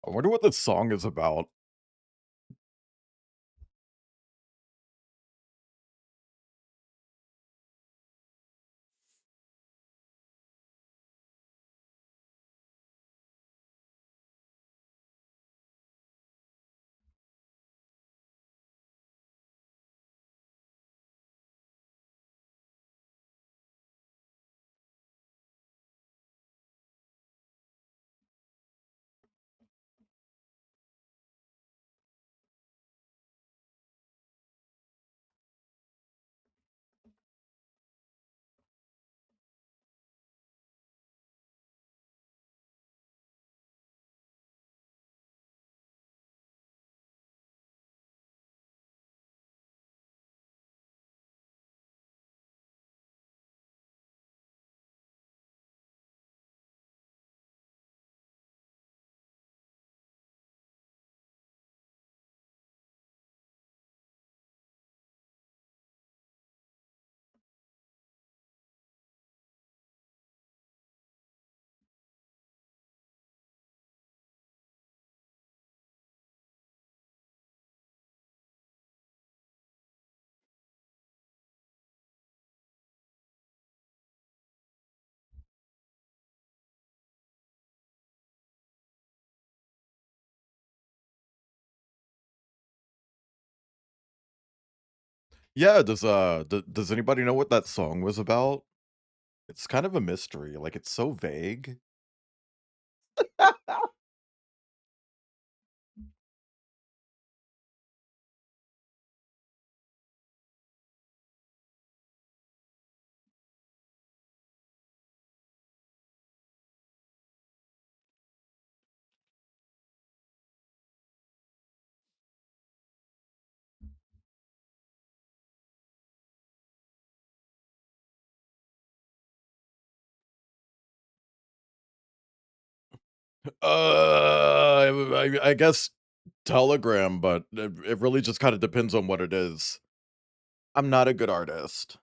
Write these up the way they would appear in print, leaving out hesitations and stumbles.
I wonder what this song is about. Yeah, does anybody know what that song was about? It's kind of a mystery, like, it's so vague. I guess Telegram, but it really just kinda depends on what it is. I'm not a good artist.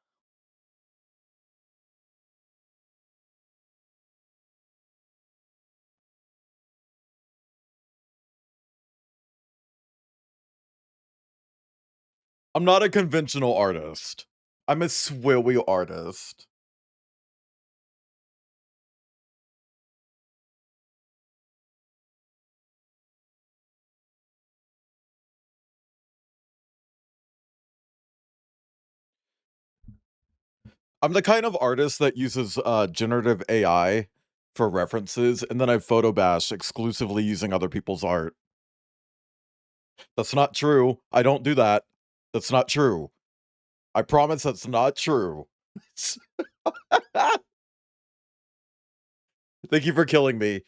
I'm not a conventional artist. I'm a swilly artist. I'm the kind of artist that uses, generative AI for references, and then I photo bash exclusively using other people's art. That's not true. I don't do that. That's not true. I promise that's not true. Thank you for killing me.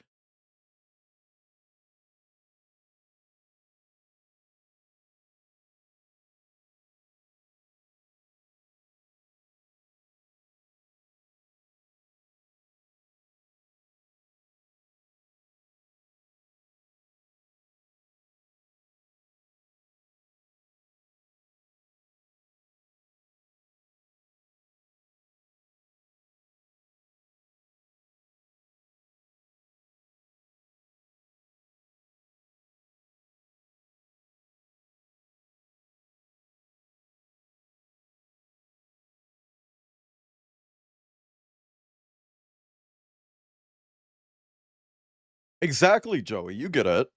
Exactly, Joey, you get it.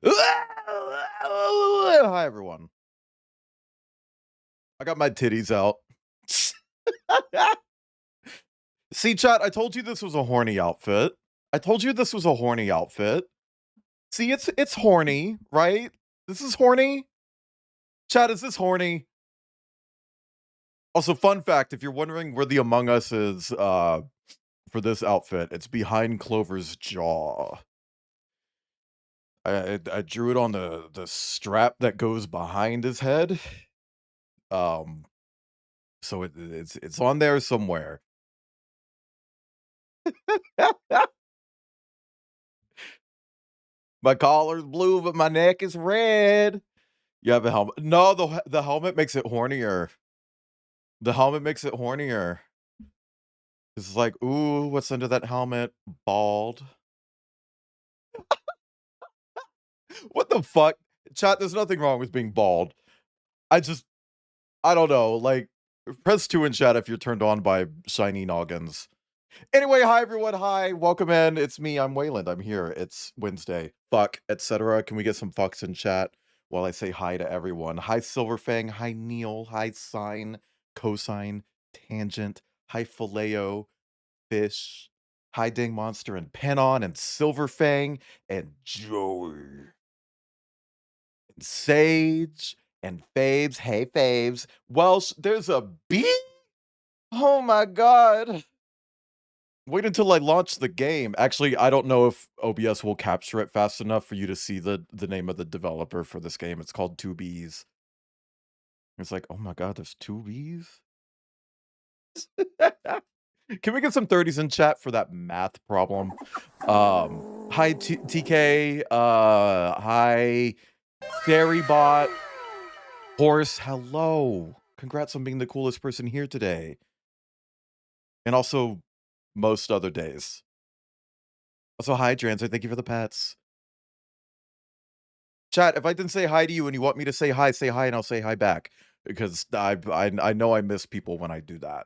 Hi, everyone. I got my titties out. See, chat, I told you this was a horny outfit. I told you this was a horny outfit. See, it's horny, right? This is horny. Chat, is this horny? Also, fun fact, if you're wondering where the Among Us is, for this outfit, it's behind Clover's jaw. I drew it on the strap that goes behind his head. Um, so it's on there somewhere. My collar's blue, but my neck is red. You have a helmet. No, the helmet makes it hornier. The helmet makes it hornier. It's like, ooh, what's under that helmet? Bald. What the fuck? Chat, there's nothing wrong with being bald. I just I don't know, like, press 2 in chat if you're turned on by shiny noggins. Anyway, hi everyone, hi, welcome in. It's me, I'm Wayland. I'm here. It's Wednesday. Fuck, etc. Can we get some fucks in chat while I say hi to everyone? Hi Silverfang, hi Neil, hi Sine, Cosine, Tangent, hi Phileo, Fish, hi Ding Monster, and Penon, and Silverfang, and Joey, and Sage, and Faves. Hey Faves. Welsh, there's a bee? Oh my god. Wait until I launch the game. Actually, I don't know if OBS will capture it fast enough for you to see the name of the developer for this game. It's called 2Bs. It's like, oh my god, there's 2Bs? Can we get some 30s in chat for that math problem? Hi TK, hi Ferrybot, Horse, hello. Congrats on being the coolest person here today. And also most other days. Also, hi Dranzer, thank you for the pets. Chat, if I didn't say hi to you and you want me to say hi and I'll say hi back. Because I know I miss people when I do that.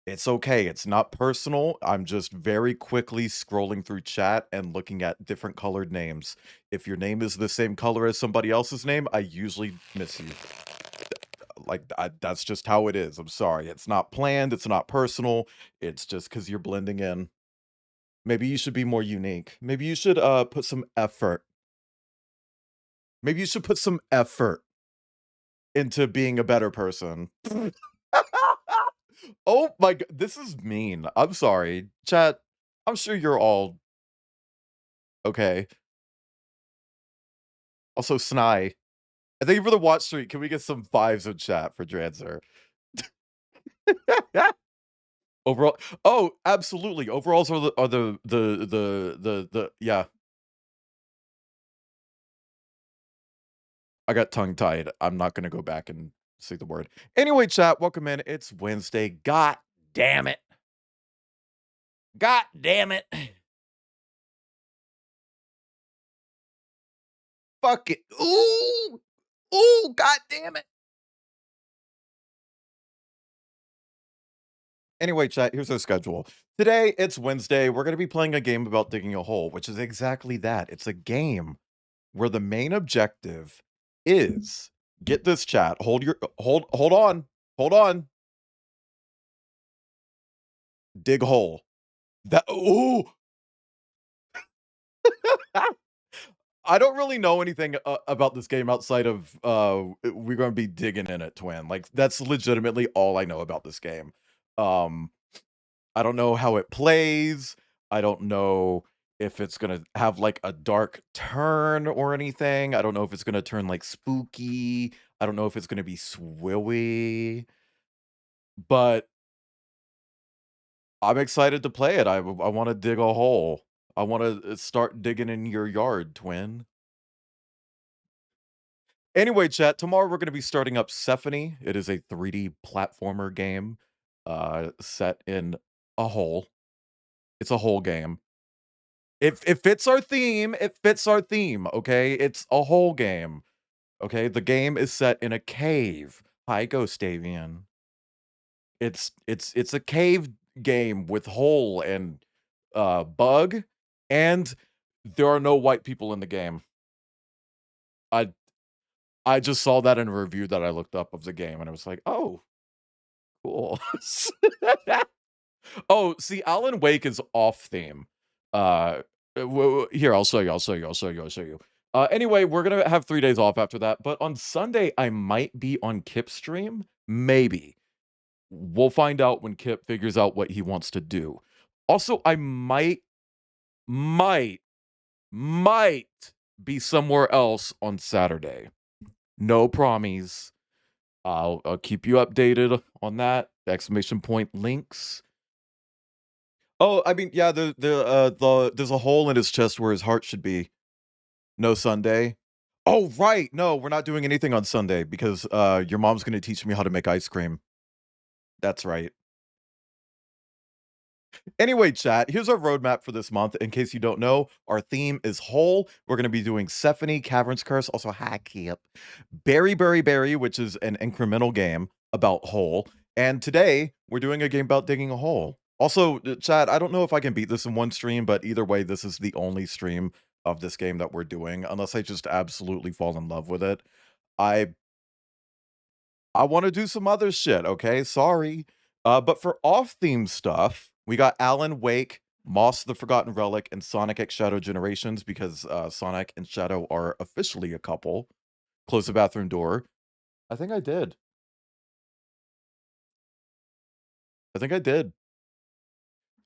It's okay, it's not personal, I'm just very quickly scrolling through chat and looking at different colored names. If your name is the same color as somebody else's name, I usually miss you. Like, that's just how it is, I'm sorry. It's not planned, it's not personal, it's just because you're blending in. Maybe you should be more unique. Maybe you should, put some effort. Maybe you should put some effort into being a better person. Oh my god, this is mean. I'm sorry. Chat, I'm sure you're all okay. Also, Snai. And thank you for the watch streak. Can we get some 5s in chat for Dranzer? Overall, oh, absolutely. Overalls are the yeah. I got tongue tied. I'm not gonna go back and say the word. Anyway, chat, welcome in. It's Wednesday. God damn it. God damn it. Fuck it. Ooh. Ooh, god damn it. Anyway, chat, here's our schedule. Today, it's Wednesday. We're going to be playing a game about digging a hole, which is exactly that. It's a game where the main objective is, get this, chat. Hold on. Hold on. Dig hole. That ooh. I don't really know anything about this game outside of we're going to be digging in it, Twin. Like, that's legitimately all I know about this game. Um I don't know how it plays. I don't know if it's gonna have, like, a dark turn or anything. I don't know if it's gonna turn, like, spooky. I don't know if it's gonna be swiwy. But I'm excited to play it. I wanna dig a hole. I wanna start digging in your yard, Twin. Anyway, chat, tomorrow we're gonna be starting up Sephony. It is a 3D platformer game, set in a hole. It's a hole game. It fits our theme, it fits our theme, okay? It's a whole game, okay? The game is set in a cave. Hi, Ghostavian. It's a cave game with hole and, bug, and there are no white people in the game. I I just saw that in a review that I looked up of the game, and I was like, "Oh, cool." Oh, see, Alan Wake is off theme. Here, I'll show you. I'll show you. I'll show you. I'll show you. Anyway, we're gonna have 3 days off after that, but on Sunday I might be on Kip's stream. Maybe. We'll find out when Kip figures out what he wants to do. Also, I might, might be somewhere else on Saturday. No promise. I'll keep you updated on that. Exclamation point links. Oh, I mean, yeah, there's a hole in his chest where his heart should be. No Sunday. Oh, right. No, we're not doing anything on Sunday because your mom's gonna teach me how to make ice cream. That's right. Anyway, chat, here's our roadmap for this month. In case you don't know, our theme is Hole. We're going to be doing Sephony, Cavern's Curse, also Hackip, Berry, which is an incremental game about Hole. And today, we're doing a game about digging a hole. Also, chat, I don't know if I can beat this in one stream, but either way, this is the only stream of this game that we're doing, unless I just absolutely fall in love with it. I want to do some other shit, okay? Sorry. But for off-theme stuff, we got Alan Wake, Moss the Forgotten Relic, and Sonic X Shadow Generations because Sonic and Shadow are officially a couple. Close the bathroom door. I think I did. I think I did.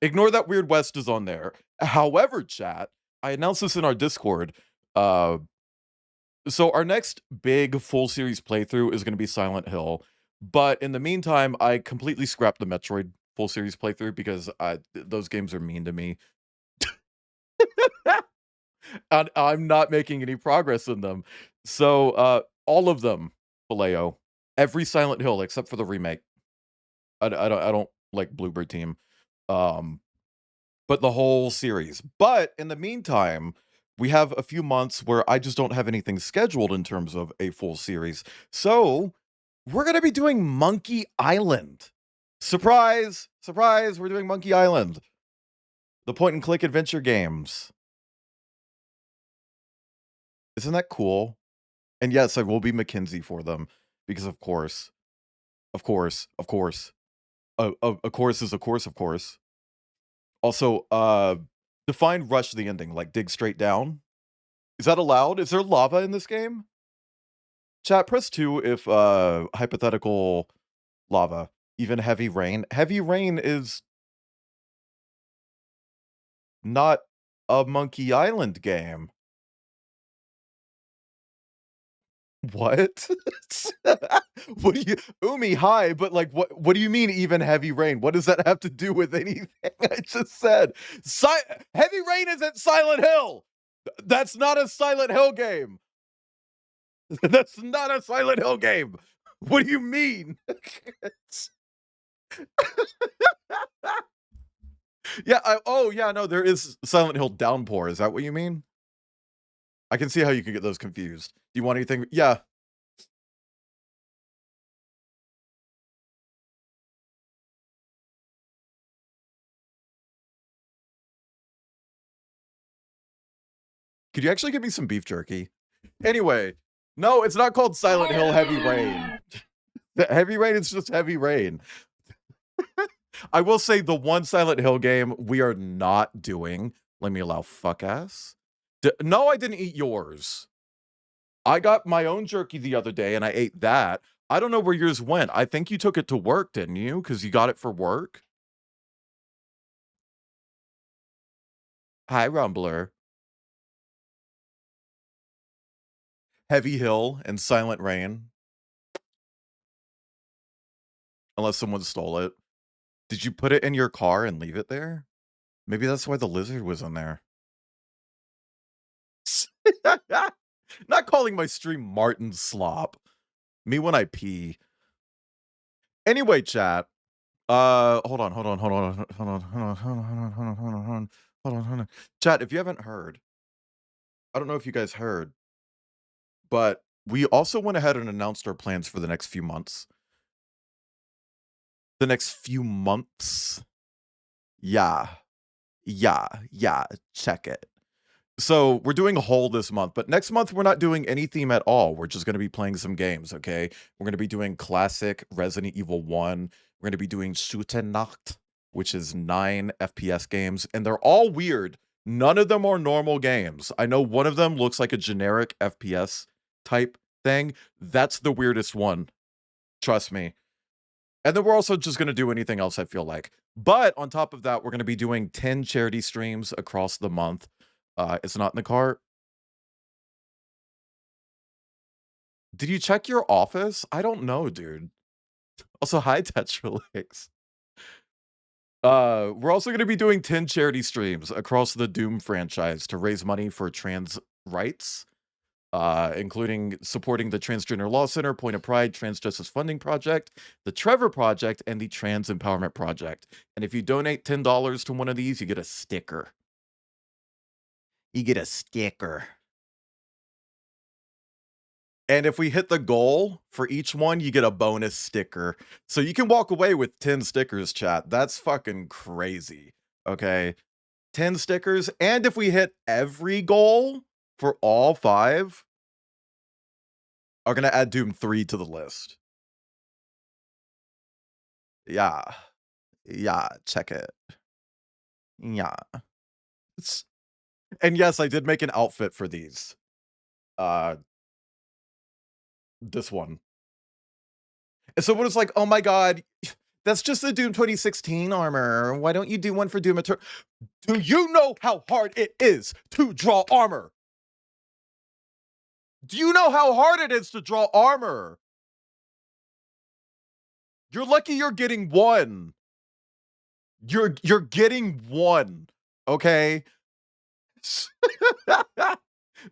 Ignore that Weird West is on there. However, chat, I announced this in our Discord. So our next big full series playthrough is going to be Silent Hill. But in the meantime, I completely scrapped the Metroid full series playthrough because those games are mean to me. And I'm not making any progress in them. So all of them, Vallejo, every Silent Hill except for the remake. I don't like Bluebird Team. But the whole series. But in the meantime, we have a few months where I just don't have anything scheduled in terms of a full series. So we're going to be doing Monkey Island. Surprise! Surprise! We're doing Monkey Island. The point and click adventure games. Isn't that cool? And yes, I will be Mackenzie for them because of course. Of course. Of course. A course is a course, of course. Also, define rush the ending, like dig straight down. Is that allowed? Is there lava in this game? Chat, press 2 if hypothetical lava. Even heavy rain. Heavy rain is not a Monkey Island game. What? What do you Umi, hi, but like what do you mean even heavy rain? What does that have to do with anything I just said? Heavy rain isn't Silent Hill. That's not a Silent Hill game. That's not a Silent Hill game. What do you mean? Yeah, oh yeah, no, there is Silent Hill Downpour. Is that what you mean? I can see how you could get those confused. Do you want anything? Yeah. Could you actually give me some beef jerky? Anyway, no, it's not called Silent Hill Heavy Rain. Heavy Rain is just Heavy Rain. I will say the one Silent Hill game we are not doing. Let me allow fuck ass. No, I didn't eat yours. I got my own jerky the other day and I ate that. I don't know where yours went. I think you took it to work, didn't you? Because you got it for work. Hi, Rumbler. Heavy Hill and Silent Rain. Unless someone stole it. Did you put it in your car and leave it there? Maybe that's why the lizard was in there. Not calling my stream Martin Slop. Me when I pee. Anyway, chat. Hold on. Chat, if you haven't heard, I don't know if you guys heard, but we also went ahead and announced our plans for the next few months. The next few months. Yeah. Check it. So we're doing a Hole this month, but next month we're not doing any theme at all. We're just going to be playing some games, okay? We're going to be doing classic Resident Evil 1. We're going to be doing Nacht, which is 9 FPS games, and they're all weird. None of them are normal games. I know one of them looks like a generic FPS type thing. That's the weirdest one. Trust me. And then we're also just going to do anything else I feel like. But on top of that, we're going to be doing 10 charity streams across the month. It's not in the cart. Did you check your office? I don't know, dude. Also, hi, Tetralix. We're also going to be doing 10 charity streams across the Doom franchise to raise money for trans rights, including supporting the Transgender Law Center, Point of Pride, Trans Justice Funding Project, the Trevor Project, and the Trans Empowerment Project. And if you donate $10 to one of these, you get a sticker. You get a sticker. And if we hit the goal for each one, you get a bonus sticker. So you can walk away with 10 stickers, chat. That's fucking crazy. Okay. 10 stickers. And if we hit every goal for all 5, are going to add Doom 3 to the list. Yeah. Yeah. Check it. Yeah. And yes, I did make an outfit for these. This one. And someone was like, oh my God, that's just the Doom 2016 armor. Why don't you do one for Doom Eternal? Do you know how hard it is to draw armor? Do you know how hard it is to draw armor? You're lucky you're getting one. You're getting one, okay?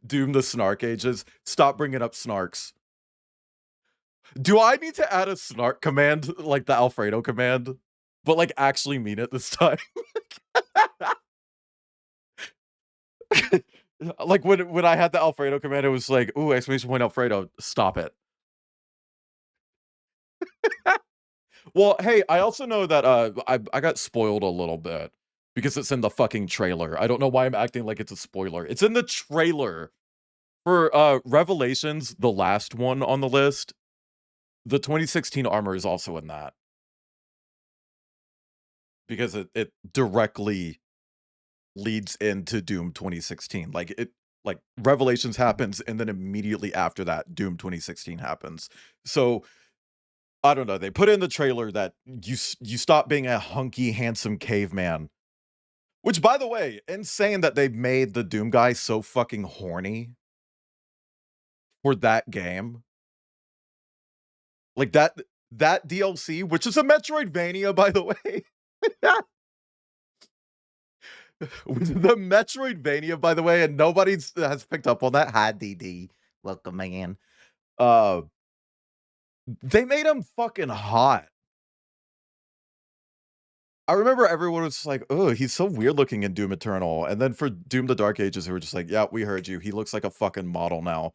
Doom the snark ages. Stop bringing up snarks. Do I need to add a snark command like the Alfredo command? But like actually mean it this time? Like when I had the Alfredo command, it was like, ooh, exclamation point Alfredo, stop it. Well, hey, I also know that I got spoiled a little bit because it's in the fucking trailer. I don't know why I'm acting like it's a spoiler. It's in the trailer for Revelations, the last one on the list. The 2016 armor is also in that because it directly leads into Doom 2016. Like Revelations happens and then immediately after that Doom 2016 happens. So I don't know, they put in the trailer that you stop being a hunky handsome caveman. Which, by the way, insane that they made the Doom guy so fucking horny for that game. Like that DLC, which is a Metroidvania, by the way. The Metroidvania, by the way, and nobody has picked up on that. Hi, DD. Welcome, man. They made him fucking hot. I remember everyone was like, oh, he's so weird looking in Doom Eternal. And then for Doom the Dark Ages, they were just like, yeah, we heard you. He looks like a fucking model now.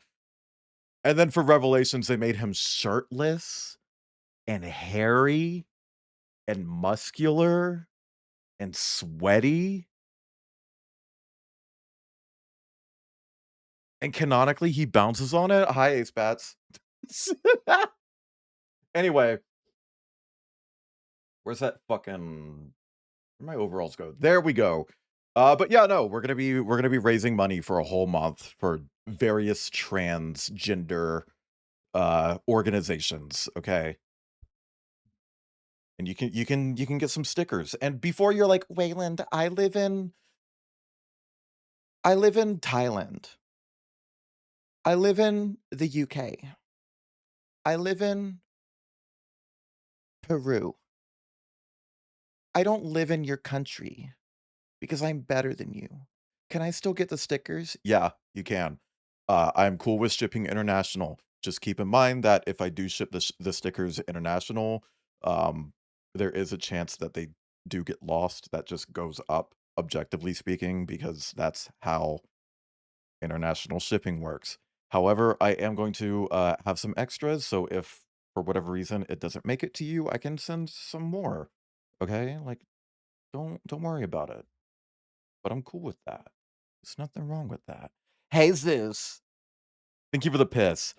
And then for Revelations, they made him shirtless and hairy and muscular and sweaty. And canonically, he bounces on it. Hi, Ace Bats. Anyway. Where's that fucking... Where my overalls go? There we go. But yeah, no, we're gonna be raising money for a whole month for various transgender organizations, okay? And you can get some stickers. And before you're like, Wayland, I live in Thailand. I live in the UK. I live in Peru. I don't live in your country because I'm better than you. Can I still get the stickers? Yeah, you can. I'm cool with shipping international. Just keep in mind that if I do ship the stickers international, there is a chance that they do get lost. That just goes up, objectively speaking, because that's how international shipping works. However, I am going to have some extras, so if for whatever reason it doesn't make it to you, I can send some more. Okay? Like, don't worry about it. But I'm cool with that. There's nothing wrong with that. Hey, Zeus. Thank you for the piss.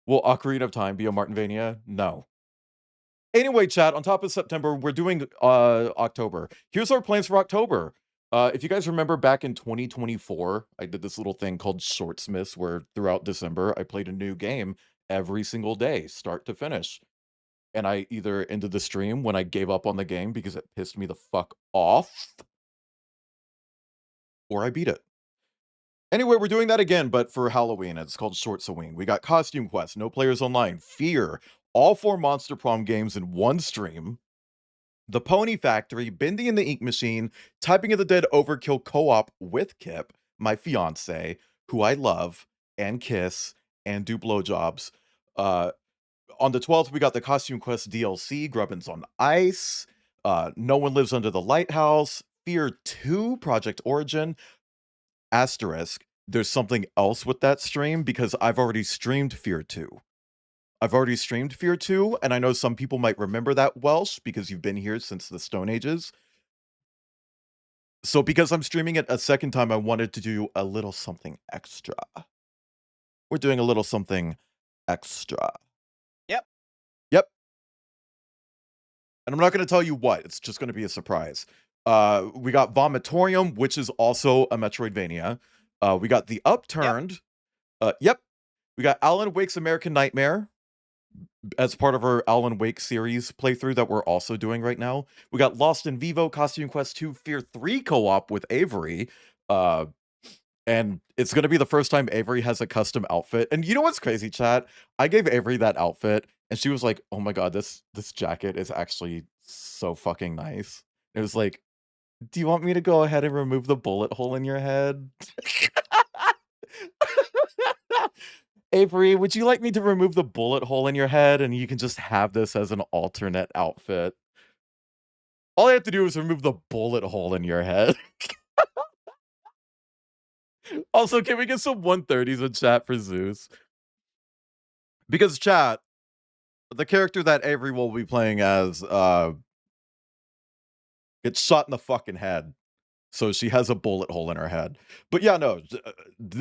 Will Ocarina of Time be a Martinvania? No. Anyway, chat, on top of September, we're doing October. Here's our plans for October. If you guys remember back in 2024, I did this little thing called Shortsmiths, where throughout December, I played a new game every single day, start to finish. And I either ended the stream when I gave up on the game because it pissed me the fuck off, or I beat it. Anyway, we're doing that again, but for Halloween. It's called Shortsoween. We got Costume Quest, No Players Online, Fear, all 4 Monster Prom games in one stream, The Pony Factory, Bendy and the Ink Machine, Typing of the Dead Overkill co-op with Kip, my fiance, who I love and kiss and do blowjobs. Uh, on the 12th, we got the Costume Quest DLC, Grubbins on Ice, No One Lives Under the Lighthouse, Fear 2, Project Origin, asterisk, there's something else with that stream because I've already streamed Fear 2. I've already streamed Fear 2, and I know some people might remember that Welsh because you've been here since the Stone Ages. So because I'm streaming it a second time, I wanted to do a little something extra. We're doing a little something extra. Yep. Yep. And I'm not going to tell you what. It's just going to be a surprise. We got Vomitorium, which is also a Metroidvania. We got The Upturned. Yep. We got Alan Wake's American Nightmare as part of our Alan Wake series playthrough that we're also doing right now. We got Lost in Vivo, Costume Quest 2, Fear 3 co-op with Avery. And it's going to be the first time Avery has a custom outfit. And you know what's crazy, chat? I gave Avery that outfit, and she was like, "Oh my god, this jacket is actually so fucking nice." It was like, "Do you want me to go ahead and remove the bullet hole in your head?" Avery, would you like me to remove the bullet hole in your head and you can just have this as an alternate outfit? All I have to do is remove the bullet hole in your head. Also, can we get some 130s in chat for Zeus? Because chat, the character that Avery will be playing as gets shot in the fucking head. So she has a bullet hole in her head. But yeah, no,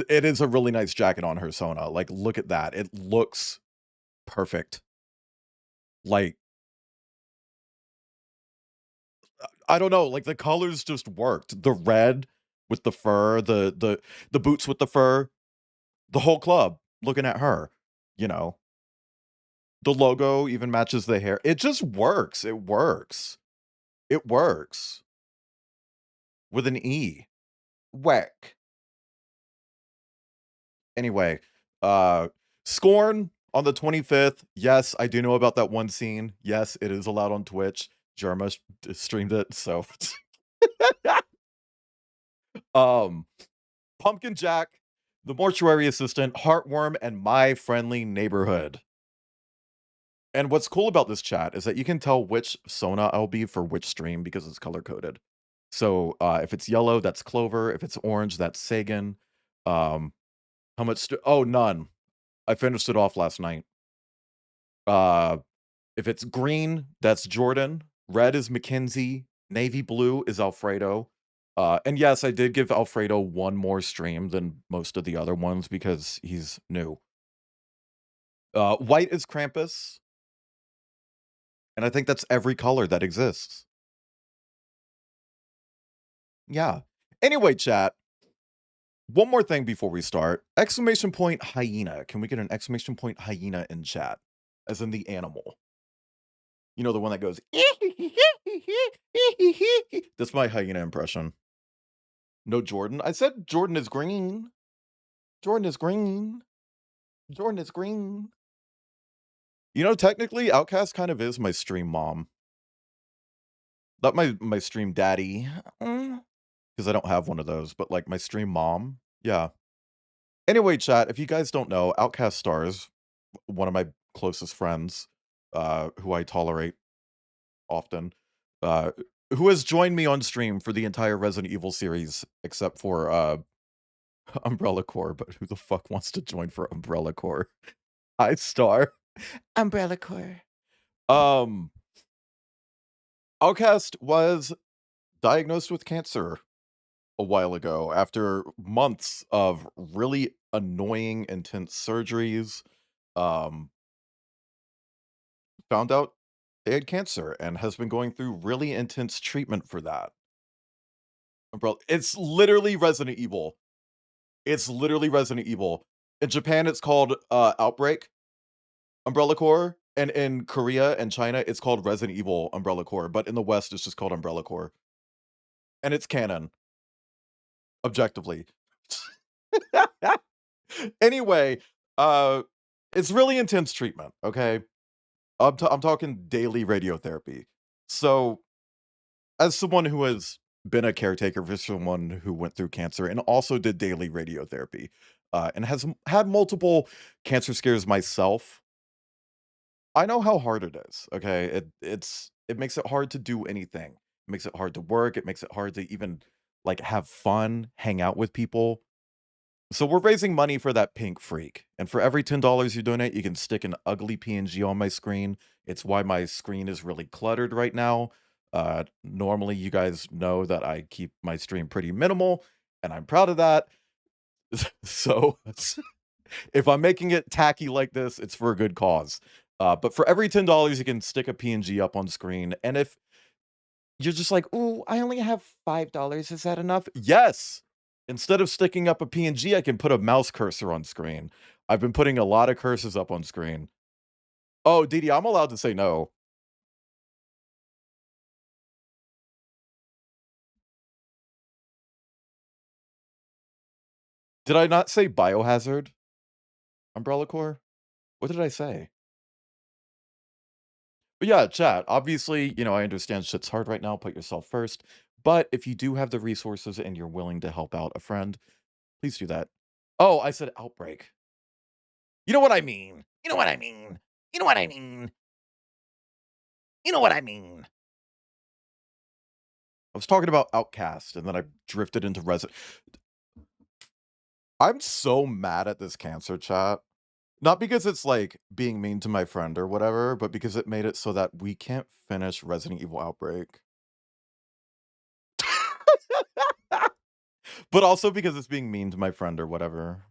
it is a really nice jacket on her, Sona. Like, look at that. It looks perfect. Like, I don't know, like the colors just worked. The red with the fur, the boots with the fur, the whole club looking at her, you know. The logo even matches the hair. It just works. It works. It works. With an E. Whack. Anyway, Scorn on the 25th. Yes, I do know about that one scene. Yes, it is allowed on Twitch. Jerma streamed it, so Pumpkin Jack, The Mortuary Assistant, Heartworm, and My Friendly Neighborhood. And what's cool about this chat is that you can tell which Sona I'll be for which stream because it's color coded. So if it's yellow, that's Clover. If it's orange, that's Sagan. How much? Oh, none. I finished it off last night. If it's green, that's Jordan. Red is Mackenzie. Navy blue is Alfredo. And yes, I did give Alfredo one more stream than most of the other ones because he's new. White is Krampus. And I think that's every color that exists. Yeah. Anyway, chat. One more thing before we start. Exclamation point hyena. Can we get an exclamation point hyena in chat? As in the animal. You know, the one that goes. That's my hyena impression. No Jordan. I said Jordan is green. Jordan is green. Jordan is green. You know, technically, Outcast kind of is my stream mom. Not my stream daddy. Because I don't have one of those, but like my stream mom. Yeah. Anyway, chat, if you guys don't know, Outcast Stars, one of my closest friends, who I tolerate often, who has joined me on stream for the entire Resident Evil series, except for Umbrella Corps, but who the fuck wants to join for Umbrella Corps? Hi, Star. Umbrella Corps. Outcast was diagnosed with cancer a while ago after months of really annoying, intense surgeries. Found out they had cancer and has been going through really intense treatment for that. Umbrella, it's literally Resident Evil. It's literally Resident Evil. In Japan, it's called Outbreak Umbrella Corps, and in Korea and China, it's called Resident Evil Umbrella Corps, but in the West, it's just called Umbrella Corps. And it's canon. Objectively. Anyway, it's really intense treatment, okay? I'm talking daily radiotherapy. So, as someone who has been a caretaker for someone who went through cancer and also did daily radiotherapy, and has had multiple cancer scares myself. I know how hard it is, okay? It makes it hard to do anything. It makes it hard to work, it makes it hard to even, like, have fun, hang out with people. So we're raising money for that pink freak, and for every $10 you donate, you can stick an ugly PNG on my screen. It's why my screen is really cluttered right now. Normally, you guys know that I keep my stream pretty minimal, and I'm proud of that. So, if I'm making it tacky like this, it's for a good cause. But for every $10, you can stick a PNG up on screen, and if you're just like, "Ooh, I only have $5, is that enough?" Yes! Instead of sticking up a PNG, I can put a mouse cursor on screen. I've been putting a lot of cursors up on screen. Oh, Didi, I'm allowed to say no. Did I not say Biohazard? Umbrella Corps? What did I say? But yeah, chat, obviously, I understand shit's hard right now, put yourself first, but if you do have the resources and you're willing to help out a friend, please do that. Oh, I said Outbreak. You know what I mean. You know what I mean. You know what I mean. You know what I mean. I was talking about Outcast, and then I drifted into Resident. I'm so mad at this cancer chat. Not because it's, like, being mean to my friend or whatever, but because it made it so that we can't finish Resident Evil Outbreak. But also because it's being mean to my friend or whatever.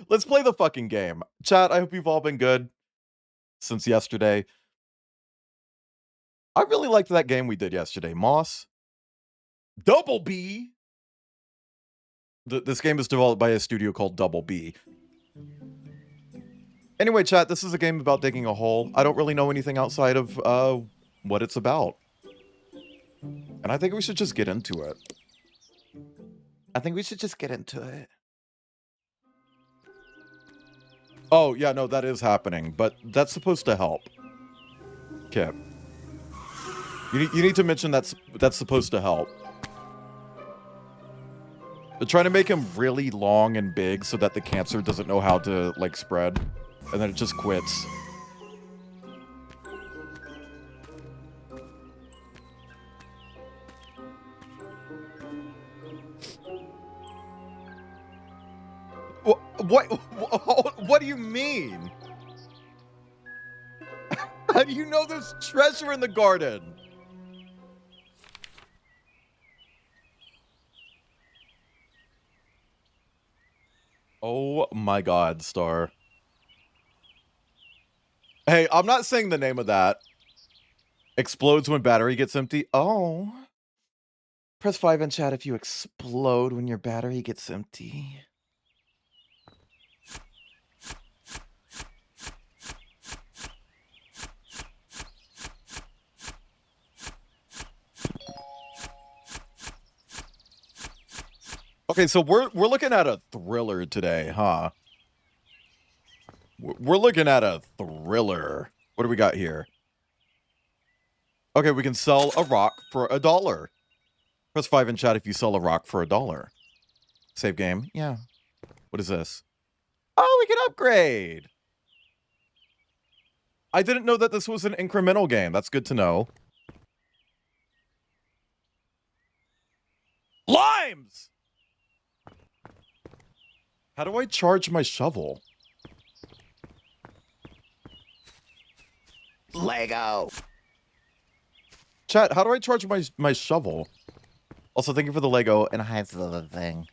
Let's play the fucking game. Chat, I hope you've all been good since yesterday. I really liked that game we did yesterday. Moss. Double B. This game is developed by a studio called Double B. Anyway, chat, this is a game about digging a hole. I don't really know anything outside of what it's about. And I think we should just get into it. Oh, yeah, no, that is happening, but that's supposed to help. Okay. You need to mention that's supposed to help. They're trying to make him really long and big so that the cancer doesn't know how to, like, spread. And then it just quits. What do you mean? How do you know there's treasure in the garden? Oh my god, Star. Hey, I'm not saying the name of that. Explodes when battery gets empty. Oh. Press 5 in chat if you explode when your battery gets empty. Okay, so we're looking at a thriller today, huh? We're looking at a thriller. What do we got here? Okay, we can sell a rock for $1. Press 5 in chat if you sell a rock for $1. Save game. Yeah. What is this? Oh, we can upgrade. I didn't know that this was an incremental game. That's good to know. Limes! How do I charge my shovel? Lego! Chat, how do I charge my shovel? Also, thank you for the Lego, and hi for the thing.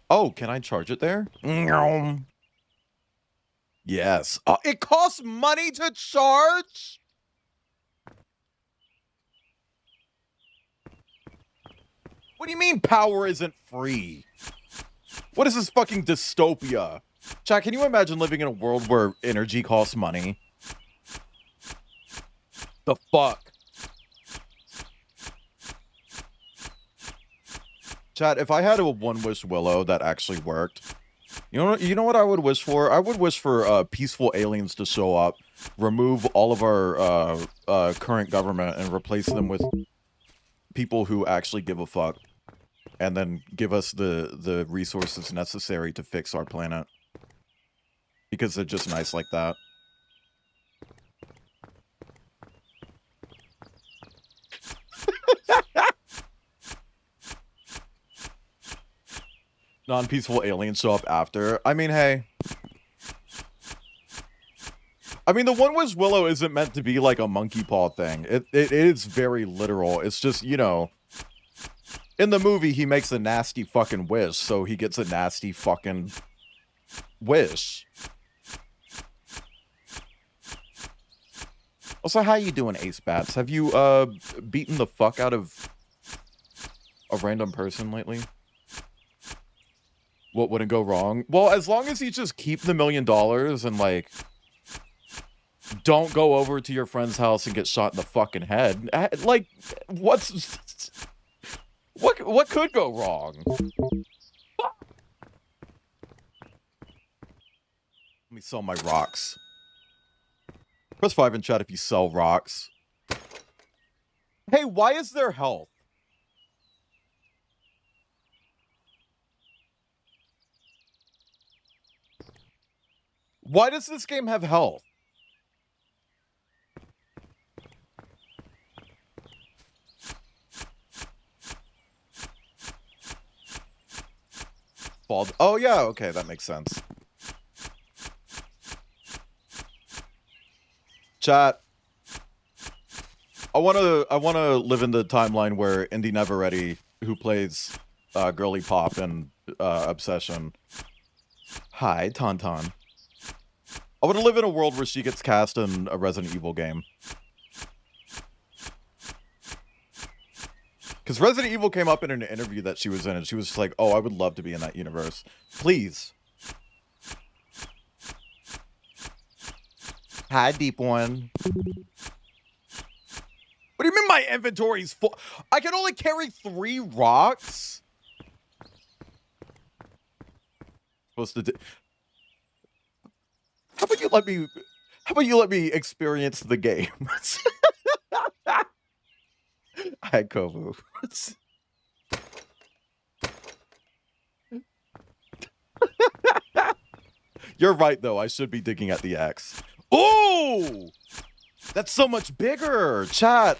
Oh, can I charge it there? Yes. It costs money to charge? What do you mean power isn't free? What is this fucking dystopia? Chat, can you imagine living in a world where energy costs money? The fuck? Chat, if I had a one-wish Willow that actually worked, you know what I would wish for? I would wish for peaceful aliens to show up, remove all of our current government, and replace them with people who actually give a fuck, and then give us the resources necessary to fix our planet. Because they're just nice like that. Non-peaceful aliens show up after. I mean, hey. I mean, the one-wish Willow isn't meant to be like a monkey paw thing. It is very literal. It's just, you know, in the movie, he makes a nasty fucking wish, so he gets a nasty fucking wish. Also, how you doing, Ace Bats? Have you, beaten the fuck out of a random person lately? What wouldn't go wrong? Well, as long as you just keep the $1 million and, like, don't go over to your friend's house and get shot in the fucking head. Like, what could go wrong? Let me sell my rocks. Press 5 in chat if you sell rocks. Hey, why is there health? Why does this game have health? Bald. Oh yeah, okay, that makes sense. Chat. I wanna live in the timeline where Indy Neverready, who plays Girly Pop in Obsession. Hi, Tauntaun. I want to live in a world where she gets cast in a Resident Evil game. Because Resident Evil came up in an interview that she was in, and she was just like, oh, I would love to be in that universe. Please. Hi, Deep One. What do you mean my inventory's full? I can only carry 3 rocks? Supposed to do... How about you let me experience the game? Hi, Kovu. You're right, though. I should be digging at the X. Ooh! That's so much bigger! Chat!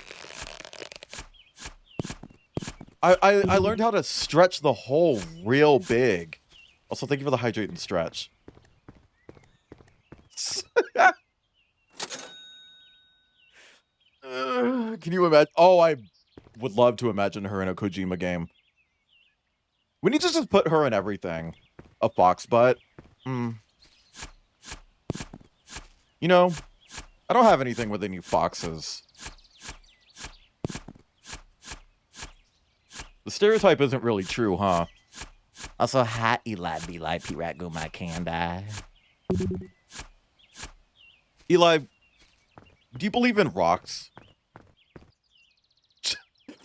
I learned how to stretch the hole real big. Also, thank you for the hydrate and stretch. Can you imagine? Oh, I would love to imagine her in a Kojima game. We need to just put her in everything. A fox butt. You know, I don't have anything with any foxes. The stereotype isn't really true, huh? Also, hi, Eli, Eli, P-Rat, go my candy. Eli, do you believe in rocks?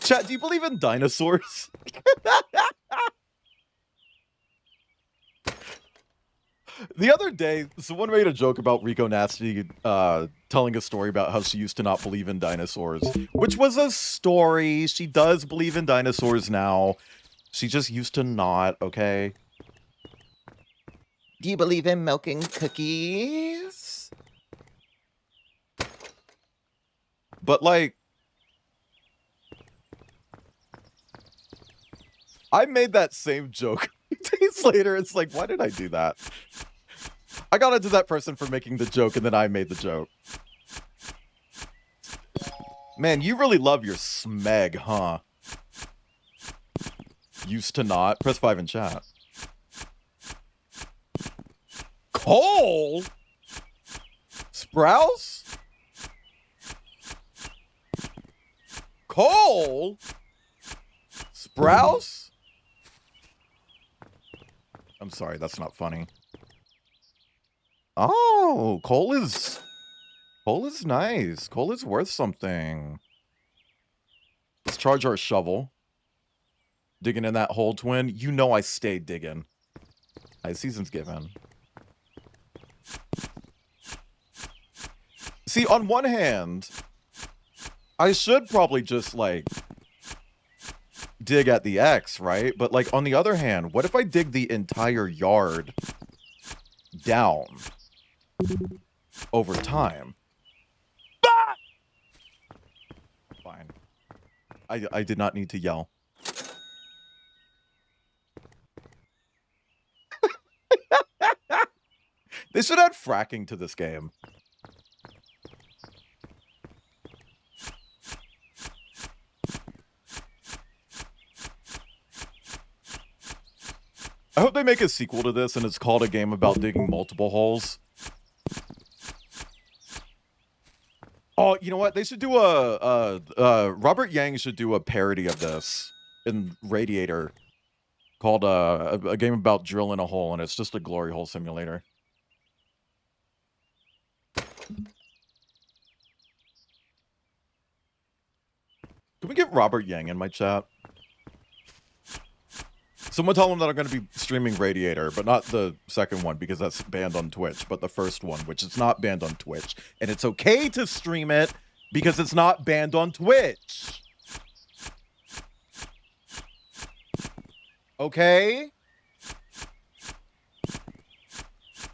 Chat, do you believe in dinosaurs? The other day, someone made a joke about Rico Nasty telling a story about how she used to not believe in dinosaurs, which was a story. She does believe in dinosaurs now. She just used to not, okay? Do you believe in milking cookies? But, like, I made that same joke days later. It's like, why did I do that? I got into that person for making the joke, and then I made the joke. Man, you really love your smeg, huh? Used to not. Press 5 in chat. Coal? Sprouse? Coal? Sprouse? I'm sorry, that's not funny. Oh, coal is Coal is nice. Coal is worth something. Let's charge our shovel. Digging in that hole, twin. You know I stay digging. Nice, season's given. See, on one hand, I should probably just, like, dig at the X, right? But, like, on the other hand, what if I dig the entire yard down over time? Ah! Fine. I did not need to yell. They should add fracking to this game. I hope they make a sequel to this and it's called a game about digging multiple holes. Oh, you know what? They should do Robert Yang should do a parody of this in Radiator called a game about drilling a hole, and it's just a glory hole simulator. Can we get Robert Yang in my chat? Someone tell him that I'm going to be streaming Radiator, but not the second one because that's banned on Twitch, but the first one, which is not banned on Twitch. And it's okay to stream it because it's not banned on Twitch. Okay?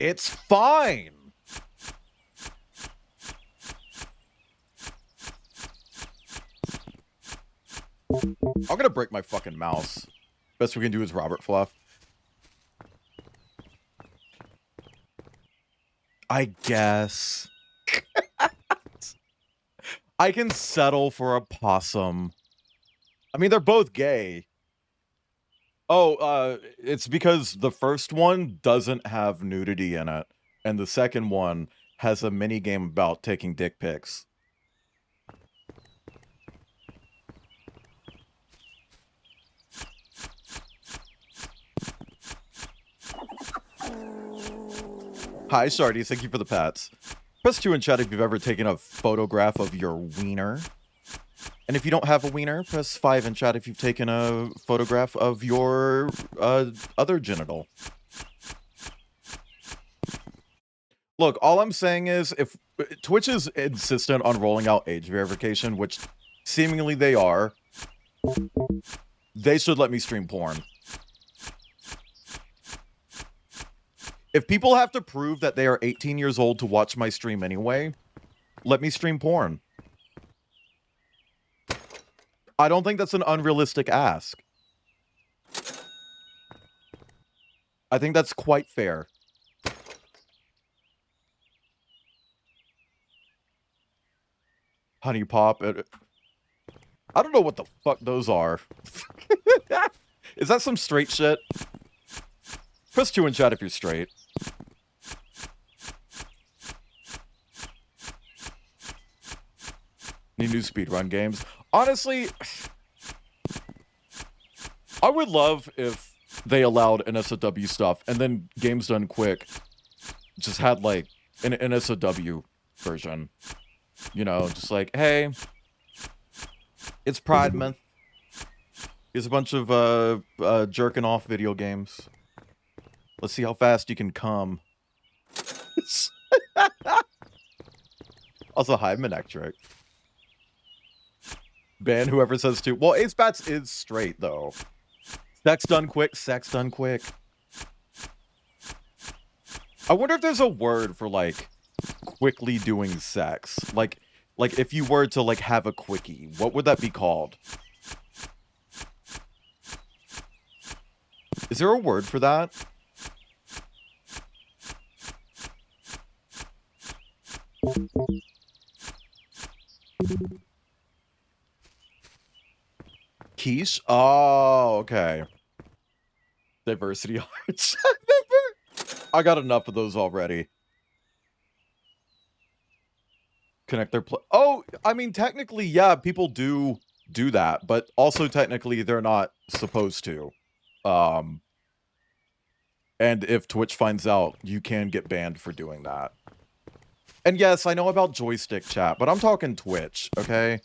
It's fine. I'm gonna break my fucking mouse. Best we can do is Robert Fluff. I guess. I can settle for a possum. I mean, they're both gay. Oh, it's because the first one doesn't have nudity in it, and the second one has a mini game about taking dick pics. Hi, Shardy. Thank you for the pats. Press 2 in chat if you've ever taken a photograph of your wiener. And if you don't have a wiener, press 5 in chat if you've taken a photograph of your other genital. Look, all I'm saying is if Twitch is insistent on rolling out age verification, which seemingly they are, they should let me stream porn. If people have to prove that they are 18 years old to watch my stream anyway, let me stream porn. I don't think that's an unrealistic ask. I think that's quite fair. Honey Pop. I don't know what the fuck those are. Is that some straight shit? Press 2 in chat if you're straight. Any new speedrun games? Honestly, I would love if they allowed NSFW stuff and then Games Done Quick just had like an NSFW version. You know, just like, hey, it's Pride Month. Here's a bunch of jerking off video games. Let's see how fast you can come. Also, hi, Manectric. Ban whoever says to. Well, Ace Bats is straight, though. Sex done quick, sex done quick. I wonder if there's a word for, like, quickly doing sex. Like if you were to, like, have a quickie, what would that be called? Is there a word for that? Quiche? Oh, okay. Diversity hearts. I got enough of those already. Connect their oh, I mean, technically, yeah, people do that, but also technically they're not supposed to. And if Twitch finds out, you can get banned for doing that. And yes, I know about joystick chat, but I'm talking Twitch, okay?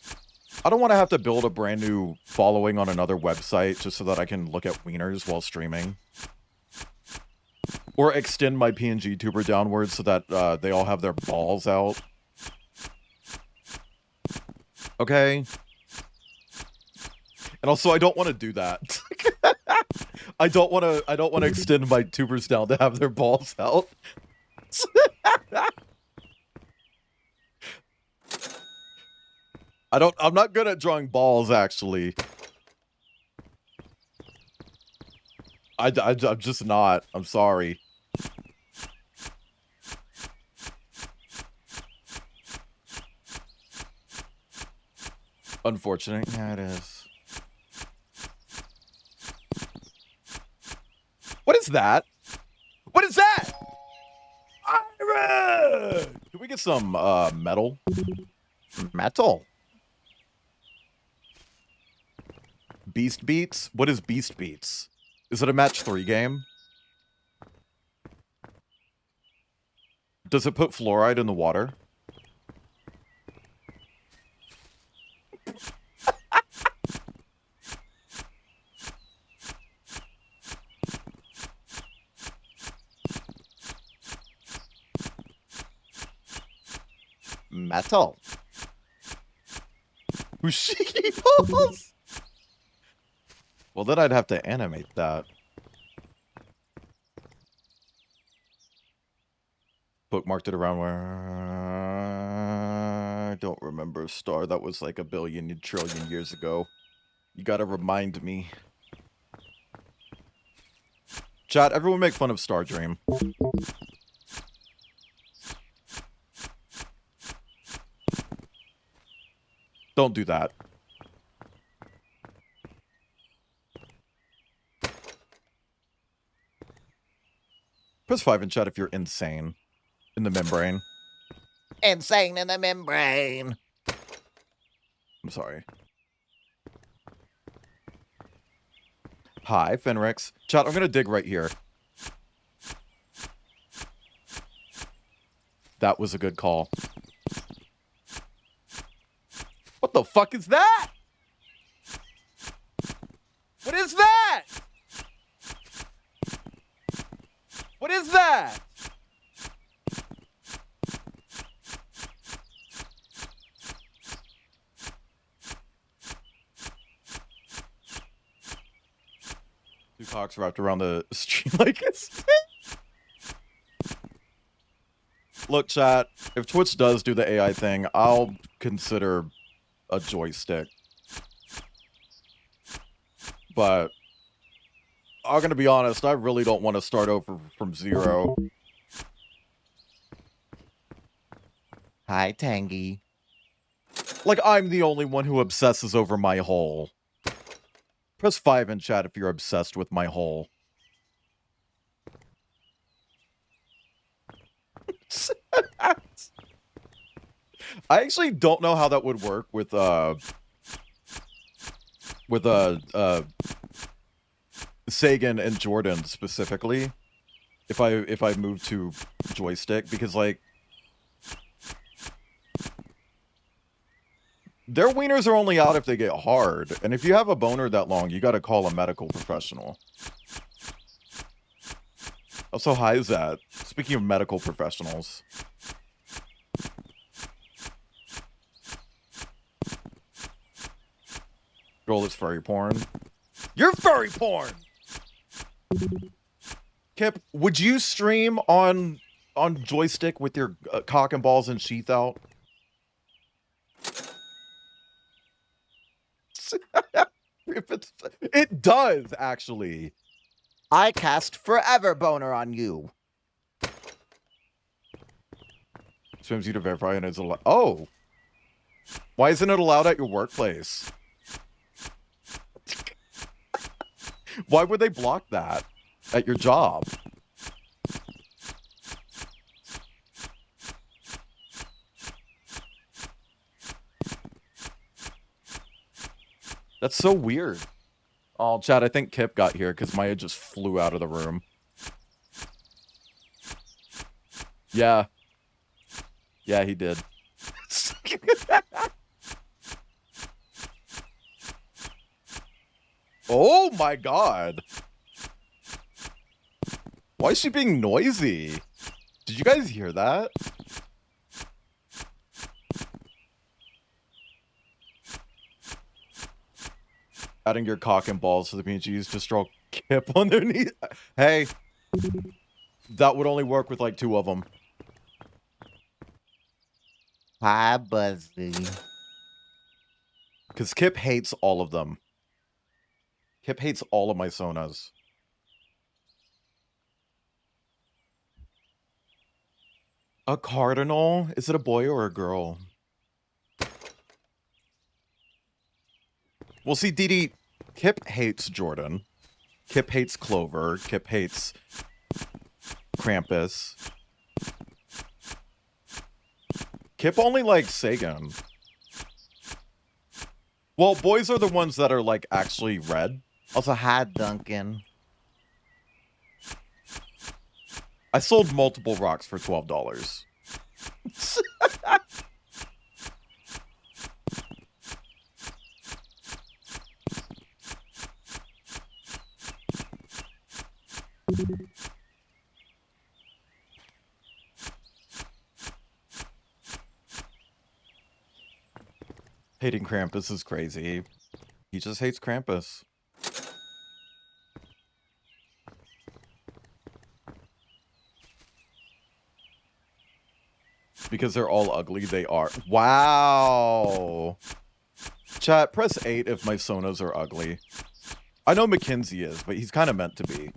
I don't want to have to build a brand new following on another website just so that I can look at wieners while streaming. Or extend my PNG tuber downwards so that they all have their balls out. Okay? And also, I don't want to do that. I don't want to extend my tubers down to have their balls out. I'm not good at drawing balls, actually. I'm just not. I'm sorry. Unfortunate. Yeah, it is. What is that? What is that? Iron! Can we get some metal? Metal. Beast Beats? What is Beast Beats? Is it a match 3 game? Does it put fluoride in the water? Metal. Fushigi balls? Well, then I'd have to animate that. Bookmarked it around where... I don't remember a star. That was like a billion trillion years ago. You gotta remind me. Chat, everyone make fun of Star Dream. Don't do that. Press 5 in chat if you're insane. In the membrane. Insane in the membrane. I'm sorry. Hi, Fenrix. Chat, I'm gonna dig right here. That was a good call. What the fuck is that? What is that? What is that? Two cocks wrapped around the stream like this. Look, chat, if Twitch does do the AI thing, I'll consider a joystick. But I'm gonna be honest, I really don't want to start over from zero. Hi, Tangy. Like, I'm the only one who obsesses over my hole. Press 5 in chat if you're obsessed with my hole. I actually don't know how that would work with Sagan and Jordan specifically. If I move to joystick, because like their wieners are only out if they get hard, and if you have a boner that long, you gotta call a medical professional. Also, hi, is that? Speaking of medical professionals. Girl is furry porn. You're furry porn! Kip, would you stream on joystick with your cock and balls and sheath out? It does, actually. I cast forever boner on you. Swims you to verify and it's allowed. Oh. Why isn't it allowed at your workplace? Why would they block that at your job? That's so weird. Oh, Chad, I think Kip got here because Maya just flew out of the room. Yeah. Yeah, he did. Oh my god. Why is she being noisy? Did you guys hear that? Adding your cock and balls to the PNGs to stroke Kip on their knees. Hey, that would only work with like 2 of them. Hi, Buzzy. Because Kip hates all of them. Kip hates all of my Sonas. A cardinal? Is it a boy or a girl? Well, see, Didi, Kip hates Jordan. Kip hates Clover. Kip hates Krampus. Kip only likes Sagan. Well, boys are the ones that are, like, actually red. Also, hi, Duncan. I sold multiple rocks for $12. Hating Krampus is crazy. He just hates Krampus. Because they're all ugly, they are. Wow. Chat, press 8 if my Sonos are ugly. I know Mackenzie is, but he's kind of meant to be.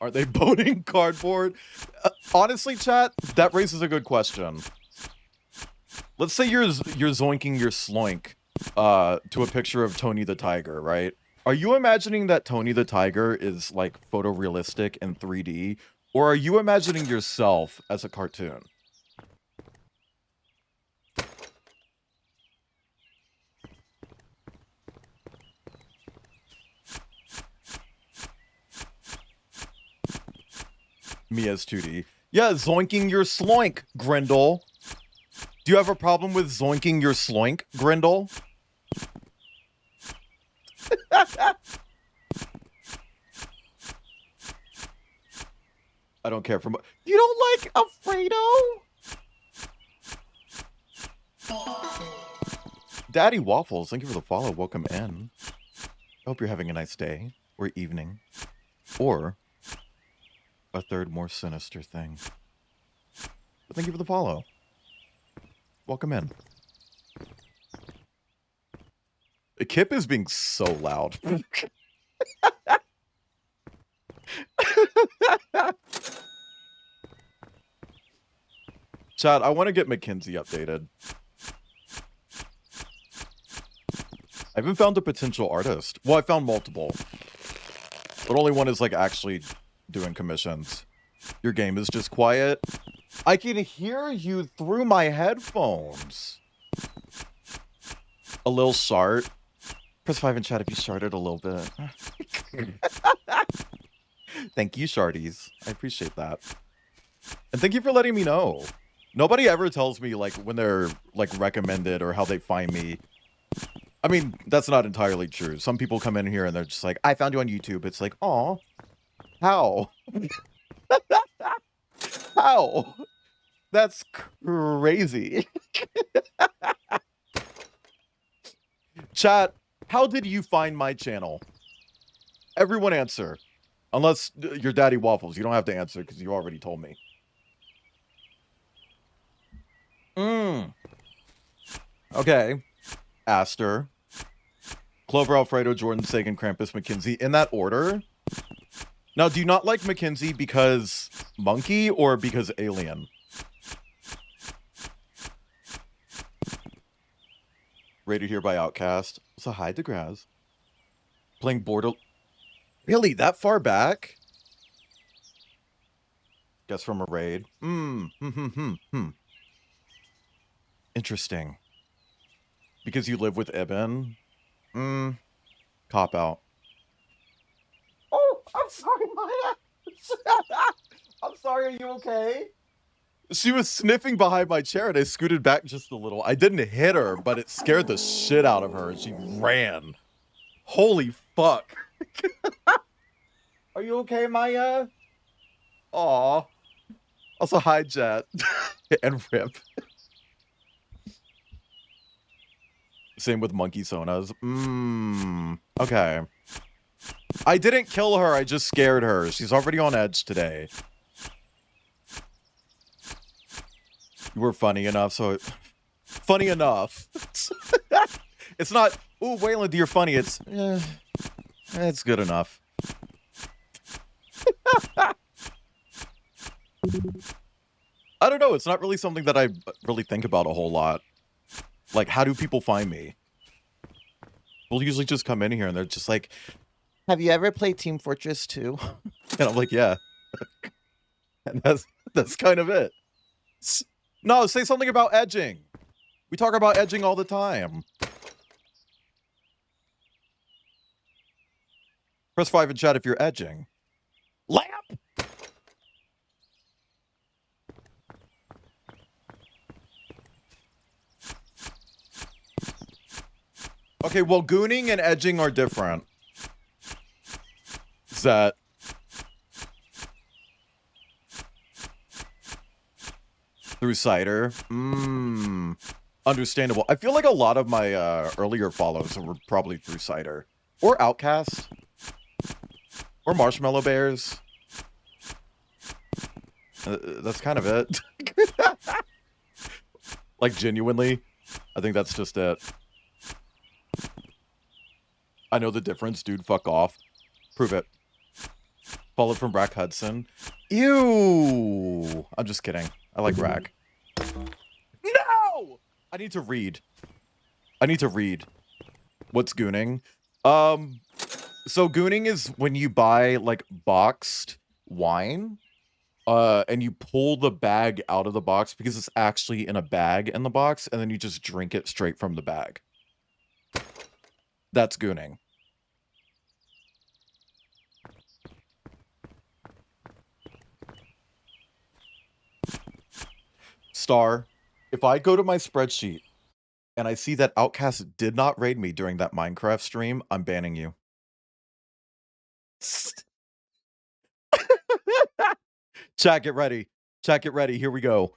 Are they boating cardboard? Honestly, chat, that raises a good question. Let's say you're zoinking your sloink to a picture of Tony the Tiger, right? Are you imagining that Tony the Tiger is like photorealistic in 3D? Or are you imagining yourself as a cartoon? Me as 2D. Yeah, zoinking your sloink, Grindel. Do you have a problem with zoinking your sloink, Grindel? I don't care for you don't like Alfredo? Daddy Waffles, thank you for the follow. Welcome in. I hope you're having a nice day or evening or a third more sinister thing. But thank you for the follow. Welcome in. Kip is being so loud. Chad, I want to get Mackenzie updated. I haven't found a potential artist. Well, I found multiple. But only one is like actually doing commissions. Your game is just quiet. I can hear you through my headphones. A little shart. Press 5 in chat if you sharted a little bit. Thank you, Sharties. I appreciate that. And thank you for letting me know. Nobody ever tells me like when they're like recommended or how they find me. I mean, that's not entirely true. Some people come in here and they're just like, I found you on YouTube. It's like, aw, how? How? That's crazy. Chat, how did you find my channel? Everyone answer. Unless your Daddy Waffles. You don't have to answer because you already told me. Okay. Aster. Clover, Alfredo, Jordan, Sagan, Krampus, Mackenzie. In that order. Now, do you not like Mackenzie because monkey or because alien? Rated here by Outcast. So hi, DeGraz. Playing Border... Really? That far back? Guess from a raid. Interesting. Because you live with Ibn? Cop out. Oh, I'm sorry, Maya. I'm sorry, are you okay? She was sniffing behind my chair and I scooted back just a little. I didn't hit her, but it scared the shit out of her and she ran. Holy fuck. Are you okay, Maya? Aw. Also, hi, Jet. And Rip. Same with Monkey Sonas. Okay. I didn't kill her, I just scared her. She's already on edge today. You were funny enough, so... Funny enough. It's not, ooh, Wayland, you're funny. It's good enough. I don't know. It's not really something that I really think about a whole lot. Like, how do people find me? We'll usually just come in here and they're just like, Have you ever played Team Fortress 2? and I'm like, yeah. And that's kind of it. No, say something about edging. We talk about edging all the time. Press 5 in chat if you're edging. Lamp! Okay, well, gooning and edging are different. Zet. Through Cider. Understandable. I feel like a lot of my earlier follows were probably through Cider. Or Outcast. Or Marshmallow Bears. That's kind of it. Like, genuinely, I think that's just it. I know the difference, dude. Fuck off. Prove it. Followed from Brack Hudson. Ew! I'm just kidding. I like Brack. No! I need to read. What's gooning? So gooning is when you buy, like, boxed wine, and you pull the bag out of the box because it's actually in a bag in the box, and then you just drink it straight from the bag. That's gooning. Star, if I go to my spreadsheet and I see that Outcast did not raid me during that Minecraft stream, I'm banning you. Chat, get ready. Chat, get ready. Here we go.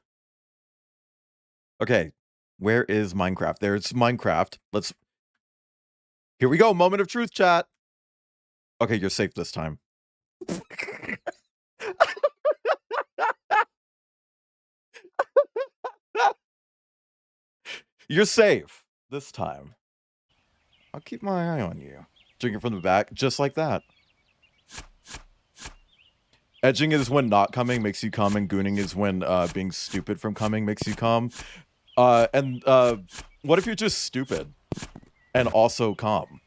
Okay, where is Minecraft? There's Minecraft. Here we go. Moment of truth, chat. Okay, you're safe this time. You're safe this time. I'll keep my eye on you. Drinking from the back, just like that. Edging is when not coming makes you come, and gooning is when being stupid from coming makes you come. What if you're just stupid and also come?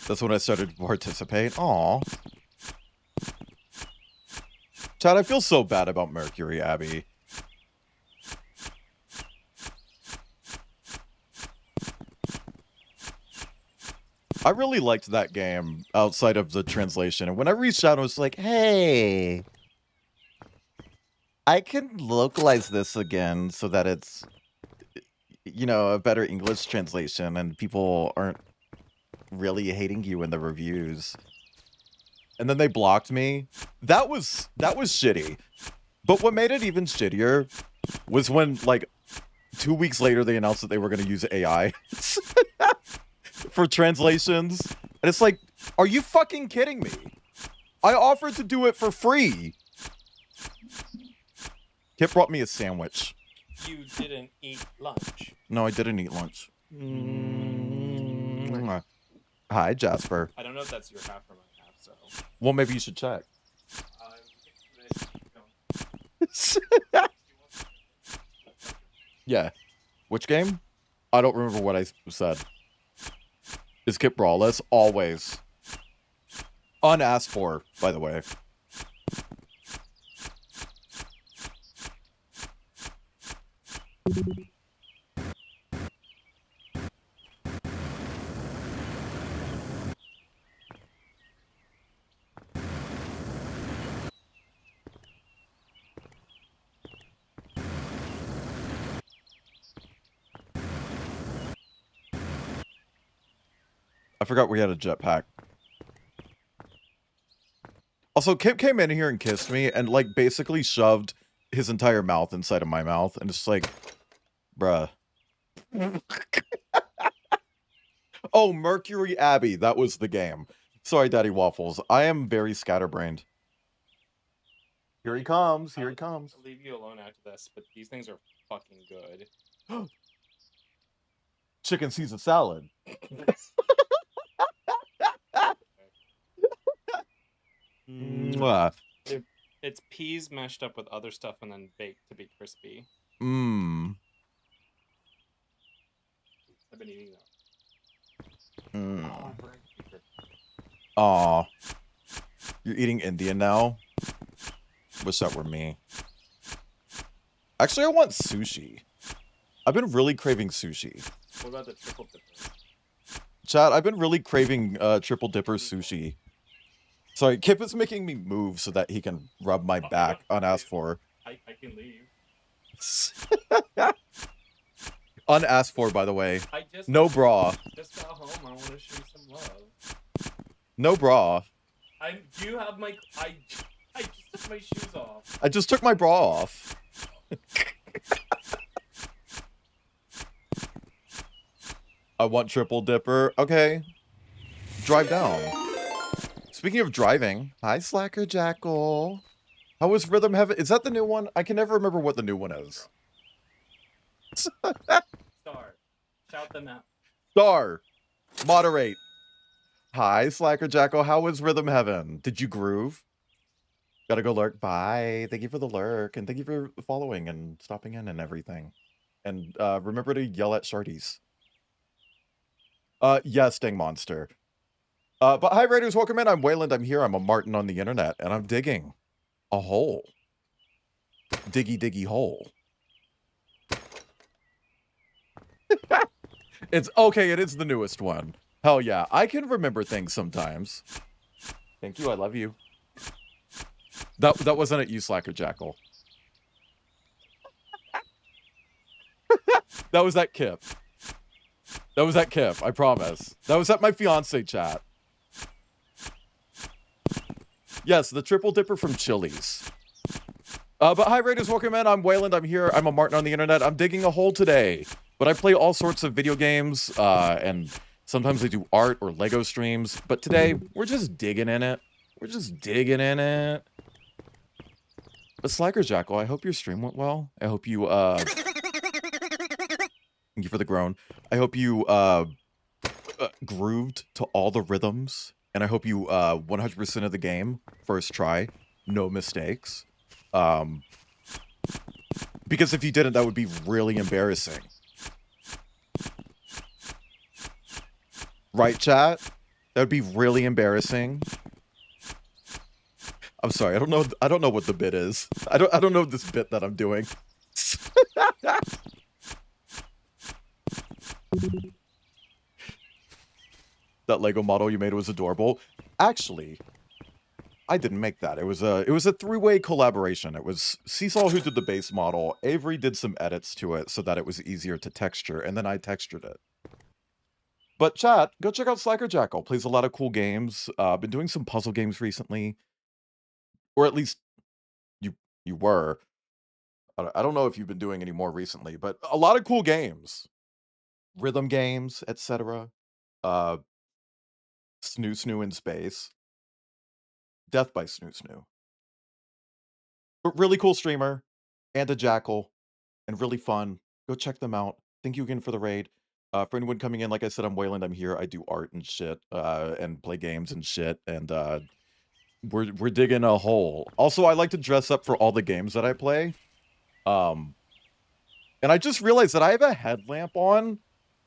That's when I started to participate. Aw. Chad, I feel so bad about Mercury, Abby. I really liked that game outside of the translation. And when I reached out, I was like, Hey, I can localize this again so that it's, you know, a better English translation and people aren't really hating you in the reviews. And then they blocked me. That was shitty. But what made it even shittier was when, like, 2 weeks later they announced that they were going to use AI for translations. And it's like, are you fucking kidding me? I offered to do it for free. Kip brought me a sandwich. You didn't eat lunch. No, I didn't eat lunch. Hi, Jasper. I don't know if that's your half or my half, so. Well, maybe you should check. Yeah. Which game? I don't remember what I said. Is Kip Brawless? Always. Unasked for, by the way. I forgot we had a jetpack. Also, Kip came in here and kissed me and, like, basically shoved his entire mouth inside of my mouth. And it's like, bruh. Oh, Mercury Abbey. That was the game. Sorry, Daddy Waffles. I am very scatterbrained. Here he comes. Here he comes. I'll leave you alone after this, but these things are fucking good. Chicken Caesar salad. Mwah. It's peas mashed up with other stuff and then baked to be crispy. Mmm. I've been eating that. Mm. Oh, burnt paper. Aw. You're eating Indian now? Wish that were me. Actually, I want sushi. I've been really craving sushi. What about the triple dipper? Chat, I've been really craving triple dipper sushi. Sorry, Kip is making me move so that he can rub my back unasked for. I can leave. Unasked for, by the way. I just No bra. just got home. I want to show you some love. No bra. Do you have my? I just took my shoes off. I just took my bra off. I want triple dipper. Okay. Drive down. Speaking of driving, hi Slacker Jackal. How was Rhythm Heaven? Is that the new one? I can never remember what the new one is. Star, shout them out. Star, moderate. Hi Slacker Jackal. How was Rhythm Heaven? Did you groove? Gotta go lurk. Bye. Thank you for the lurk, and thank you for following and stopping in and everything. And remember to yell at Shardies. Yes, Dang Monster. But hi, Raiders, welcome in. I'm Wayland. I'm here. I'm a Martin on the internet, and I'm digging a hole. Diggy, diggy hole. It's okay. It is the newest one. Hell yeah. I can remember things sometimes. Thank you. I love you. That wasn't at you, Slacker Jackal. That was at Kip. That was at Kip, I promise. That was at my fiance chat. Yes, the triple dipper from Chili's. But hi, Raiders, welcome in. I'm Wayland. I'm here. I'm a Martin on the internet. I'm digging a hole today. But I play all sorts of video games, and sometimes I do art or Lego streams. But today, we're just digging in it. We're just digging in it. But Slacker Jackal, I hope your stream went well. I hope you, thank you for the groan. I hope you, grooved to all the rhythms. And I hope you, 100% of the game, first try. No mistakes. Because if you didn't, that would be really embarrassing. Right, chat? That would be really embarrassing. I'm sorry, I don't know what the bit is. I don't know this bit that I'm doing. That Lego model you made was adorable. Actually, I didn't make that. It was a three-way collaboration. It was Seesaw who did the base model. Avery did some edits to it so that it was easier to texture, and then I textured it. But chat, go check out Slacker Jackal. Plays a lot of cool games. Been doing some puzzle games recently. Or at least you were. I don't know if you've been doing any more recently, but a lot of cool games. Rhythm games, etc. Snoo Snoo in Space. Death by Snoo Snoo. But really cool streamer. And a Jackal. And really fun. Go check them out. Thank you again for the raid. For anyone coming in, like I said, I'm Wayland. I'm here. I do art and shit. And play games and shit. And we're digging a hole. Also, I like to dress up for all the games that I play. And I just realized that I have a headlamp on,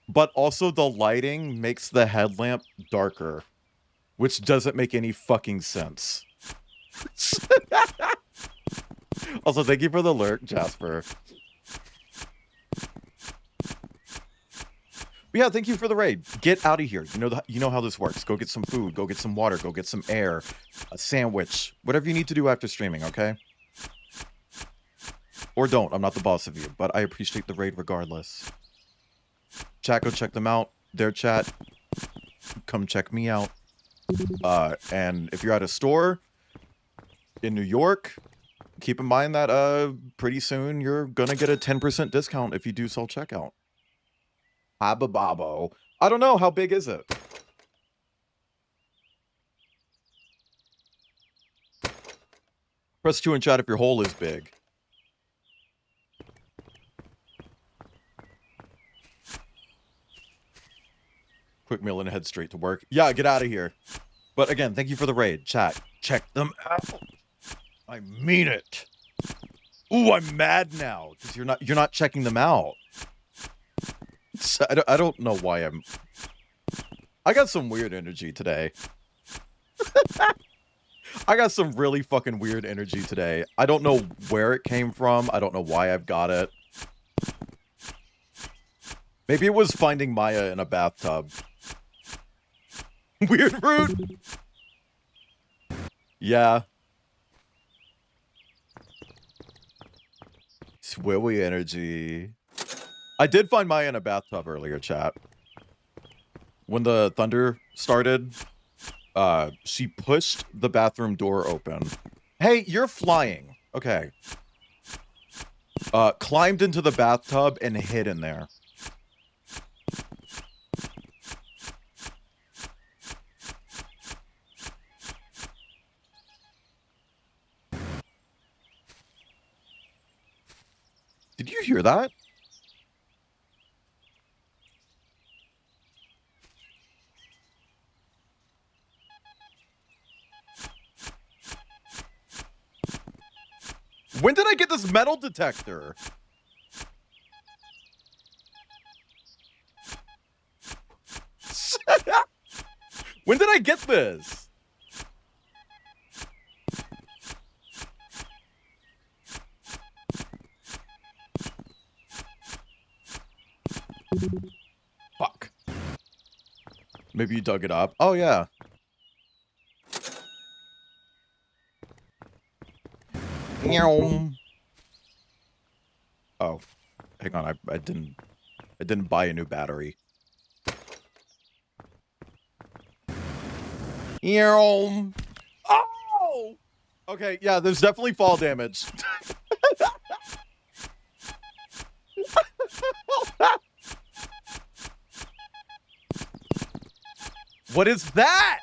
but also the lighting makes the headlamp darker, which doesn't make any fucking sense. Also, thank you for the lurk, Jasper. But yeah, thank you for the raid. Get out of here. You know how this works. Go get some food. Go get some water. Go get some air. A sandwich. Whatever you need to do after streaming, okay? Or don't. I'm not the boss of you, but I appreciate the raid regardless. Chat, go check them out. Their chat. Come check me out. And if you're at a store in New York, keep in mind that pretty soon you're gonna get a 10% discount if you do self-checkout. Habababo. I don't know, how big is it? Press 2 in chat if your hole is big. Quick meal and head straight to work. Yeah, get out of here. But again, thank you for the raid. Chat, check them out. I mean it. Ooh, I'm mad now because you're not checking them out. So, I don't know why I got some weird energy today. I got some really fucking weird energy today. I don't know where it came from. I don't know why I've got it. Maybe it was finding Maya in a bathtub. Weird root. Yeah. Swilly energy. I did find Maya in a bathtub earlier, chat. When the thunder started, she pushed the bathroom door open. Hey, you're flying. Okay. Climbed into the bathtub and hid in there. Did you hear that? When did I get this metal detector? When did I get this? Fuck. Maybe you dug it up. Oh, yeah. Oh, hang on. I didn't buy a new battery. Oh! Okay, yeah, there's definitely fall damage. What is that?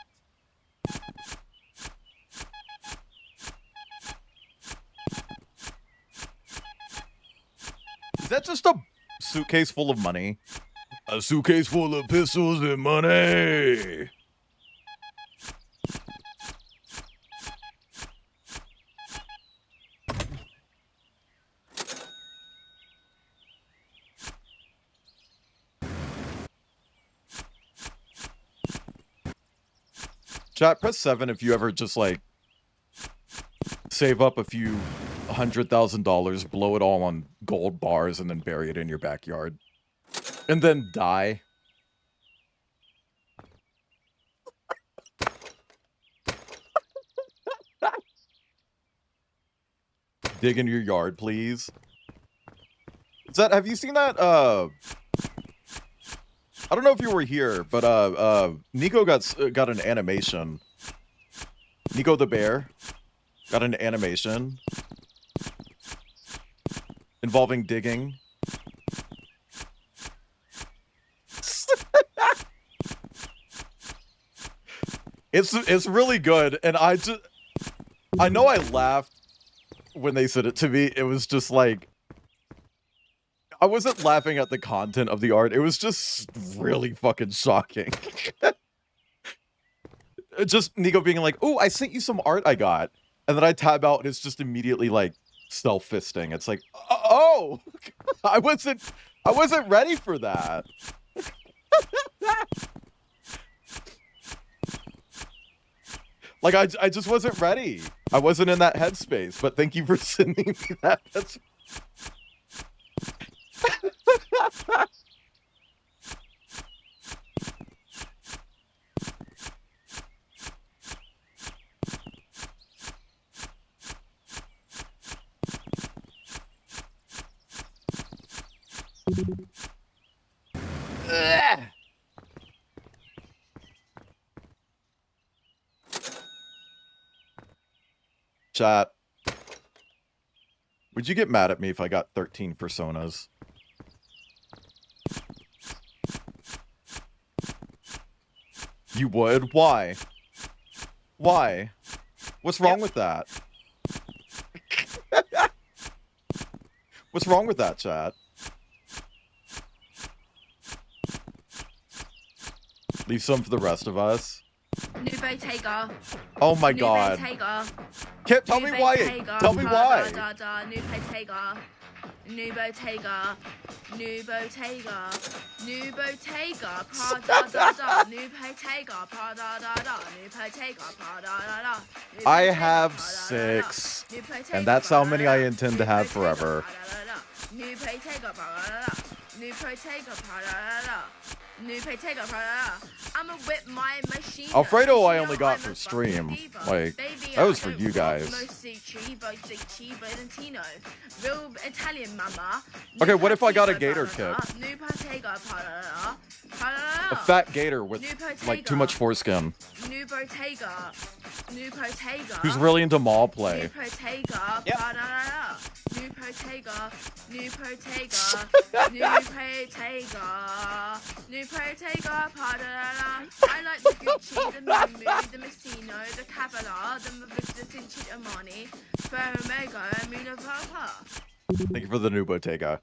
Is that just a suitcase full of money? A suitcase full of pistols and money. Chat, press 7 if you ever just, like, save up a few $100,000, blow it all on gold bars, and then bury it in your backyard. And then die. Dig into your yard, please. Is that, have you seen that, I don't know if you were here, but Nico got an animation. Nico the bear got an animation involving digging. It's really good, and I know I laughed when they said it to me. It was just like, I wasn't laughing at the content of the art. It was just really fucking shocking. Just Nico being like, "Oh, I sent you some art I got," and then I tab out, and it's just immediately like self-fisting. It's like, oh, I wasn't ready for that. Like I just wasn't ready. I wasn't in that headspace. But thank you for sending me that. That's Ugh. Chat. Would you get mad at me if I got 13 personas? You would? Why? Why? What's wrong with that? What's wrong with that, chat? Leave some for the rest of us. Nubo Tager. Oh my Nubo god. Tager. Kip, tell me Nubo why. Tager. Tell me why. Nubo Tager. Nubo Tager. Nubo Tager. Nubo Tager. Prada da da. Nubo Tager. Prada da da. Nubo Tager. Prada da da. I have 6. And that's how many I intend to have forever. New Protego, New Protego, New Protego, I'ma whip my machine. Alfredo I only got for stream. Like, that was for you guys. Real Italian mama. Okay, what if I got a gator kit? New Protego, A fat gator with, like, too much foreskin. New Protego. New Protego. Who's really into mall play. New Protego. Yep. New Protego. New Protego. New Protego. New Protego. I like the Gucci, the Mimu, the Messino, the Cavalier, the Vinci Armani, Ferragamo, and Muna Papa. Thank you for the new Bottega.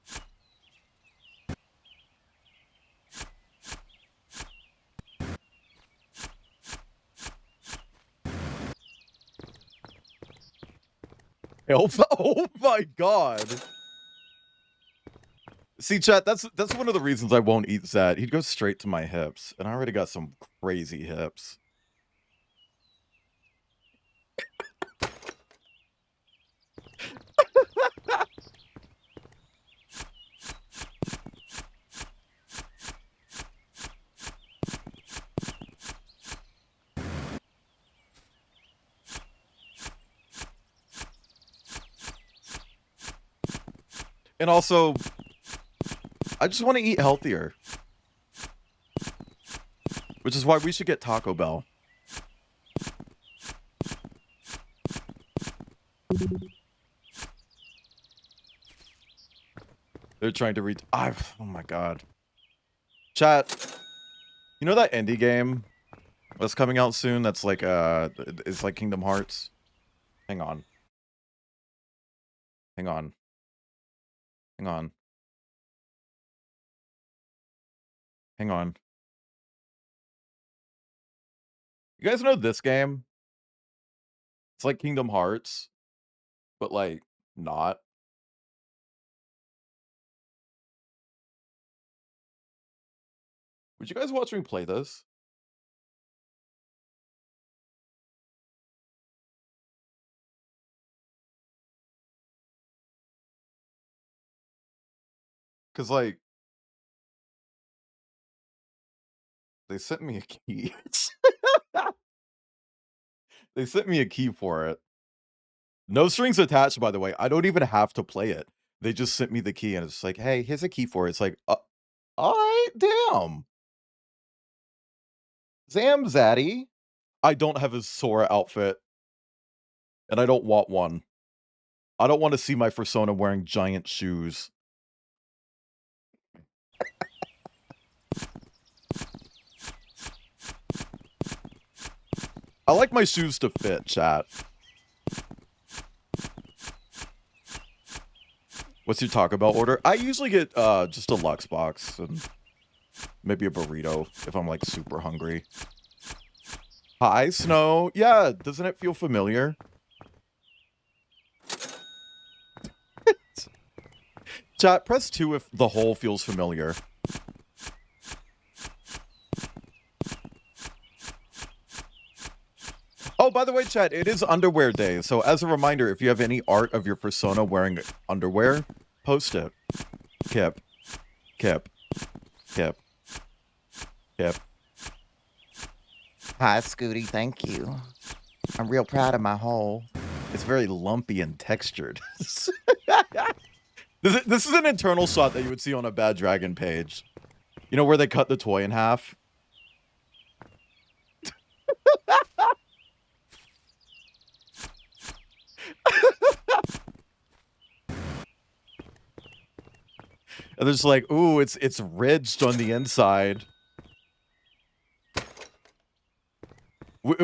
Oh my god. See, chat, that's one of the reasons I won't eat Zed. He'd go straight to my hips, and I already got some crazy hips. And also, I just want to eat healthier. Which is why we should get Taco Bell. They're trying to reach... oh my god. Chat, you know that indie game that's coming out soon that's like, it's like Kingdom Hearts? Hang on. Hang on. Hang on. Hang on. You guys know this game? It's like Kingdom Hearts, but like not. Would you guys watch me play this? Because, like, they sent me a key. They sent me a key for it. No strings attached, by the way. I don't even have to play it. They just sent me the key, and it's like, hey, here's a key for it. It's like, all right, damn. Zaddy. I don't have a Sora outfit, and I don't want one. I don't want to see my persona wearing giant shoes. I like my shoes to fit, chat. What's your Taco Bell order? I usually get just a Lux box and maybe a burrito if I'm like super hungry. Hi, Snow. Yeah, doesn't it feel familiar? Chat, press 2 if the hole feels familiar. Oh, by the way, chat, it is underwear day. So as a reminder, if you have any art of your persona wearing underwear, post it. Kip. Kip. Kip. Kip. Hi, Scooty. Thank you. I'm real proud of my hole. It's very lumpy and textured. This is an internal shot that you would see on a Bad Dragon page. You know where they cut the toy in half? And there's like, ooh, it's ridged on the inside. We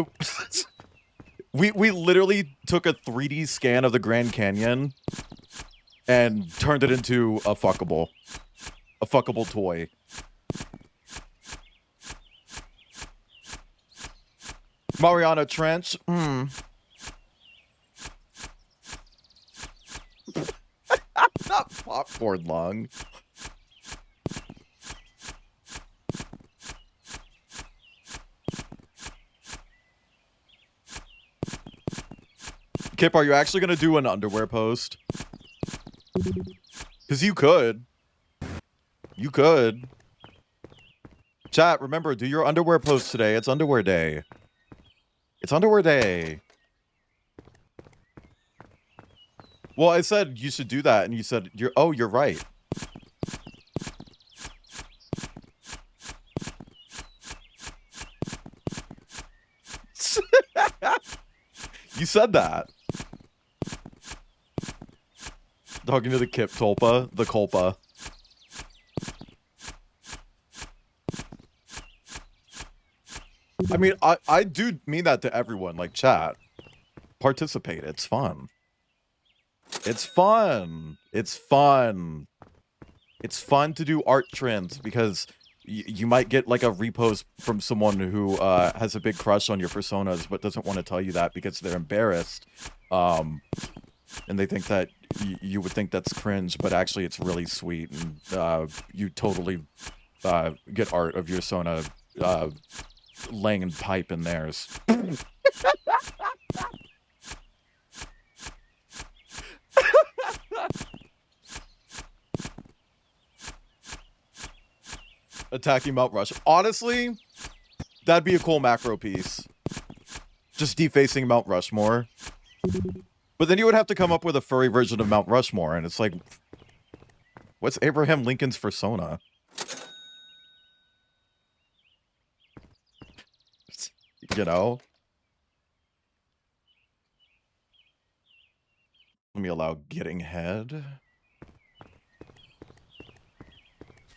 literally took a 3D scan of the Grand Canyon and turned it into a fuckable toy. Mariana Trench. Not popcorn lung. Kip, are you actually gonna do an underwear post? Because you could. You could. Chat, remember, do your underwear post today. It's underwear day. It's underwear day. Well, I said you should do that, and you said, you're right. You said that. Talking to the Kip Tulpa, the Culpa. I mean, I do mean that to everyone, like chat. Participate, it's fun. It's fun. It's fun. It's fun to do art trends because you might get like a repost from someone who has a big crush on your personas but doesn't want to tell you that because they're embarrassed. And they think that you would think that's cringe, but actually it's really sweet, and you totally get art of your persona laying a pipe in theirs. Attacking Mount Rushmore. Honestly, that'd be a cool macro piece. Just defacing Mount Rushmore. But then you would have to come up with a furry version of Mount Rushmore, and it's like, what's Abraham Lincoln's persona? You know? Let me allow getting head.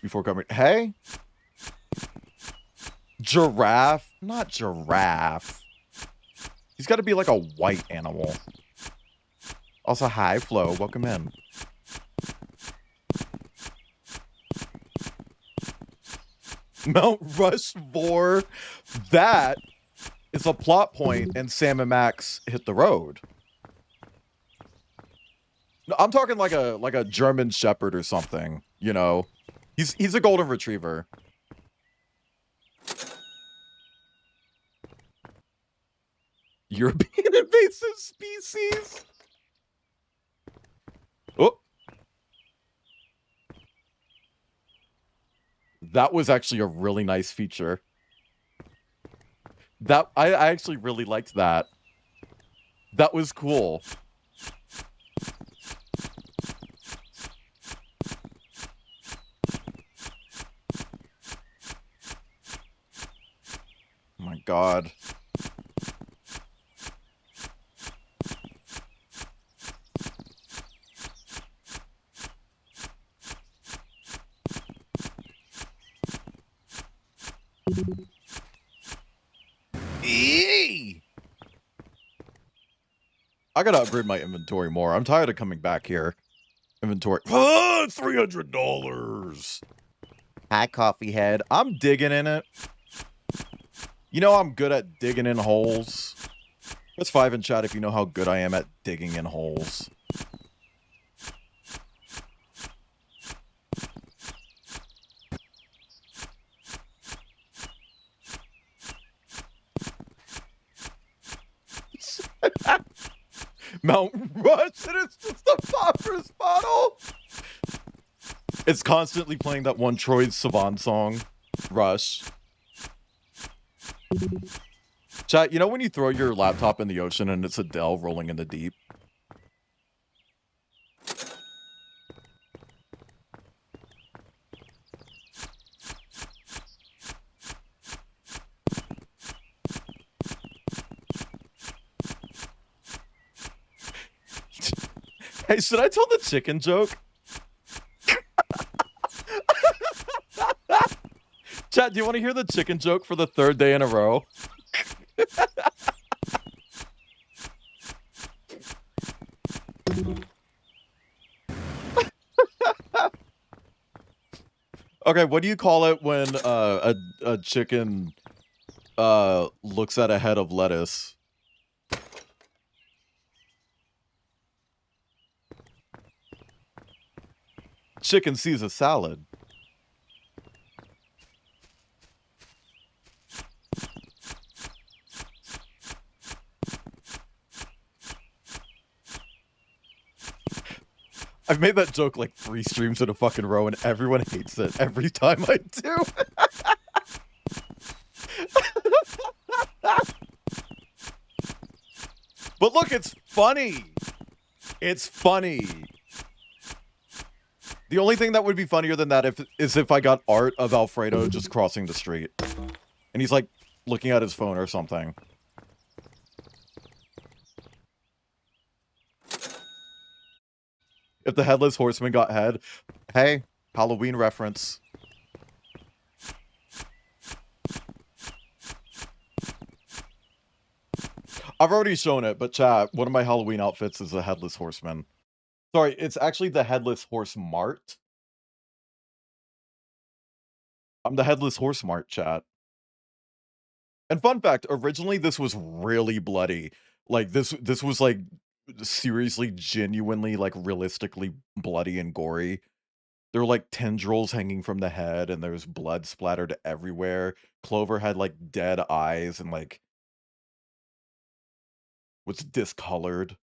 Before coming. Hey? Giraffe? Not giraffe. He's got to be like a white animal. Also, hi, Flo. Welcome in. Mount Rushmore. That is a plot point, and Sam and Max hit the road. No, I'm talking like a German Shepherd or something. You know, he's a golden retriever. European invasive species. Oh. That was actually a really nice feature. That I actually really liked that. That was cool. Oh my god. I gotta upgrade my inventory more. I'm tired of coming back here. Inventory. $300. Hi, coffee head. I'm digging in it. You know I'm good at digging in holes. Press 5 in chat if you know how good I am at digging in holes. Mount Rush, and it's just a phosphorus bottle. It's constantly playing that one Troye Sivan song, Rush. Chat, you know when you throw your laptop in the ocean and it's Adele rolling in the deep? Hey, should I tell the chicken joke? Chat, do you want to hear the chicken joke for the 3rd day in a row? Okay, what do you call it when a chicken looks at a head of lettuce? Chicken sees a salad. I've made that joke like 3 streams in a fucking row, and everyone hates it every time I do. But look, it's funny. It's funny. The only thing that would be funnier than that is if I got art of Alfredo just crossing the street. And he's like looking at his phone or something. If the Headless Horseman got head. Hey, Halloween reference. I've already shown it, but chat, one of my Halloween outfits is a Headless Horseman. Sorry, it's actually the Headless Horse Mart. I'm the Headless Horse Mart, chat. And fun fact, originally this was really bloody. Like this was like seriously, genuinely, like realistically bloody and gory. There were like tendrils hanging from the head, and there was blood splattered everywhere. Clover had like dead eyes and like was discolored.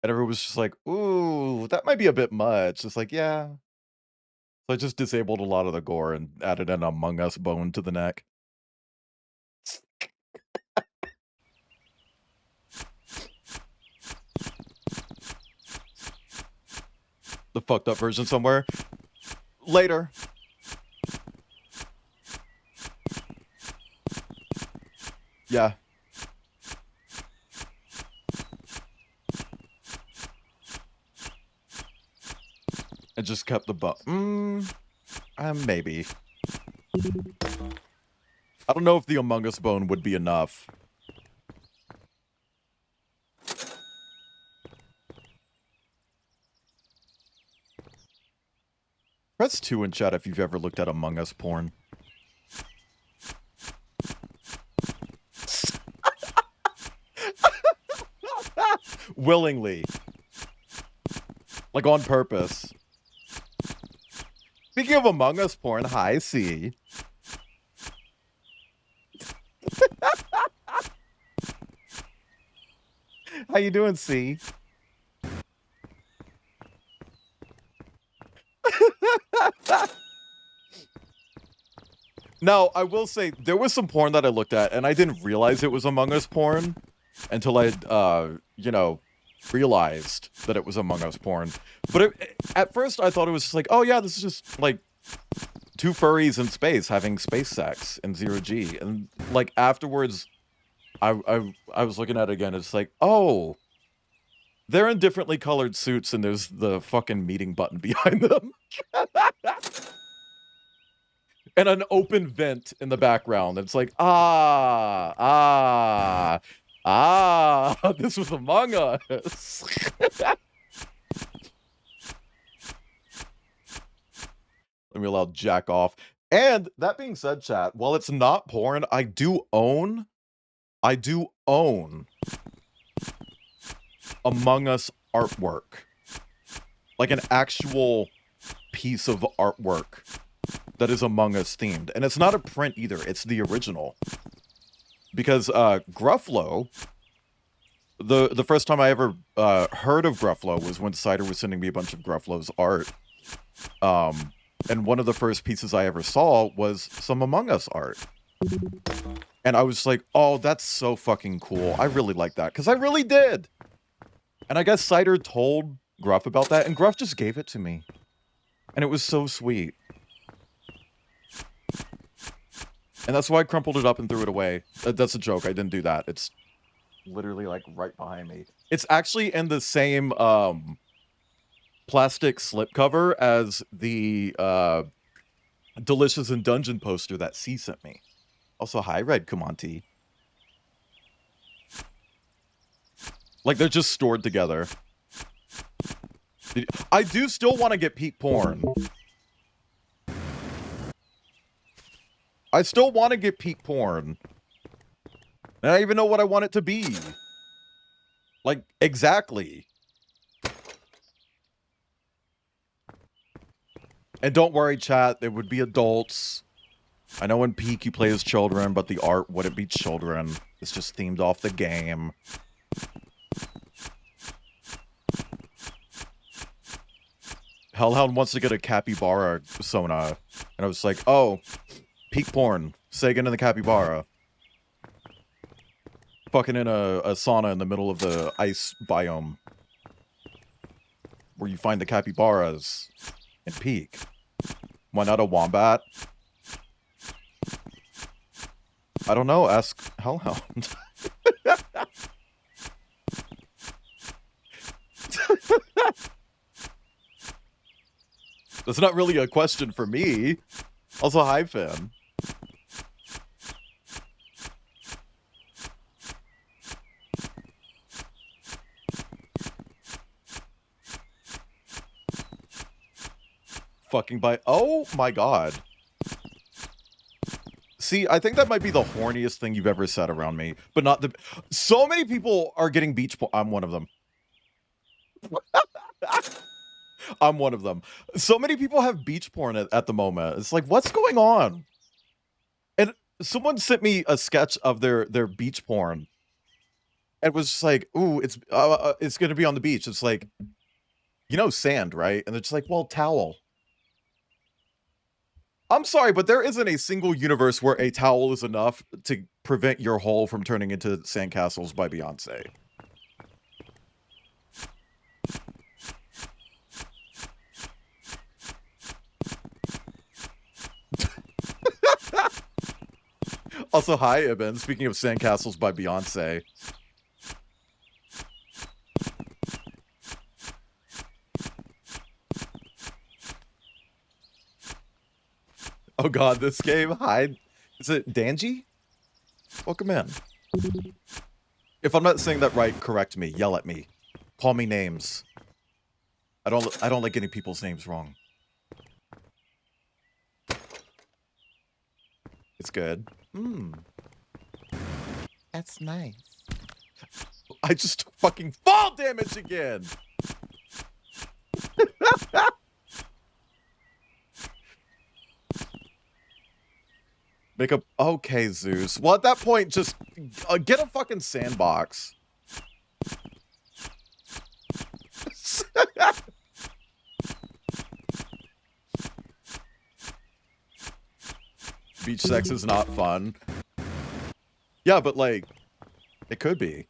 And everyone was just like, ooh, that might be a bit much. It's like, yeah. So I just disabled a lot of the gore and added an Among Us bone to the neck. The fucked up version somewhere. Later. Yeah. And just kept the bone. Maybe. I don't know if the Among Us bone would be enough. Press 2 in chat if you've ever looked at Among Us porn. Willingly. Like on purpose. Speaking of Among Us porn, hi, C. How you doing, C? Now, I will say, there was some porn that I looked at, and I didn't realize it was Among Us porn until I, you know, realized that it was Among Us porn. But at first, I thought it was just like, oh yeah, this is just, like, 2 furries in space having space sex in 0G. And, like, afterwards, I was looking at it again, it's like, oh, they're in differently colored suits, and there's the fucking meeting button behind them. And an open vent in the background. It's like, this was Among Us. Let me allow jack off. And that being said, chat, while it's not porn, I do own Among Us artwork. Like an actual piece of artwork that is Among Us themed. And it's not a print either, it's the original. Because Gruffalo, the first time I ever heard of Gruffalo was when Cider was sending me a bunch of Gruffalo's art. And one of the first pieces I ever saw was some Among Us art. And I was like, oh, that's so fucking cool. I really like that, because I really did. And I guess Cider told Gruff about that, and Gruff just gave it to me. And it was so sweet. And that's why I crumpled it up and threw it away. That's a joke. I didn't do that. literally like right behind me. It's actually in the same plastic slipcover as the Delicious in Dungeon poster that C sent me. Also, hi, Red Kumanti. Like, they're just stored together. I do still want to get peak porn. I still want to get peak porn. And I don't even know what I want it to be. Like, exactly. And don't worry, chat, there would be adults. I know in Peak you play as children, but the art wouldn't be children. It's just themed off the game. Hellhound wants to get a capybara Sona. And I was like, oh, Peak porn. Sega and the capybara. Fucking in a sauna in the middle of the ice biome. Where you find the capybaras in Peak. Why not a wombat? I don't know, ask Hellhound. That's not really a question for me. Also, hi, Finn. Fucking by... Oh my god. See, I think that might be the horniest thing you've ever said around me, but not the... So many people are getting beach porn. I'm one of them. I'm one of them. So many people have beach porn at the moment. It's like, what's going on? And someone sent me a sketch of their beach porn. And was just like, ooh, it's going to be on the beach. It's like, you know, sand, right? And they're just like, well, towel. I'm sorry, but there isn't a single universe where a towel is enough to prevent your hole from turning into Sandcastles by Beyonce. Also, hi, Ibn. Speaking of Sandcastles by Beyonce. Oh god, this game. Hi. Is it Danji? Welcome in. If I'm not saying that right, correct me. Yell at me. Call me names. I don't like getting people's names wrong. It's good. That's nice. I just took fucking fall damage again. Make up. Okay, Zeus. Well, at that point, just get a fucking sandbox. Beach sex is not fun. Yeah, but like, it could be.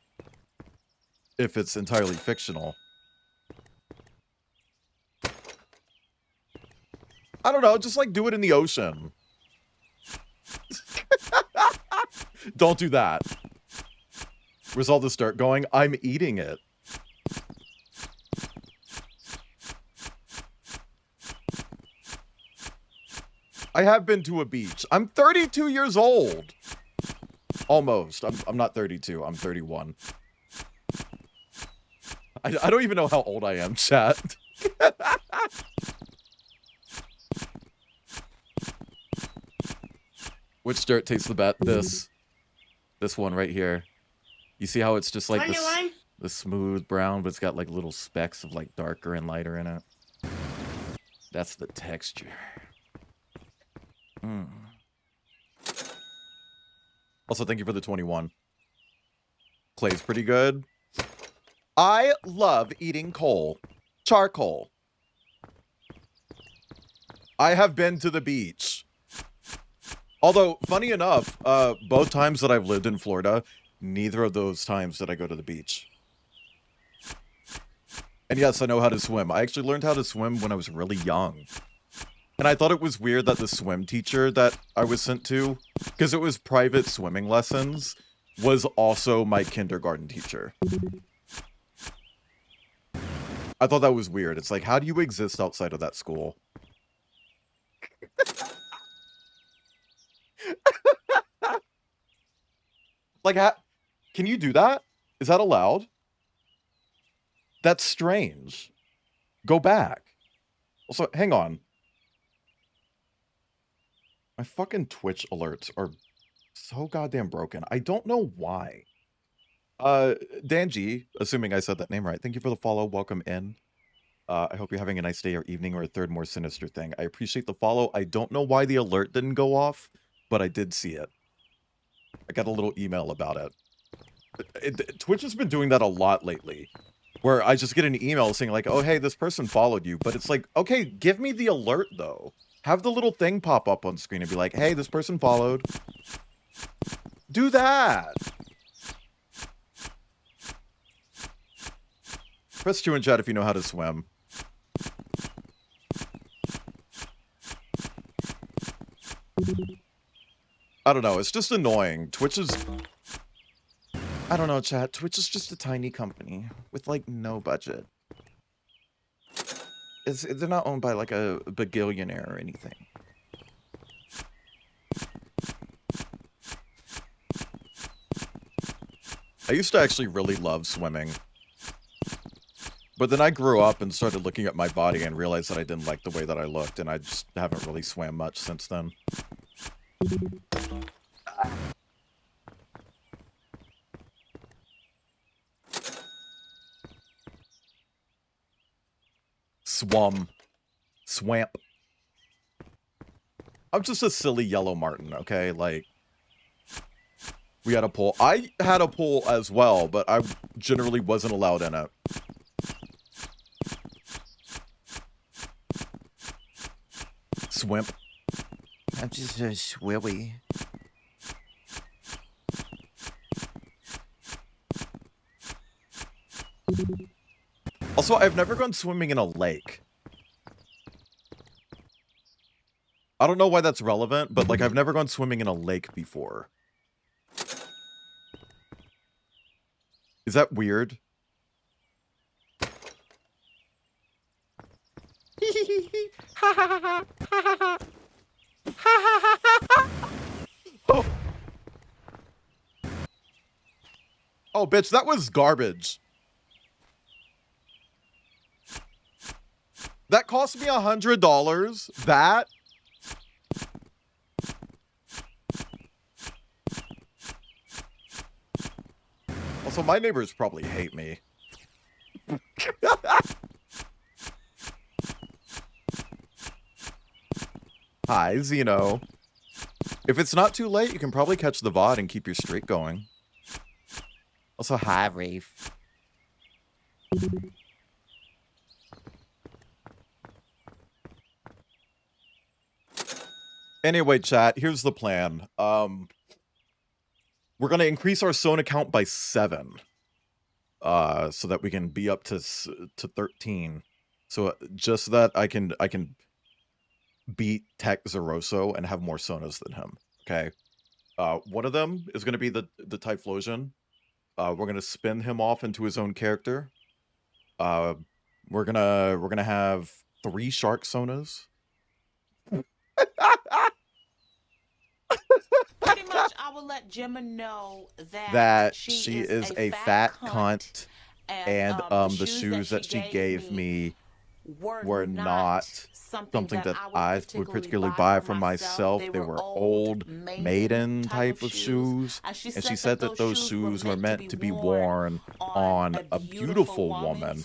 If it's entirely fictional. I don't know, just like do it in the ocean. Don't do that. Where's all this dirt going? I'm eating it. I have been to a beach. I'm 32 years old. Almost. I'm not 32. I'm 31. I don't even know how old I am, chat. Which dirt tastes the best? This one right here. You see how it's just like the smooth brown, but it's got like little specks of like darker and lighter in it. That's the texture. Also, thank you for the 21. Clay's pretty good. I love eating coal. Charcoal. I have been to the beach. Although, funny enough, both times that I've lived in Florida, neither of those times did I go to the beach. And yes, I know how to swim. I actually learned how to swim when I was really young. And I thought it was weird that the swim teacher that I was sent to, because it was private swimming lessons, was also my kindergarten teacher. I thought that was weird. It's like, how do you exist outside of that school? Like, can you do that? Is that allowed? That's strange. Go back. Also, hang on. My fucking Twitch alerts are so goddamn broken. I don't know why. Danji, assuming I said that name right, thank you for the follow. Welcome in. I hope you're having a nice day or evening or a third more sinister thing. I appreciate the follow. I don't know why the alert didn't go off, but I did see it. I got a little email about it. Twitch has been doing that a lot lately, where I just get an email saying like, oh, hey, this person followed you. But it's like, okay, give me the alert, though. Have the little thing pop up on screen and be like, hey, this person followed. Do that. Press 2 in chat if you know how to swim. I don't know. It's just annoying. Twitch is... I don't know, chat. Twitch is just a tiny company with, like, no budget. They're not owned by, like, a bagillionaire or anything. I used to actually really love swimming. But then I grew up and started looking at my body and realized that I didn't like the way that I looked, and I just haven't really swam much since then. Swamp. I'm just a silly yellow martin, okay? Like, we had a pool. I had a pool as well, but I generally wasn't allowed in it. Swimp. I'm just a swilly. Also, I've never gone swimming in a lake. I don't know why that's relevant, but, like, I've never gone swimming in a lake before. Is that weird? Oh, bitch, that was garbage. That cost me $100. That? Also, my neighbors probably hate me. Hi, Zeno. If it's not too late, you can probably catch the VOD and keep your streak going. Also, hi, Reef. Anyway, chat, here's the plan. We're going to increase our Sona count by 7. So that we can be up to 13. So just that I can beat Tech Zeroso and have more Sonas than him. Okay. One of them is going to be the Typhlosion. We're going to spin him off into his own character. We're gonna have 3 Shark Sonas. Pretty much, I will let Gemma know that she is a fat cunt, and the shoes that she gave me were not something that I would particularly buy for myself. They were old maiden type of shoes, and she said that those shoes were meant to be worn on a beautiful woman.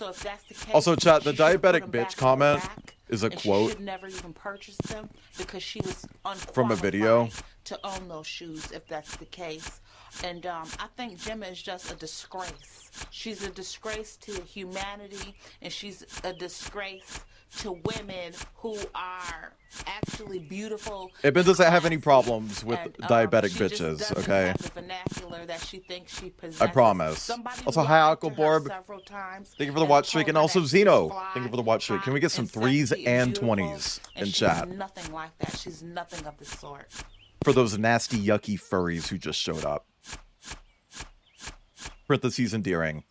Also, chat, the diabetic bitch comment is a quote should never even purchase them because she was from a video to own those shoes, if that's the case. And I think Gemma is just a disgrace. She's a disgrace to humanity, and she's a disgrace to women who are actually beautiful. Ibn doesn't have any problems with diabetic bitches, okay? Have the vernacular that she thinks she possesses. I promise. Also, hi, Uncle Borb. Thank you for the watch streak, and also Zeno. Thank you for the watch streak. Can we get some 3s and 20s in chat? She's nothing like that. She's nothing of the sort. For those nasty, yucky furries who just showed up. Parentheses endearing.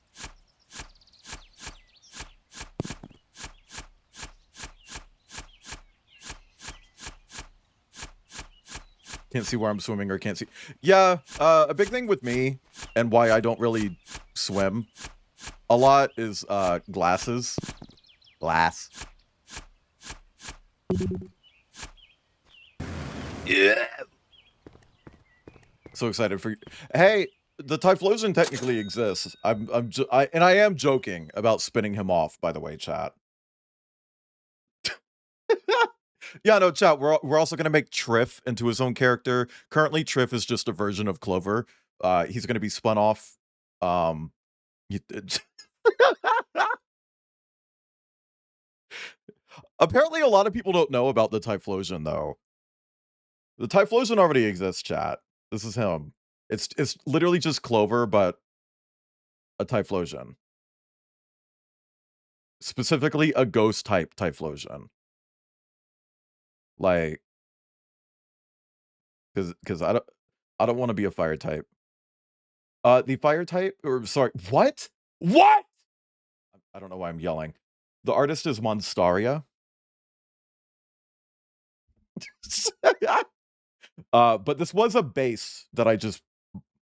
Can't see where I'm swimming or can't see. Yeah, a big thing with me and why I don't really swim a lot is glasses. Glass. Yeah. So excited for you. Hey, the Typhlosion technically exists. I am joking about spinning him off, by the way, chat. Yeah, no, chat. We're also gonna make Triff into his own character. Currently, Triff is just a version of Clover. He's gonna be spun off. Apparently, a lot of people don't know about the Typhlosion, though. The Typhlosion already exists, chat. This is him. It's literally just Clover, but a Typhlosion. Specifically, a ghost type Typhlosion. Like, because I don't want to be a fire type. The fire type, or sorry, what? What? I don't know why I'm yelling. The artist is Monstaria. But this was a base that I just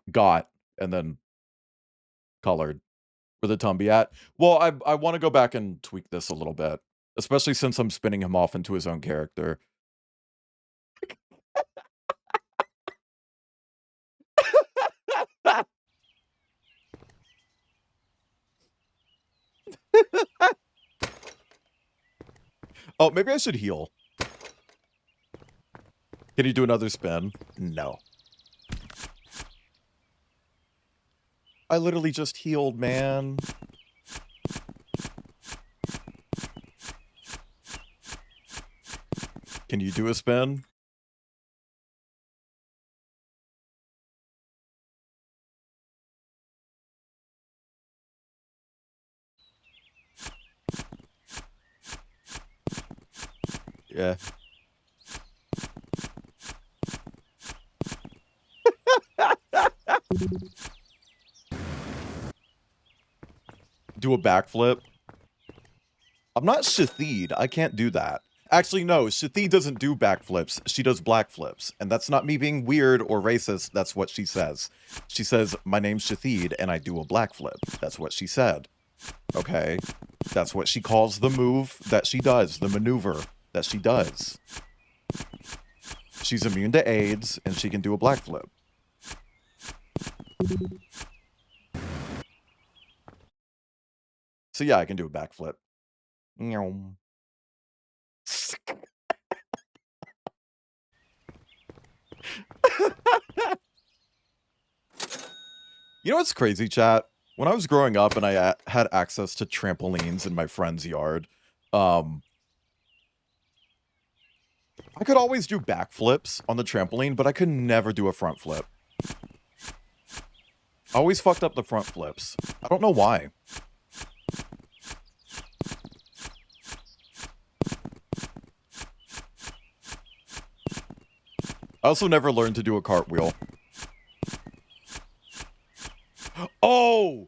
got and then colored for the Tumbiat. Well, I want to go back and tweak this a little bit, especially since I'm spinning him off into his own character. Oh, maybe I should heal. Can you do another spin? No. I literally just healed, man. Can you do a spin? Yeah. Do a backflip. I'm not Shathid. I can't do that. Actually, no. Shathid doesn't do backflips. She does black flips. And that's not me being weird or racist. That's what she says. She says, my name's Shathid and I do a black flip. That's what she said. Okay? That's what she calls the move that she does. The maneuver that she does. She's immune to AIDS and she can do a black flip. So yeah, I can do a backflip. You know what's crazy, chat? When I was growing up and I had access to trampolines in my friend's yard, I could always do backflips on the trampoline, but I could never do a front flip. I always fucked up the front flips. I don't know why. I also never learned to do a cartwheel. Oh!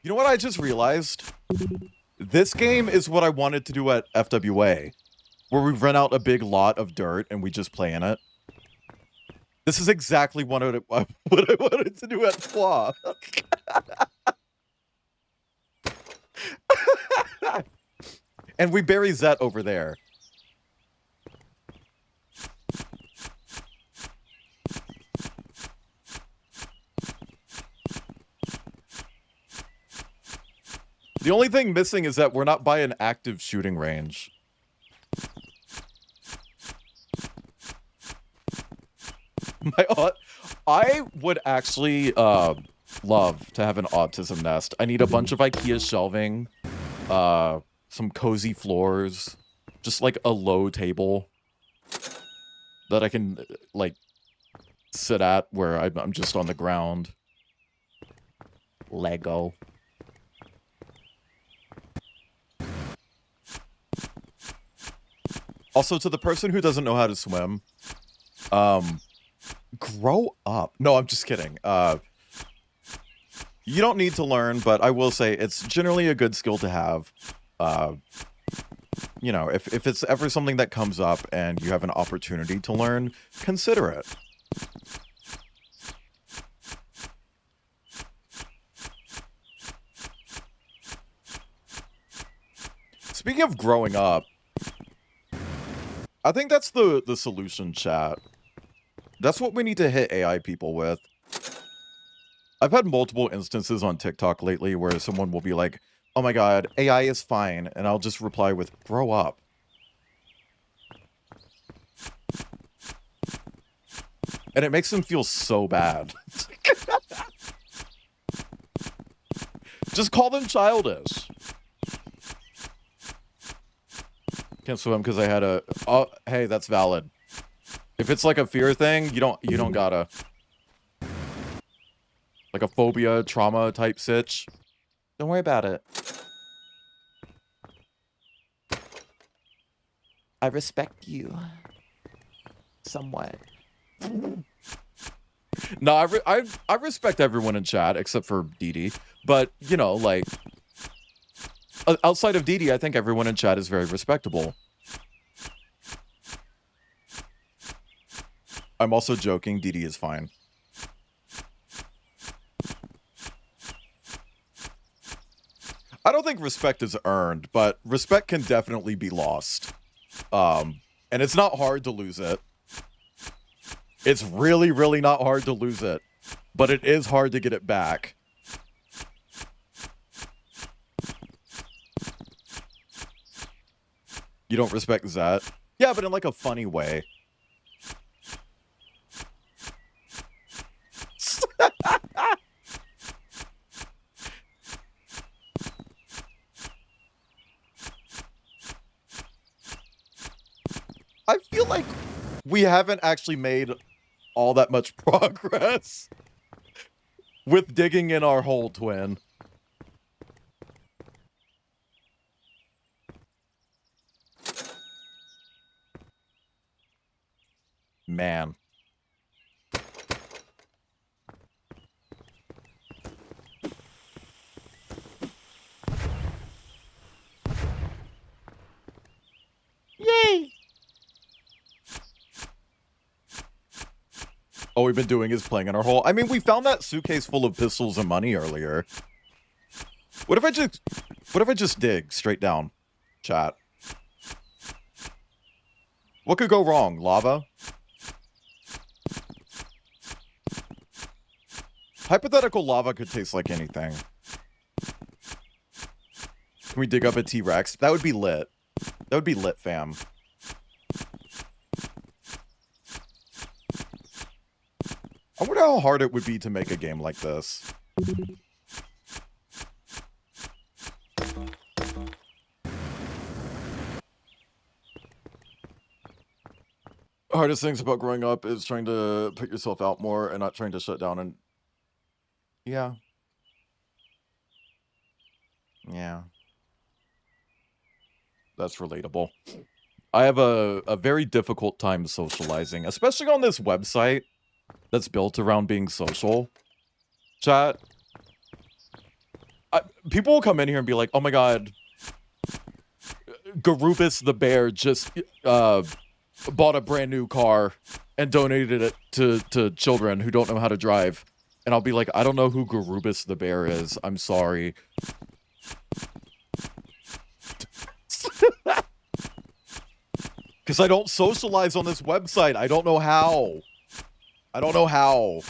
You know what I just realized? This game is what I wanted to do at FWA, where we rent out a big lot of dirt and we just play in it. This is exactly what I wanted to do at FWA. And we bury Zet over there. The only thing missing is that we're not by an active shooting range. I would actually love to have an autism nest. I need a bunch of IKEA shelving, some cozy floors, just like a low table that I can like sit at where I'm just on the ground. Lego. Also, to the person who doesn't know how to swim, grow up. No, I'm just kidding. You don't need to learn, but I will say it's generally a good skill to have. You know, if it's ever something that comes up and you have an opportunity to learn, consider it. Speaking of growing up, I think that's the solution, chat. That's what we need to hit AI people with. I've had multiple instances on TikTok lately where someone will be like, oh my god, AI is fine, and I'll just reply with, grow up. And it makes them feel so bad. Just call them childish. Can't swim because I had a... Oh, hey, that's valid. If it's like a fear thing, you don't gotta... Like a phobia, trauma type sitch. Don't worry about it. I respect you. Somewhat. No, I respect everyone in chat except for Dee Dee. But, you know, like... outside of Dee Dee, I think everyone in chat is very respectable. I'm also joking. Dee Dee is fine. I don't think respect is earned, but respect can definitely be lost. And it's not hard to lose it. It's really, really not hard to lose it. But it is hard to get it back. You don't respect Zat? Yeah, but in like a funny way. I feel like we haven't actually made all that much progress with digging in our hole, twin. Man. Yay! All we've been doing is playing in our hole. I mean, we found that suitcase full of pistols and money earlier. What if I just dig straight down, chat? What could go wrong? Lava? Hypothetical lava could taste like anything. Can we dig up a T-Rex? That would be lit. That would be lit, fam. I wonder how hard it would be to make a game like this. Hardest things about growing up is trying to put yourself out more and not trying to shut down and... Yeah. Yeah. That's relatable. I have a very difficult time socializing, especially on this website that's built around being social. Chat. People will come in here and be like, oh my god, Garubus the bear just bought a brand new car and donated it to children who don't know how to drive. And I'll be like, I don't know who Garubus the bear is. I'm sorry. Because I don't socialize on this website. I don't know how. I don't know how.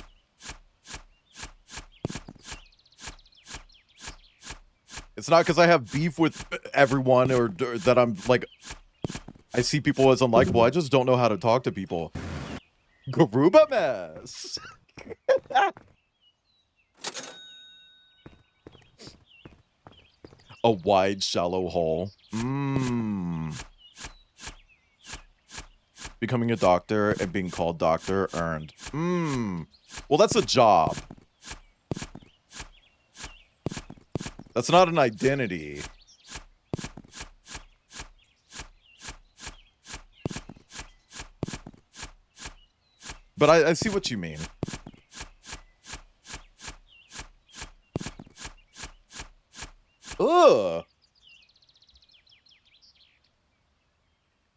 It's not because I have beef with everyone or that I'm like... I see people as unlikable. I just don't know how to talk to people. Garuba mess. A wide, shallow hole. Becoming a doctor and being called doctor earned. Well, that's a job. That's not an identity. But I see what you mean. Ugh.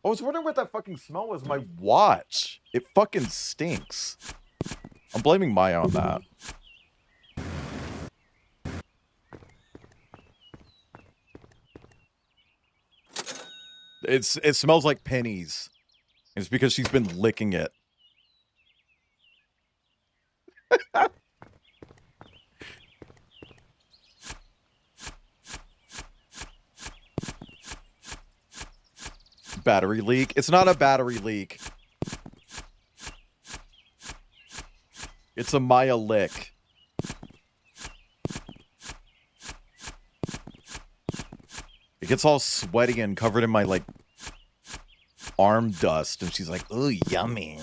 I was wondering what that fucking smell was. My watch. It fucking stinks. I'm blaming Maya on that. It smells like pennies. It's because she's been licking it. Battery leak? It's not a battery leak. It's a Maya lick. It gets all sweaty and covered in my, like, arm dust, and she's like, ooh, yummy.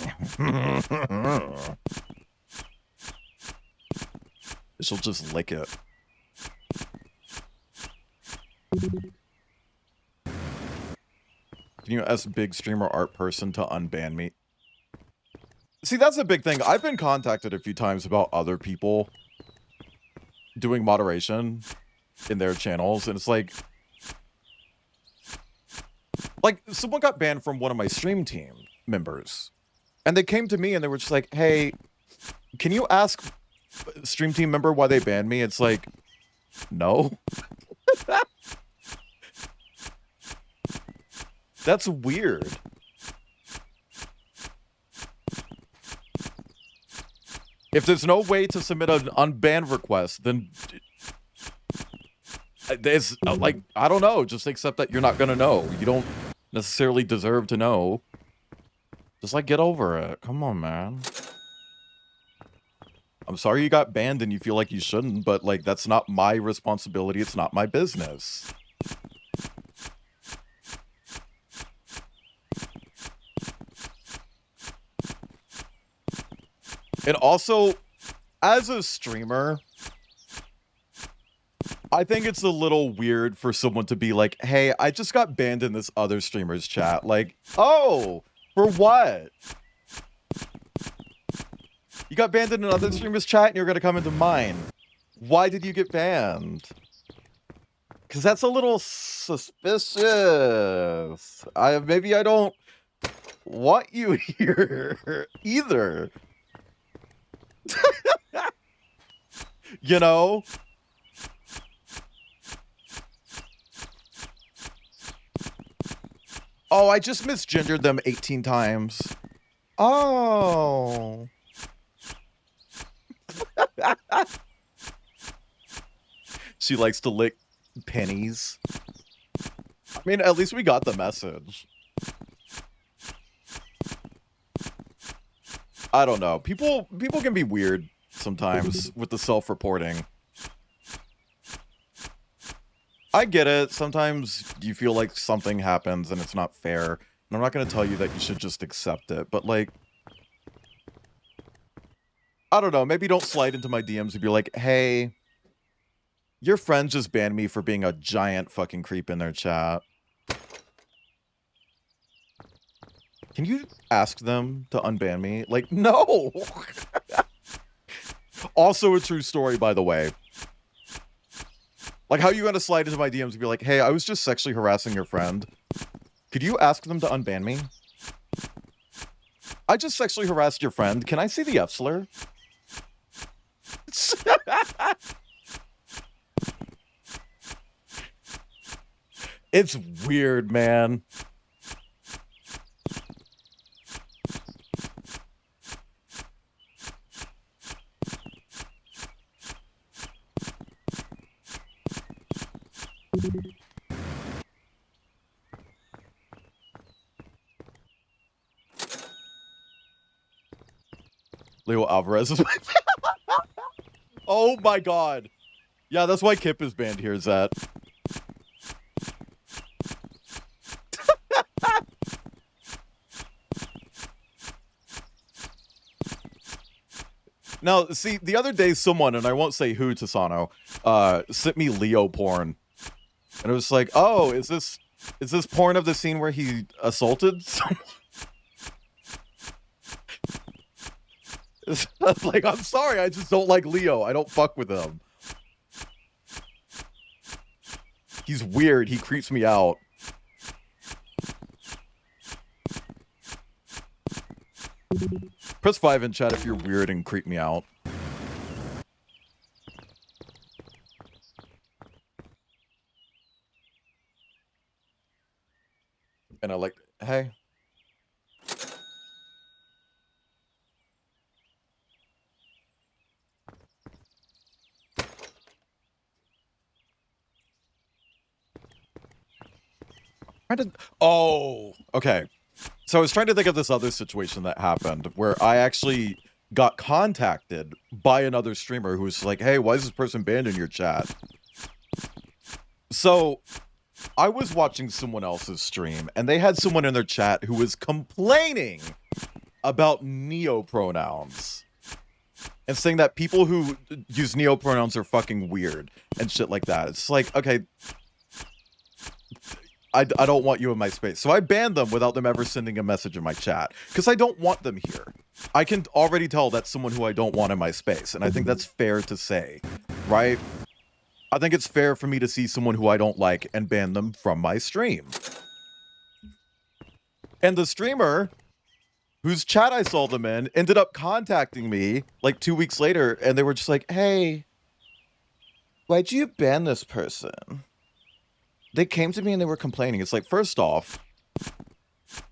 She'll just lick it. Can you ask big streamer art person to unban me? See, that's a big thing. I've been contacted a few times about other people doing moderation in their channels, and it's like someone got banned from one of my stream team members, and they came to me and they were just like, hey, can you ask stream team member why they banned me? It's like, no. That's weird. If there's no way to submit an unban request, then there's like, I don't know, just accept that you're not gonna know. You don't necessarily deserve to know. Just like, get over it. Come on, man. I'm sorry you got banned and you feel like you shouldn't, but like, that's not my responsibility. It's not my business. And also, as a streamer, I think it's a little weird for someone to be like, hey, I just got banned in this other streamer's chat. Like, oh, for what? You got banned in another streamer's chat and you're going to come into mine. Why did you get banned? Because that's a little suspicious. Maybe I don't want you here either. You know? Oh, I just misgendered them 18 times. Oh. She likes to lick pennies. I mean, at least we got the message. I don't know. People can be weird sometimes with the self-reporting. I get it. Sometimes you feel like something happens and it's not fair. And I'm not going to tell you that you should just accept it. But like, I don't know. Maybe don't slide into my DMs and be like, hey, your friend just banned me for being a giant fucking creep in their chat. Can you ask them to unban me? Like, no! Also a true story, by the way. Like, how are you gonna slide into my DMs and be like, hey, I was just sexually harassing your friend. Could you ask them to unban me? I just sexually harassed your friend. Can I see the F-slur? It's weird, man. Leo Alvarez is my Oh my god. Yeah, that's why Kip is banned here, Zat. Now, see, the other day someone, and I won't say who, Tasano, sent me Leo porn. And it was like, oh, is this porn of the scene where he assaulted someone? Like, I'm sorry, I just don't like Leo. I don't fuck with him. He's weird. He creeps me out. Press 5 in chat if you're weird and creep me out. And I like, hey. Oh, okay. So I was trying to think of this other situation that happened where I actually got contacted by another streamer who was like, hey, why is this person banned in your chat? So I was watching someone else's stream and they had someone in their chat who was complaining about neopronouns and saying that people who use neopronouns are fucking weird and shit like that. It's like, okay, I don't want you in my space. So I banned them without them ever sending a message in my chat because I don't want them here. I can already tell that's someone who I don't want in my space. And I think that's fair to say, right? I think it's fair for me to see someone who I don't like and ban them from my stream. And the streamer whose chat I saw them in ended up contacting me like 2 weeks later. And they were just like, hey, why'd you ban this person? They came to me and they were complaining. It's like, first off,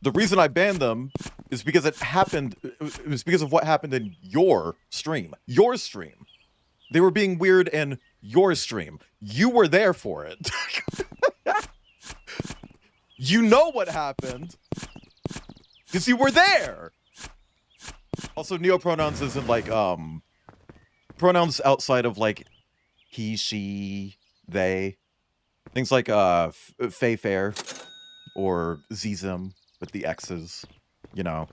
the reason I banned them is because it was because of what happened in your stream. Your stream. They were being weird in your stream. You were there for it. You know what happened because you were there. Also, neopronouns isn't like pronouns outside of like he, she, they. Things like Fay Fair or Zizim with the X's, you know.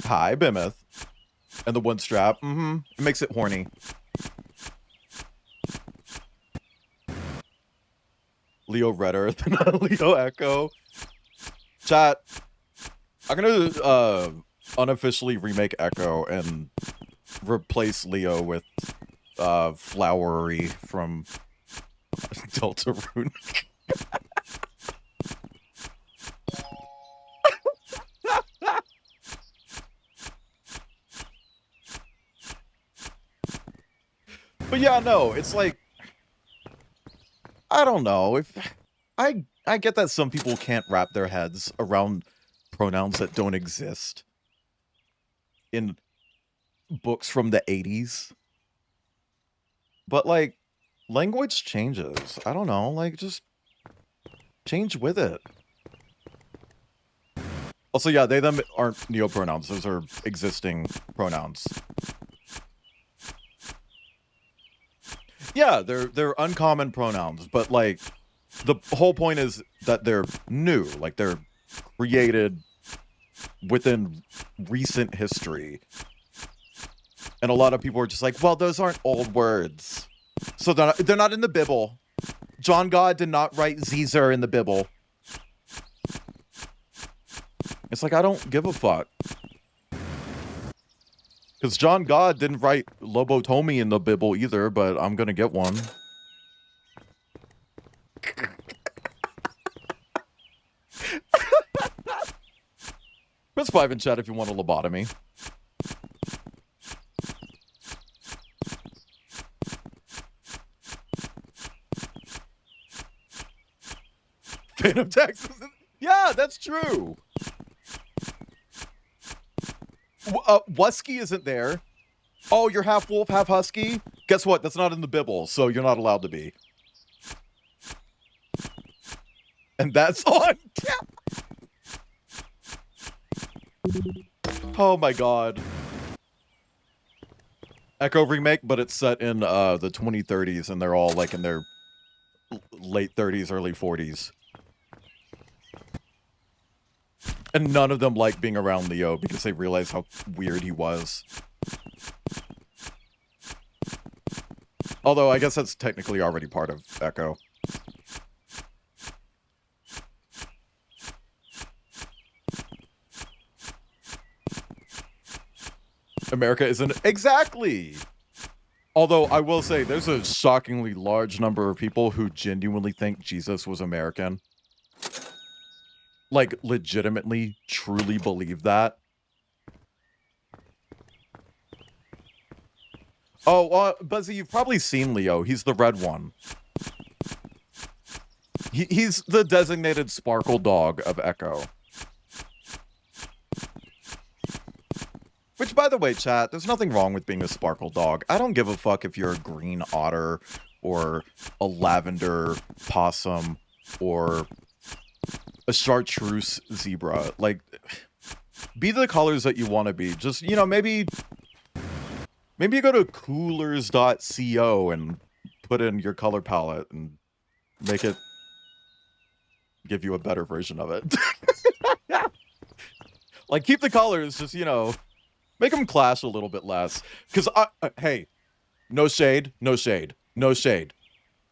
Hi, Bimith. And the one strap. It makes it horny. Leo Red Earth, not Leo Echo. Chat. I'm gonna unofficially remake Echo and replace Leo with Flowery from Deltarune. But yeah, no, it's like, I don't know. If I get that some people can't wrap their heads around pronouns that don't exist in books from the 80s. But, like, language changes. I don't know. Like, just change with it. Also, yeah, they, them aren't neopronouns. Those are existing pronouns. Yeah, they're uncommon pronouns. But, like, the whole point is that they're new. Like, they're created within recent history. And a lot of people are just like, well, those aren't old words. So they're not in the Bible. John God did not write Caesar in the Bible. It's like, I don't give a fuck. Because John God didn't write lobotomy in the Bible either, but I'm going to get one. Press 5 in chat if you want a lobotomy. Phantom Tax isn't... Yeah, that's true. Wusky isn't there. Oh, you're half wolf, half husky? Guess what? That's not in the Bible, so you're not allowed to be. And that's on cap. Oh my god. Echo remake, but it's set in the 2030s, and they're all like in their late 30s, early 40s. And none of them like being around Leo because they realize how weird he was. Although I guess that's technically already part of Echo. America isn't... Exactly! Although I will say there's a shockingly large number of people who genuinely think Jesus was American. Like, legitimately, truly believe that. Oh, Buzzy, you've probably seen Leo. He's the red one. He's the designated sparkle dog of Echo. Which, by the way, chat, there's nothing wrong with being a sparkle dog. I don't give a fuck if you're a green otter or a lavender possum or a chartreuse zebra. Like, be the colors that you want to be. Just, you know, maybe you go to coolers.co and put in your color palette and make it give you a better version of it. Like, keep the colors, just, you know, make them clash a little bit less. Because, hey, no shade, no shade, no shade.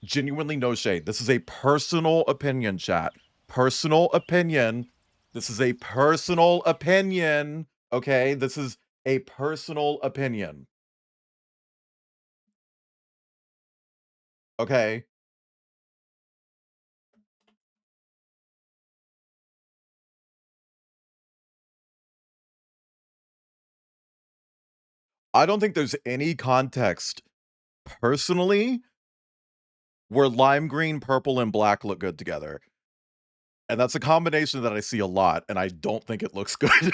Genuinely no shade. This is a personal opinion, chat. Personal opinion. This is a personal opinion, okay? This is a personal opinion. Okay? I don't think there's any context, personally, where lime green, purple, and black look good together. And that's a combination that I see a lot, and I don't think it looks good.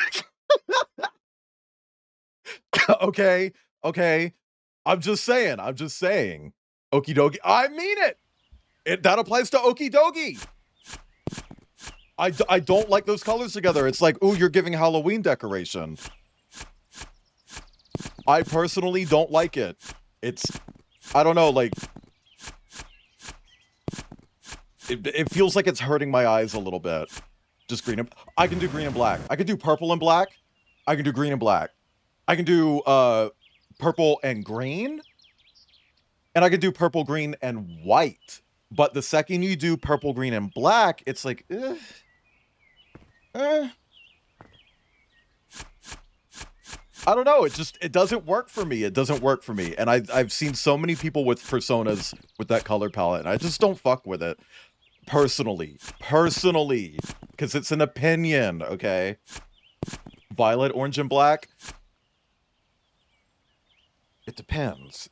Okay? Okay? I'm just saying. Okie dokie. I mean it! That applies to okie dokie! I don't like those colors together. It's like, ooh, you're giving Halloween decoration. I personally don't like it. It's, I don't know, like, it feels like it's hurting my eyes a little bit. Just green and, I can do green and black. I can do purple and black. I can do green and black. I can do purple and green. And I can do purple, green, and white. But the second you do purple, green, and black, it's like, I don't know. It doesn't work for me. It doesn't work for me. And I've seen so many people with personas with that color palette, and I just don't fuck with it. Personally. Because it's an opinion, okay? Violet, orange, and black. It depends.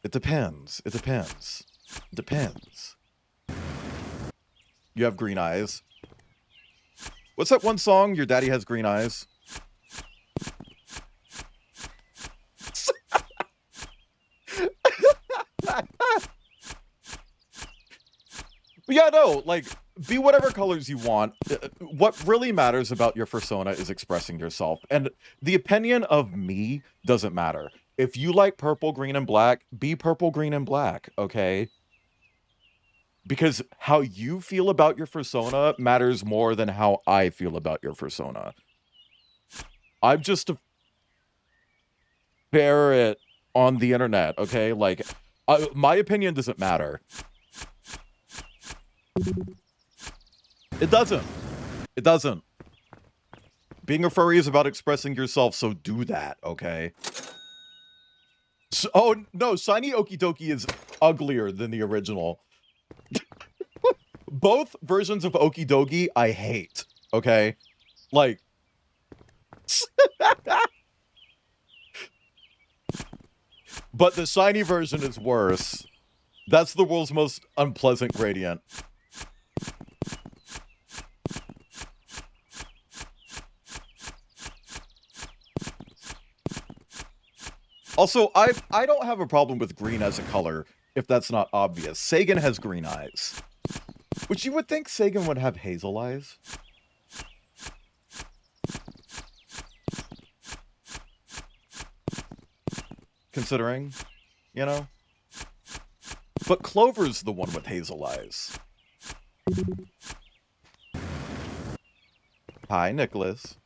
You have green eyes. What's that one song? Your daddy has green eyes. Yeah, no, like, be whatever colors you want. What really matters about your persona is expressing yourself. And the opinion of me doesn't matter. If you like purple, green, and black, be purple, green, and black, okay? Because how you feel about your persona matters more than how I feel about your persona. I'm just a ferret on the internet, okay? Like, my opinion doesn't matter. It doesn't. Being a furry is about expressing yourself, so do that, okay? So, oh, no, Shiny Okie Dokie is uglier than the original. Both versions of Okie Dokie I hate, okay? Like... But the shiny version is worse. That's the world's most unpleasant gradient. Also, I don't have a problem with green as a color, if that's not obvious. Sagan has green eyes. Which you would think Sagan would have hazel eyes. Considering, you know? But Clover's the one with hazel eyes. Hi, Nicholas.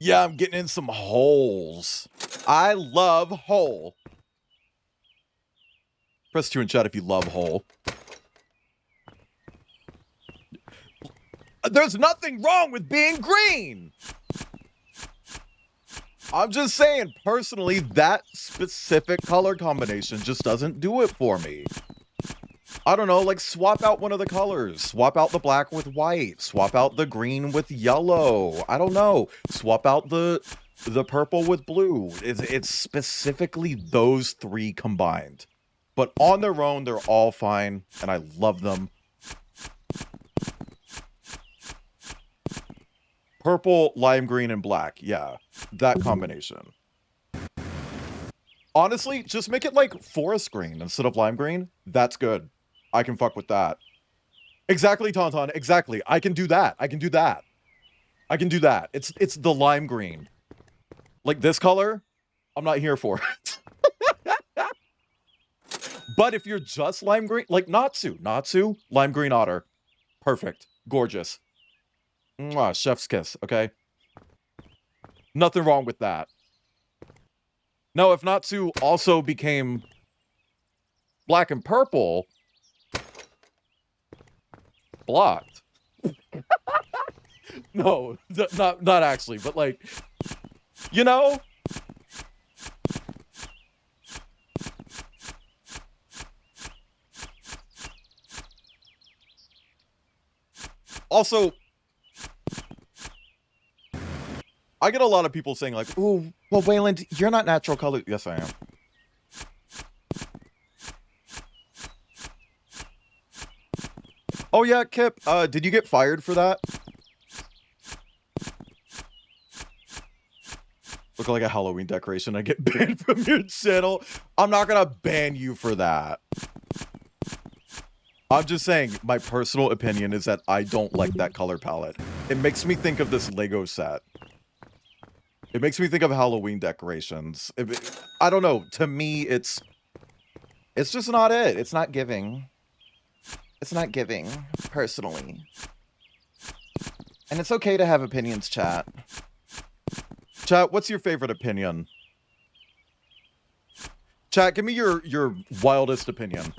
Yeah, I'm getting in some holes. I love hole. Press 2 in chat if you love hole. There's nothing wrong with being green. I'm just saying, personally, that specific color combination just doesn't do it for me. I don't know, like swap out one of the colors. Swap out the black with white. Swap out the green with yellow. I don't know. Swap out the purple with blue. It's specifically those three combined. But on their own, they're all fine, and I love them. Purple, lime green, and black. Yeah, that combination. Honestly, just make it like forest green instead of lime green. That's good. I can fuck with that. Exactly, Tauntaun. Exactly. I can do that. I can do that. I can do that. It's the lime green. Like this color, I'm not here for it. But if you're just lime green, like Natsu, lime green otter. Perfect. Gorgeous. Mwah, chef's kiss, okay? Nothing wrong with that. Now, if Natsu also became black and purple, blocked. No, not actually, but like, you know? Also, I get a lot of people saying like, "Ooh, well, Wayland, you're not natural color." Yes, I am. Oh yeah, Kip. Did you get fired for that? Look like a Halloween decoration. I get banned from your channel. I'm not gonna ban you for that. I'm just saying, my personal opinion is that I don't like that color palette. It makes me think of this Lego set. It makes me think of Halloween decorations. I don't know. To me, it's just not it. It's not giving. It's not giving, personally. And it's okay to have opinions, chat. Chat, what's your favorite opinion? Chat, give me your wildest opinion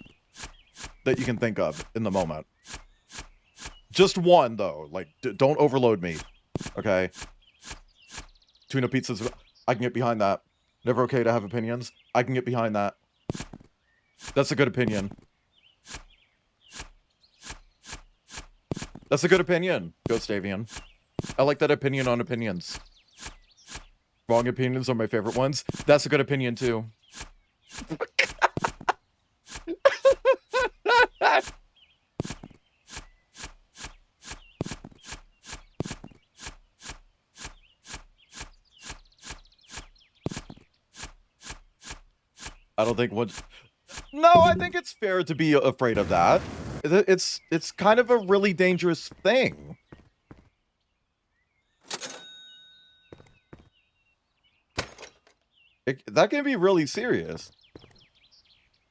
that you can think of in the moment. Just one, though. Like, don't overload me. Okay? Tuna pizzas. I can get behind that. Never okay to have opinions. I can get behind that. That's a good opinion. That's a good opinion, Ghost Avian. I like that opinion on opinions. Wrong opinions are my favorite ones. That's a good opinion, too. I don't think what. No, I think it's fair to be afraid of that. It's kind of a really dangerous thing. That can be really serious.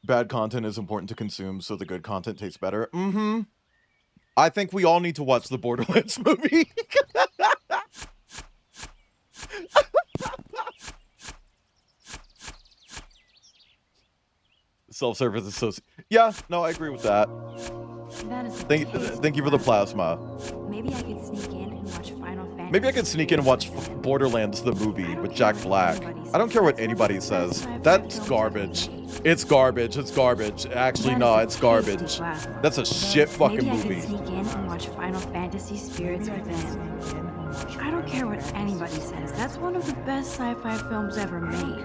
Bad content is important to consume, so the good content tastes better. Mm-hmm. I think we all need to watch the Borderlands movie. Self-service is so... Yeah, no, I agree with that. That is Thank you for the plasma. Maybe I could sneak in and watch Final Fantasy. Maybe I could sneak in and watch Borderlands the movie with Jack Black. I don't care what anybody says. That's garbage. It's garbage. It's garbage. Actually, no, it's garbage. That's a shit fucking Maybe I movie. could sneak in and watch Final Fantasy Spirits Within. I don't care what anybody says. That's one of the best sci-fi films ever made.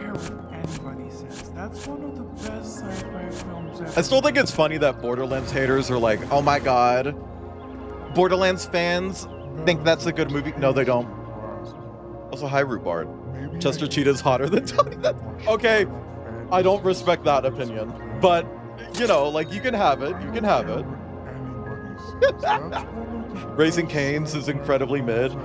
That's one of the best sci-fi films ever. I still think it's funny that Borderlands haters are like, oh my god, Borderlands fans think that's a good movie. No, they don't. Also, hi, Rhubarb. Chester Cheetah's hotter than Tony. Okay, I don't respect that opinion. But, you know, like, you can have it. You can have it. Raising Cane's is incredibly mid.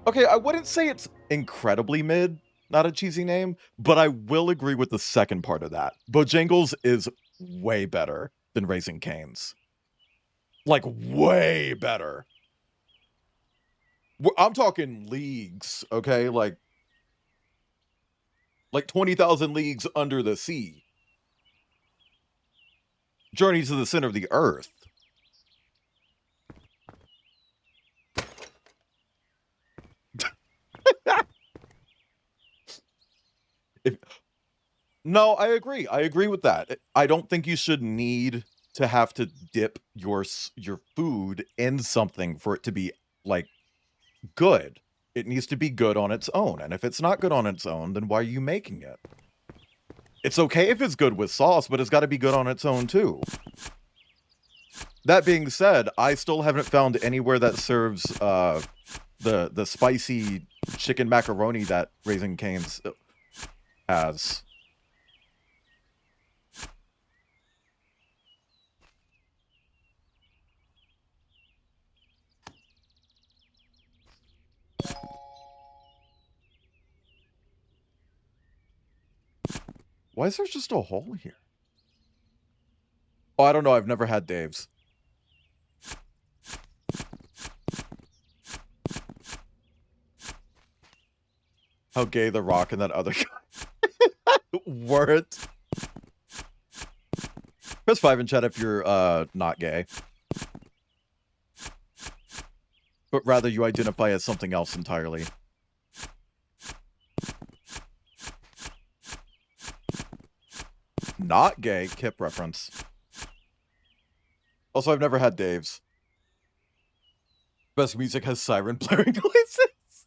Okay, I wouldn't say it's incredibly mid, not a cheesy name, but I will agree with the second part of that. Bojangles is way better than Raising Cane's. Like, way better. I'm talking leagues, okay? Like 20,000 leagues under the sea. Journey to the center of the earth. No, I agree. I agree with that. I don't think you should need to have to dip your food in something for it to be like good. It needs to be good on its own. And if it's not good on its own, then why are you making it? It's okay if it's good with sauce, but it's got to be good on its own too. That being said, I still haven't found anywhere that serves the spicy chicken macaroni that Raising Cane's has. Why is there just a hole here? Oh, I don't know. I've never had Dave's. How gay The Rock and that other guy weren't. Press 5 in chat if you're not gay. But rather you identify as something else entirely. Not gay, Kip reference. Also, I've never had Dave's. Best music has siren blaring noises.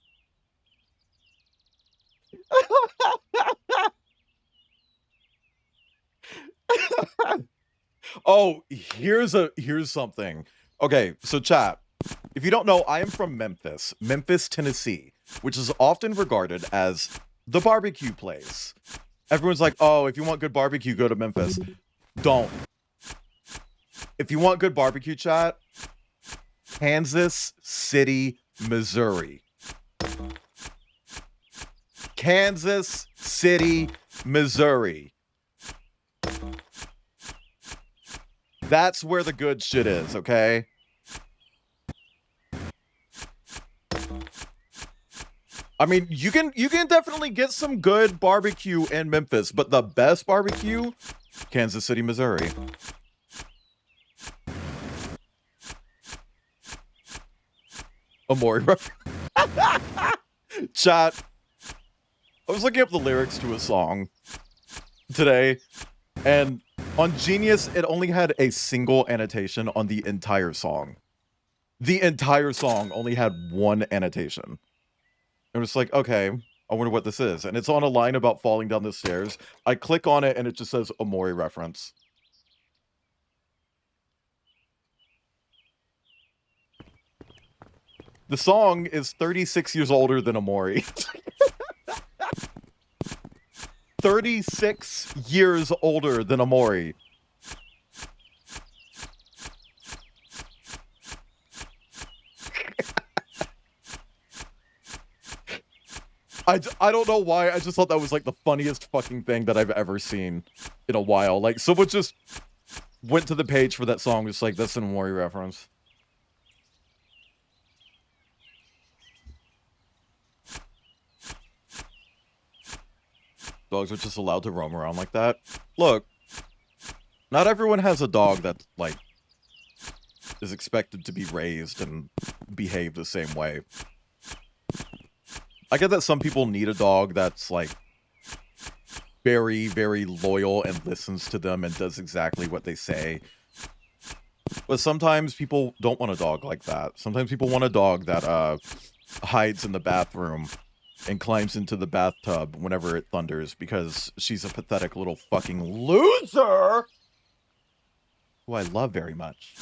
Oh, here's something. Okay, so chat. If you don't know, I am from Memphis, Tennessee, which is often regarded as the barbecue place. Everyone's like, oh, if you want good barbecue, go to Memphis. Don't. If you want good barbecue, chat, Kansas City, Missouri. Kansas City, Missouri. That's where the good shit is, okay? I mean, you can definitely get some good barbecue in Memphis, but the best barbecue, Kansas City, Missouri. Amori chat. I was looking up the lyrics to a song today, and on Genius, it only had a single annotation on the entire song. The entire song only had one annotation. It was like, okay, I wonder what this is. And it's on a line about falling down the stairs. I click on it and it just says Amori reference. The song is 36 years older than Amori. 36 years older than Amori. I don't know why, I just thought that was like the funniest fucking thing that I've ever seen in a while. Like, someone just went to the page for that song, just like, that's an Amori reference. Dogs are just allowed to roam around like that. Look, not everyone has a dog that, like, is expected to be raised and behave the same way. I get that some people need a dog that's, like, very, very loyal and listens to them and does exactly what they say. But sometimes people don't want a dog like that. Sometimes people want a dog that hides in the bathroom and climbs into the bathtub whenever it thunders because she's a pathetic little fucking loser who I love very much.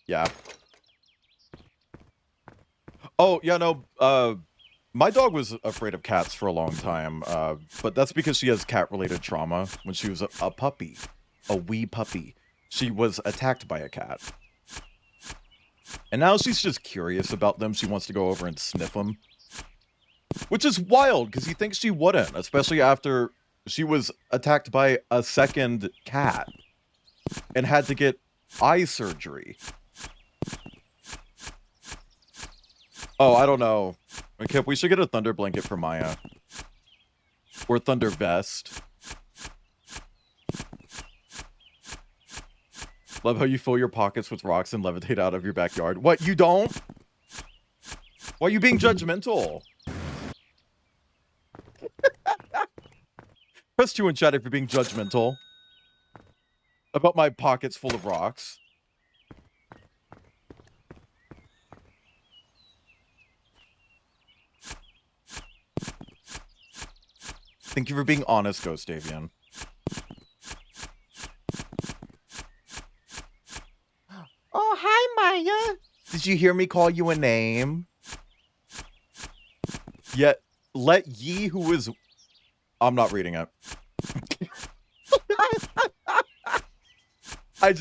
Yeah. Oh, yeah, no, my dog was afraid of cats for a long time, but that's because she has cat-related trauma. When she was a puppy, a wee puppy, she was attacked by a cat. And now she's just curious about them. She wants to go over and sniff them. Which is wild, because you think she wouldn't, especially after she was attacked by a second cat and had to get eye surgery. Oh, I don't know. Okay, we should get a thunder blanket for Maya. Or Thunder Vest. Love how you fill your pockets with rocks and levitate out of your backyard. What, you don't? Why are you being judgmental? Press 2 in chat if you're being judgmental. About my pockets full of rocks. Thank you for being honest, Ghost Avian. Oh, hi, Maya. Did you hear me call you a name? Yet, let ye who is... I'm not reading it. I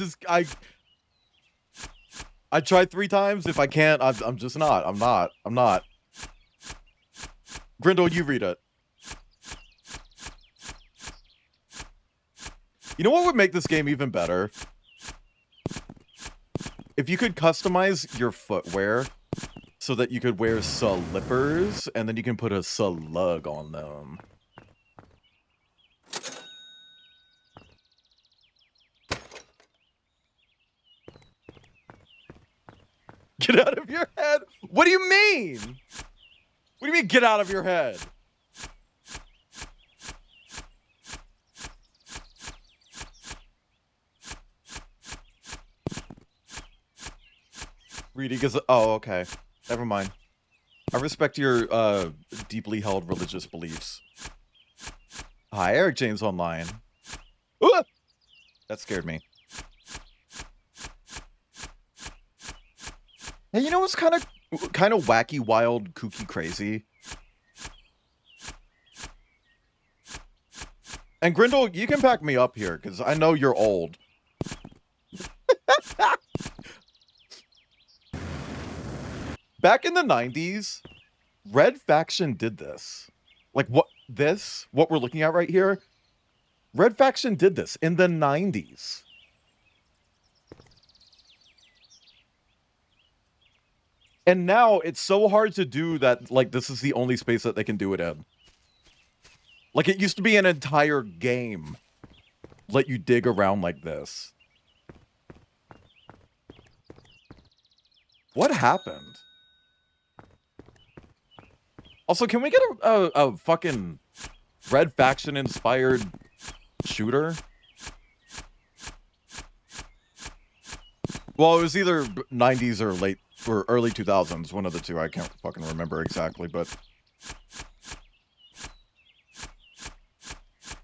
tried 3 times. If I can't, I'm just not. I'm not. Grindel, you read it. You know what would make this game even better? If you could customize your footwear so that you could wear slippers and then you can put a slug on them. Get out of your head? What do you mean? What do you mean, get out of your head? Reading is... Oh, okay. Never mind. I respect your deeply held religious beliefs. Hi, Eric James Online. Ooh! That scared me. Hey, you know what's kind of wacky, wild, kooky, crazy? And Grindel, you can back me up here, because I know you're old. Back in the 90s, Red Faction did this. Like, what we're looking at right here? Red Faction did this in the 90s. And now it's so hard to do that, like, this is the only space that they can do it in. Like, it used to be an entire game. Let you dig around like this. What happened? Also, can we get a fucking Red Faction inspired shooter? Well, it was either 90s or late or early 2000s, one of the two. I can't fucking remember exactly, but...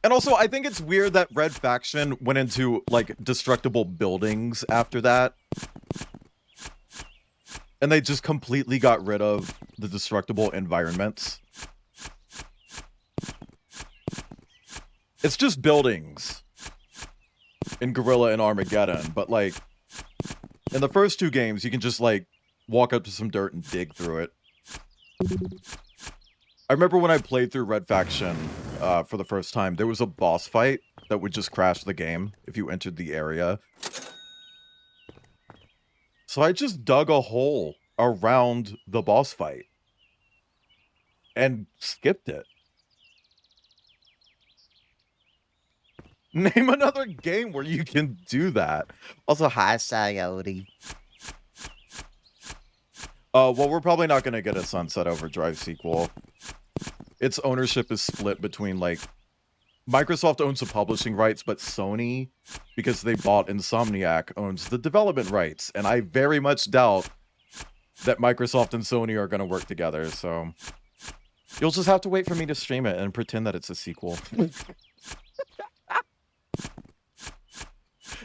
And also, I think it's weird that Red Faction went into, like, destructible buildings after that. And they just completely got rid of the destructible environments. It's just buildings in Guerrilla and Armageddon, but, like, in the first 2 games, you can just, like, walk up to some dirt and dig through it. I remember when I played through Red Faction for the first time, there was a boss fight that would just crash the game if you entered the area. So I just dug a hole around the boss fight and skipped it. Name another game where you can do that. Also, hi, Sayori. Well, we're probably not going to get a Sunset Overdrive sequel. Its ownership is split between, like, Microsoft owns the publishing rights, but Sony, because they bought Insomniac, owns the development rights. And I very much doubt that Microsoft and Sony are going to work together, so... You'll just have to wait for me to stream it and pretend that it's a sequel.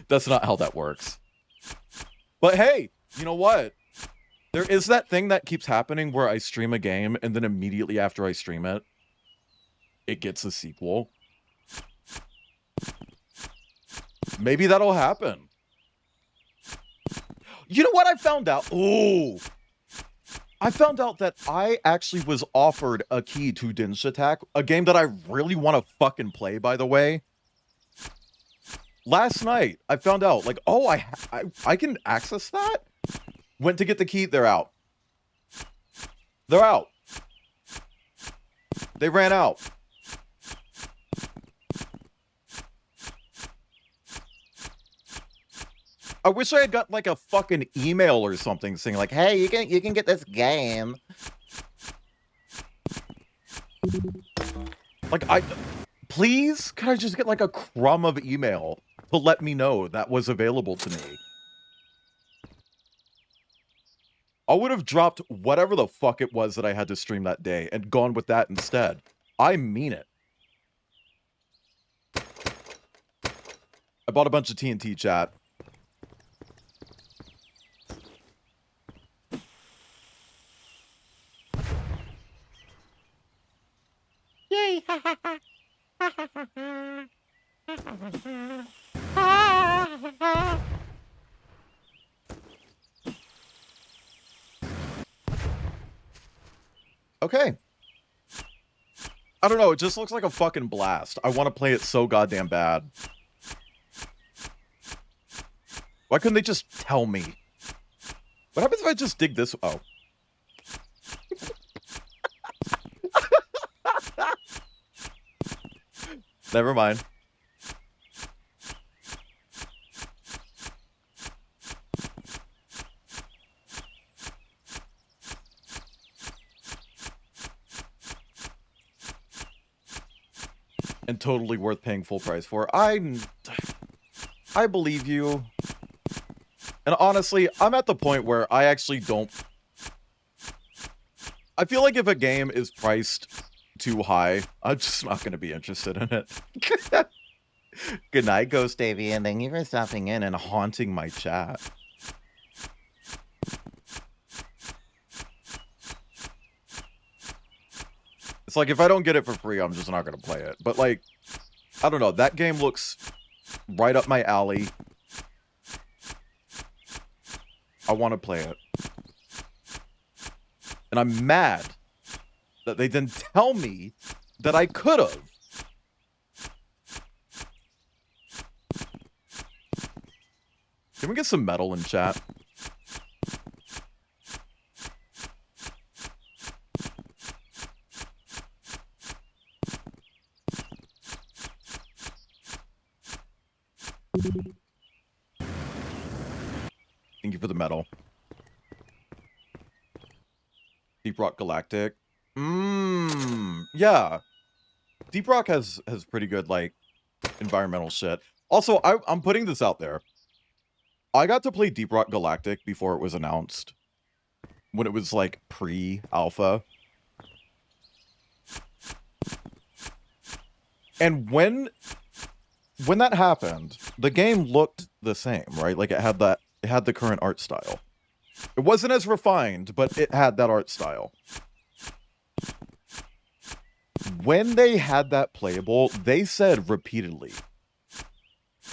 That's not how that works. But hey, you know what? There is that thing that keeps happening where I stream a game and then immediately after I stream it, it gets a sequel. Maybe that'll happen. You know what I found out? Oh, I found out that I actually was offered a key to Densha Attack, a game that I really want to fucking play, by the way. Last night, I found out, like, oh, I can access that? Went to get the key, they're out. They're out. They ran out. I wish I had got like a fucking email or something saying like, "Hey, you can get this game." Like please, can I just get like a crumb of email to let me know that was available to me? I would have dropped whatever the fuck it was that I had to stream that day and gone with that instead. I mean it. I bought a bunch of TNT, chat. Yay! Okay. I don't know, it just looks like a fucking blast. I want to play it so goddamn bad. Why couldn't they just tell me? What happens if I just dig this? Oh. Never mind. And totally worth paying full price for. I believe you. And honestly, I'm at the point where I actually don't... I feel like if a game is priced too high, I'm just not going to be interested in it. Good night, Ghost Avian. Thank you for stopping in and haunting my chat. It's like, if I don't get it for free, I'm just not going to play it. But, like, I don't know. That game looks right up my alley. I want to play it. And I'm mad that they didn't tell me that I could have. Can we get some metal in chat? Thank you for the metal. Deep Rock Galactic. Yeah. Deep Rock has pretty good, like, environmental shit. Also, I'm putting this out there. I got to play Deep Rock Galactic before it was announced. When it was, like, pre-alpha. And when that happened, the game looked the same, right? Like, it had the current art style. It wasn't as refined, but it had that art style. When they had that playable, they said repeatedly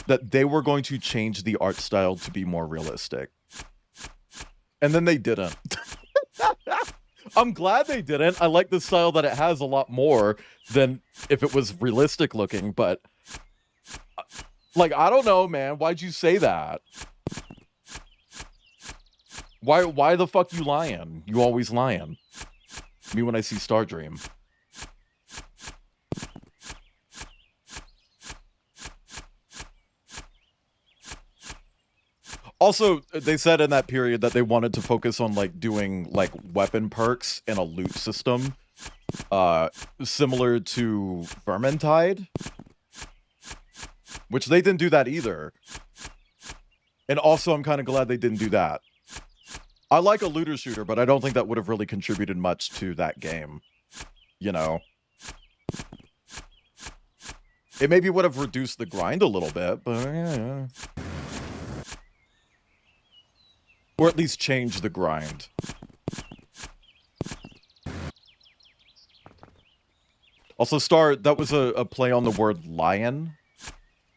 that they were going to change the art style to be more realistic. And then they didn't. I'm glad they didn't. I like the style that it has a lot more than if it was realistic looking, but... like, I don't know, man. Why'd you say that? Why the fuck you lying? You always lying. Me when I see Stardream. Also, they said in that period that they wanted to focus on, like, doing, like, weapon perks and a loot system. Similar to Vermintide. Which they didn't do that either. And also, I'm kind of glad they didn't do that. I like a looter shooter, but I don't think that would have really contributed much to that game. You know? It maybe would have reduced the grind a little bit, but yeah. Or at least change the grind. Also, Star, that was a play on the word lion.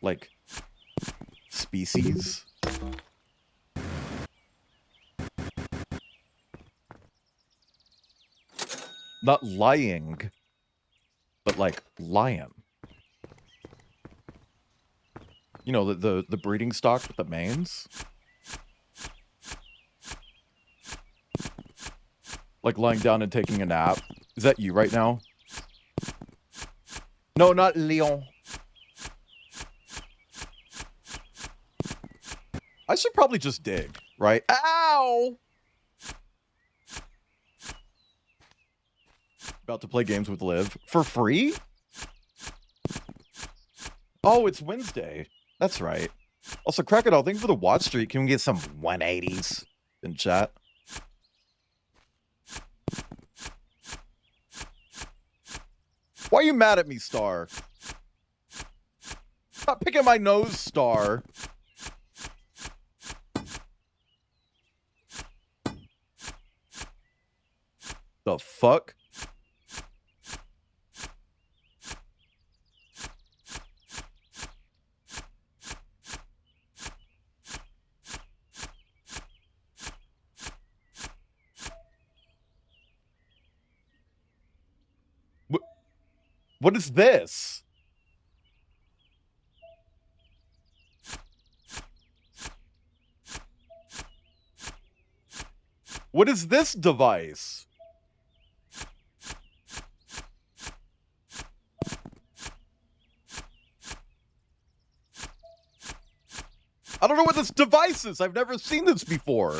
Like, species. Not lying, but like lion. You know, the breeding stock with the manes. Like lying down and taking a nap. Is that you right now? No, not Leon. I should probably just dig, right? Ow! About to play games with Liv. For free? Oh, it's Wednesday. That's right. Also, Crocodile, thank you for the watch streak. Can we get some 180s in chat? Why are you mad at me, Star? Stop picking my nose, Star. The fuck? What is this? What is this device? I don't know what this device is. I've never seen this before.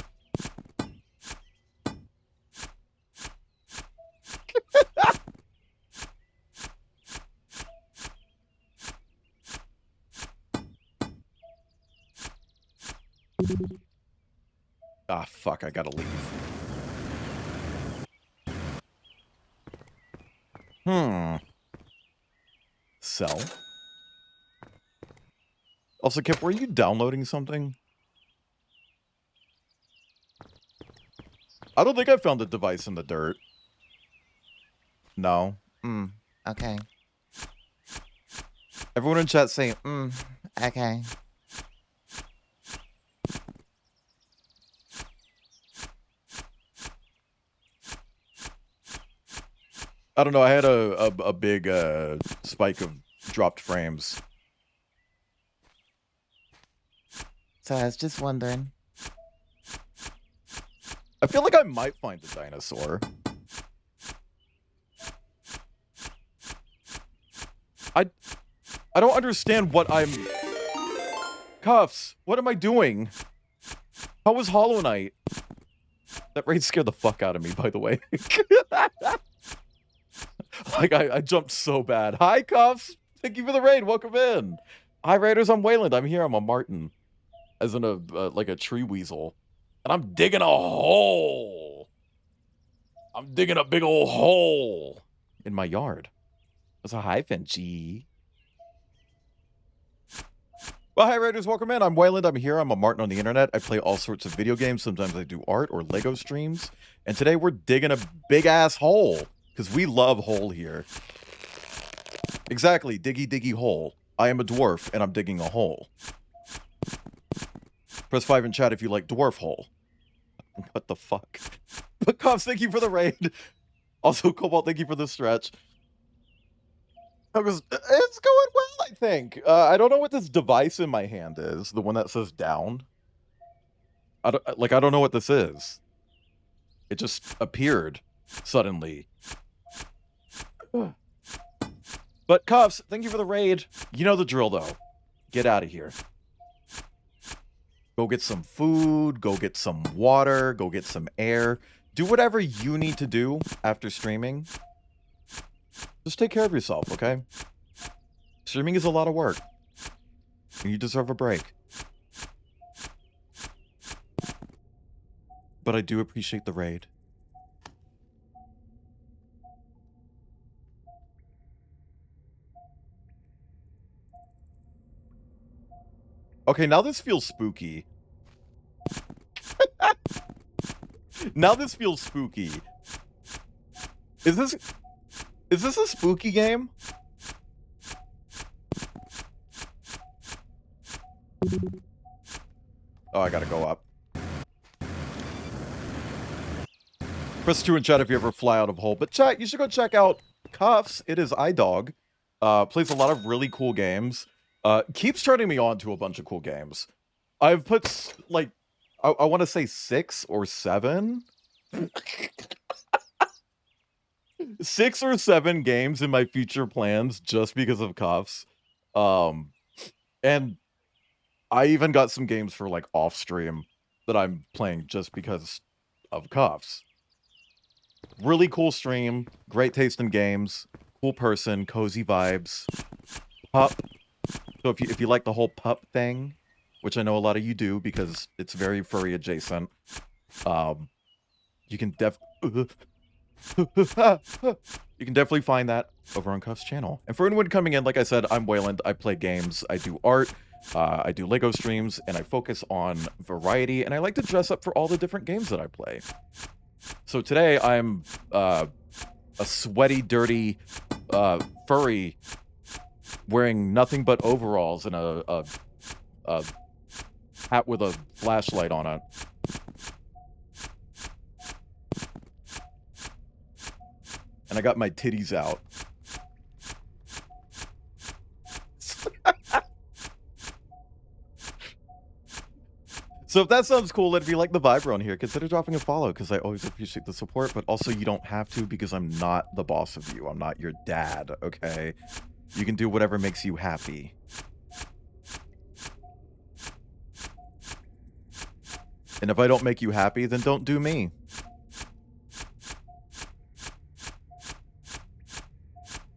Ah, fuck, I gotta leave. Sell. Also, Kip, were you downloading something? I don't think I found a device in the dirt. No. Okay. Everyone in chat saying, okay. I don't know. I had a big spike of dropped frames. So I was just wondering. I feel like I might find a dinosaur. I don't understand what I'm... Cuffs, what am I doing? How was Hollow Knight? That raid scared the fuck out of me, by the way. Like, I jumped so bad. Hi, Cuffs! Thank you for the raid, welcome in! Hi, Raiders, I'm Wayland, I'm here, I'm a Martin. As in like a tree weasel. And I'm digging a hole! I'm digging a big old hole in my yard. That's a hyphen, G. Well, hi, Raiders, welcome in. I'm Wayland, I'm here, I'm a Martin on the internet. I play all sorts of video games, sometimes I do art or Lego streams. And today we're digging a big-ass hole. Because we love hole here. Exactly, diggy diggy hole. I am a dwarf, and I'm digging a hole. Press 5 in chat if you like dwarf hole. What the fuck? But Cops, thank you for the raid. Also, Cobalt, thank you for the stretch. It's going well, I think. I don't know what this device in my hand is. The one that says down. I don't know what this is. It just appeared suddenly. But Cuffs, thank you for the raid. You know the drill, though. Get out of here. Go get some food, go get some water, go get some air. Do whatever you need to do after streaming. Just take care of yourself, okay? Streaming is a lot of work. And you deserve a break. But I do appreciate the raid. Okay, now this feels spooky. Now this feels spooky. Is this a spooky game? Oh, I gotta go up. Press 2 in chat if you ever fly out of hole. But chat, you should go check out Cuffs. It is iDog. Plays a lot of really cool games. Keeps turning me on to a bunch of cool games. I've put, like, I want to say 6 or 7. 6 or 7 games in my future plans just because of Cuffs. And I even got some games for like off stream that I'm playing just because of Cuffs. Really cool stream, great taste in games, cool person, cozy vibes, pup. So if you like the whole pup thing, which I know a lot of you do because it's very furry adjacent, you can you can definitely find that over on Cuff's channel. And for anyone coming in, like I said, I'm Wayland. I play games, I do art, I do Lego streams, and I focus on variety, and I like to dress up for all the different games that I play. So today I'm a sweaty, dirty furry wearing nothing but overalls and a hat with a flashlight on it. And I got my titties out. So if that sounds cool, and if you like the vibe around here, consider dropping a follow, because I always appreciate the support, but also you don't have to, because I'm not the boss of you. I'm not your dad, okay? You can do whatever makes you happy. And if I don't make you happy, then don't do me.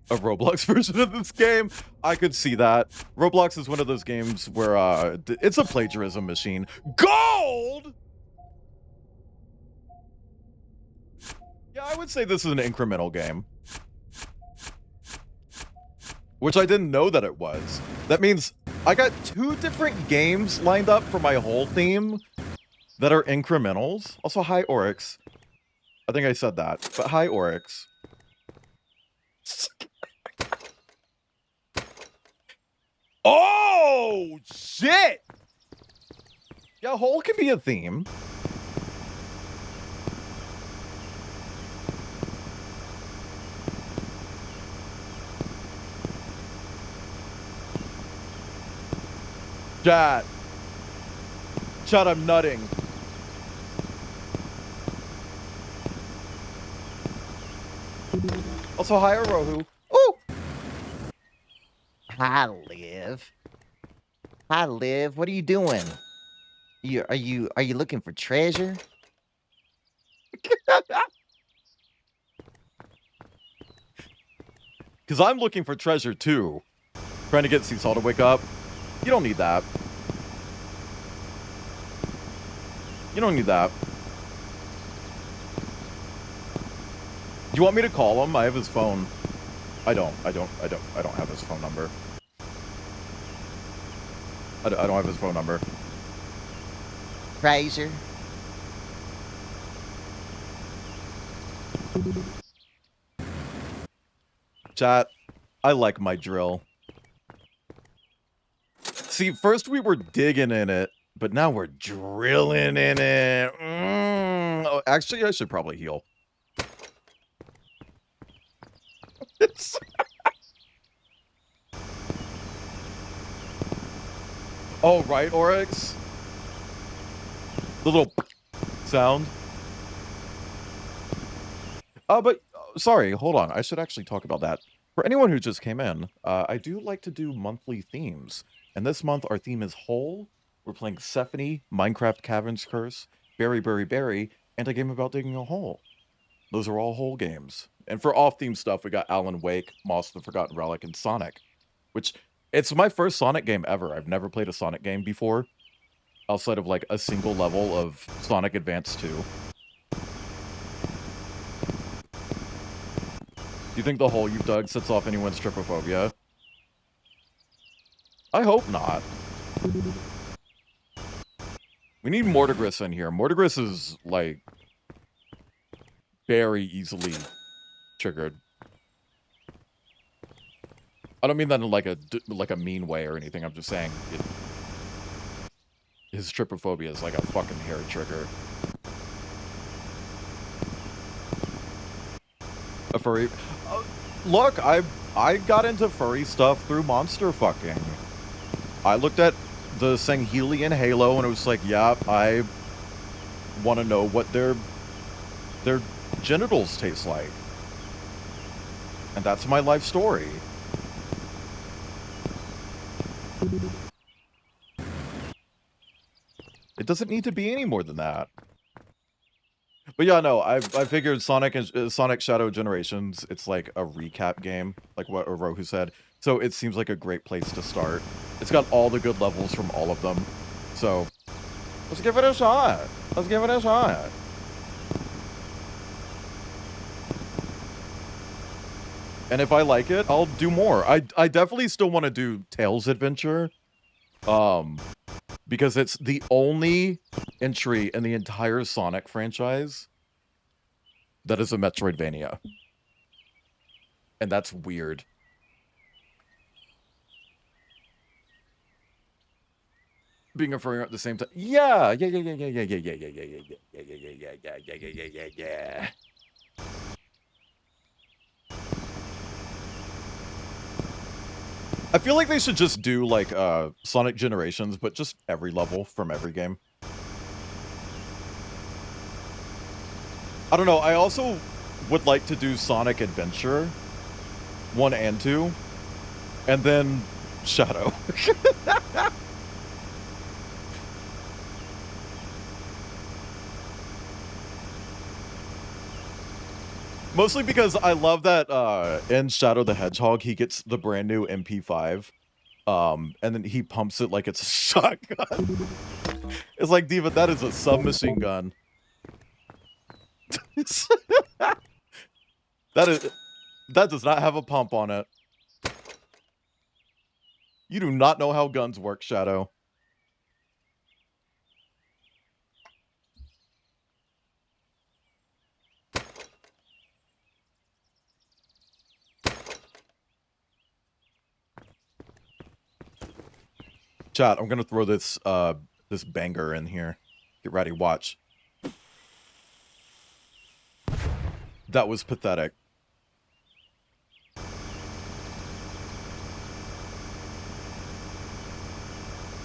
A Roblox version of this game? I could see that. Roblox is one of those games where it's a plagiarism machine. Gold! Yeah, I would say this is an incremental game. Which I didn't know that it was. That means I got 2 different games lined up for my whole theme that are incrementals. Also, hi, Oryx. I think I said that, but hi, Oryx. Oh, shit! Yeah, hole can be a theme. Chat. Chat, I'm nutting. Also, hi, Arohu. Ooh! Hi, Liv. Hi, Liv. What are you doing? Are you looking for treasure? Because I'm looking for treasure, too. Trying to get Seesaw to wake up. You don't need that. You don't need that. Do you want me to call him? I have his phone. I don't have his phone number. I don't have his phone number. Treasure. Chat, I like my drill. See, first we were digging in it, but now we're drilling in it. Oh, actually, I should probably heal. Oh, right, Oryx? The little sound. But sorry, hold on. I should actually talk about that. For anyone who just came in, I do like to do monthly themes. And this month, our theme is Hole. We're playing Sephony, Minecraft Cavern's Curse, Berry, Berry, Berry, and a game about digging a hole. Those are all hole games. And for off-theme stuff, we got Alan Wake, Moss the Forgotten Relic, and Sonic. Which, it's my first Sonic game ever. I've never played a Sonic game before. Outside of, like, a single level of Sonic Advance 2. Do you think the hole you've dug sets off anyone's trypophobia? I hope not. We need Mortigris in here. Mortigris is, like, very easily triggered. I don't mean that in, like, a mean way or anything. I'm just saying his trypophobia is like a fucking hair trigger. A furry... look, I got into furry stuff through monster fucking. I looked at the Sanghelian Halo and it was like, yeah, I want to know what their genitals taste like. And that's my life story. It doesn't need to be any more than that. But yeah, no, I figured Sonic and Sonic Shadow Generations, it's like a recap game, like what Rohu said. So it seems like a great place to start. It's got all the good levels from all of them. So let's give it a shot. Let's give it a shot. And if I like it, I'll do more. I definitely still want to do Tails Adventure. Because it's the only entry in the entire Sonic franchise that is a Metroidvania. And that's weird. Being a furrier at the same time. Yeah. I feel like they should just do like Sonic Generations, but just every level from every game. I don't know. I also would like to do Sonic Adventure 1 and 2, and then Shadow. Mostly because I love that in Shadow the Hedgehog, he gets the brand new MP5, and then he pumps it like it's a shotgun. It's like, Diva, that is a submachine gun. That does not have a pump on it. You do not know how guns work, Shadow. Chat, I'm gonna throw this this banger in here. Get ready, watch. That was pathetic.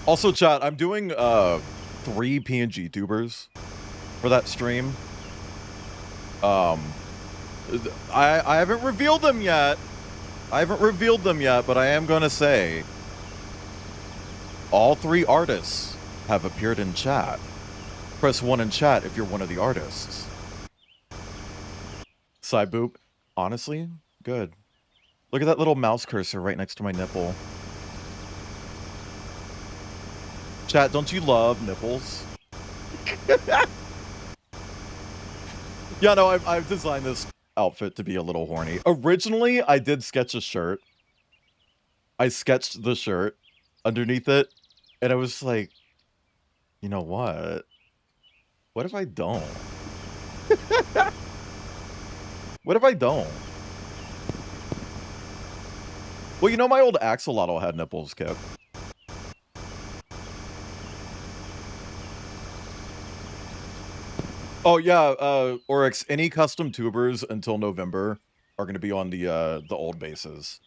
Also, chat, I'm doing 3 PNG tubers for that stream. I haven't revealed them yet. But I am gonna say all 3 artists have appeared in chat. Press 1 in chat if you're one of the artists. Side boob. Honestly, good. Look at that little mouse cursor right next to my nipple. Chat, don't you love nipples? Yeah, no, I've designed this outfit to be a little horny. Originally, I did sketch a shirt. I sketched the shirt underneath it, and I was like, you know what? What if I don't? What if I don't? Well, you know, my old axolotl had nipples, Kip. Oh yeah, Oryx, any custom tubers until November are going to be on the old bases.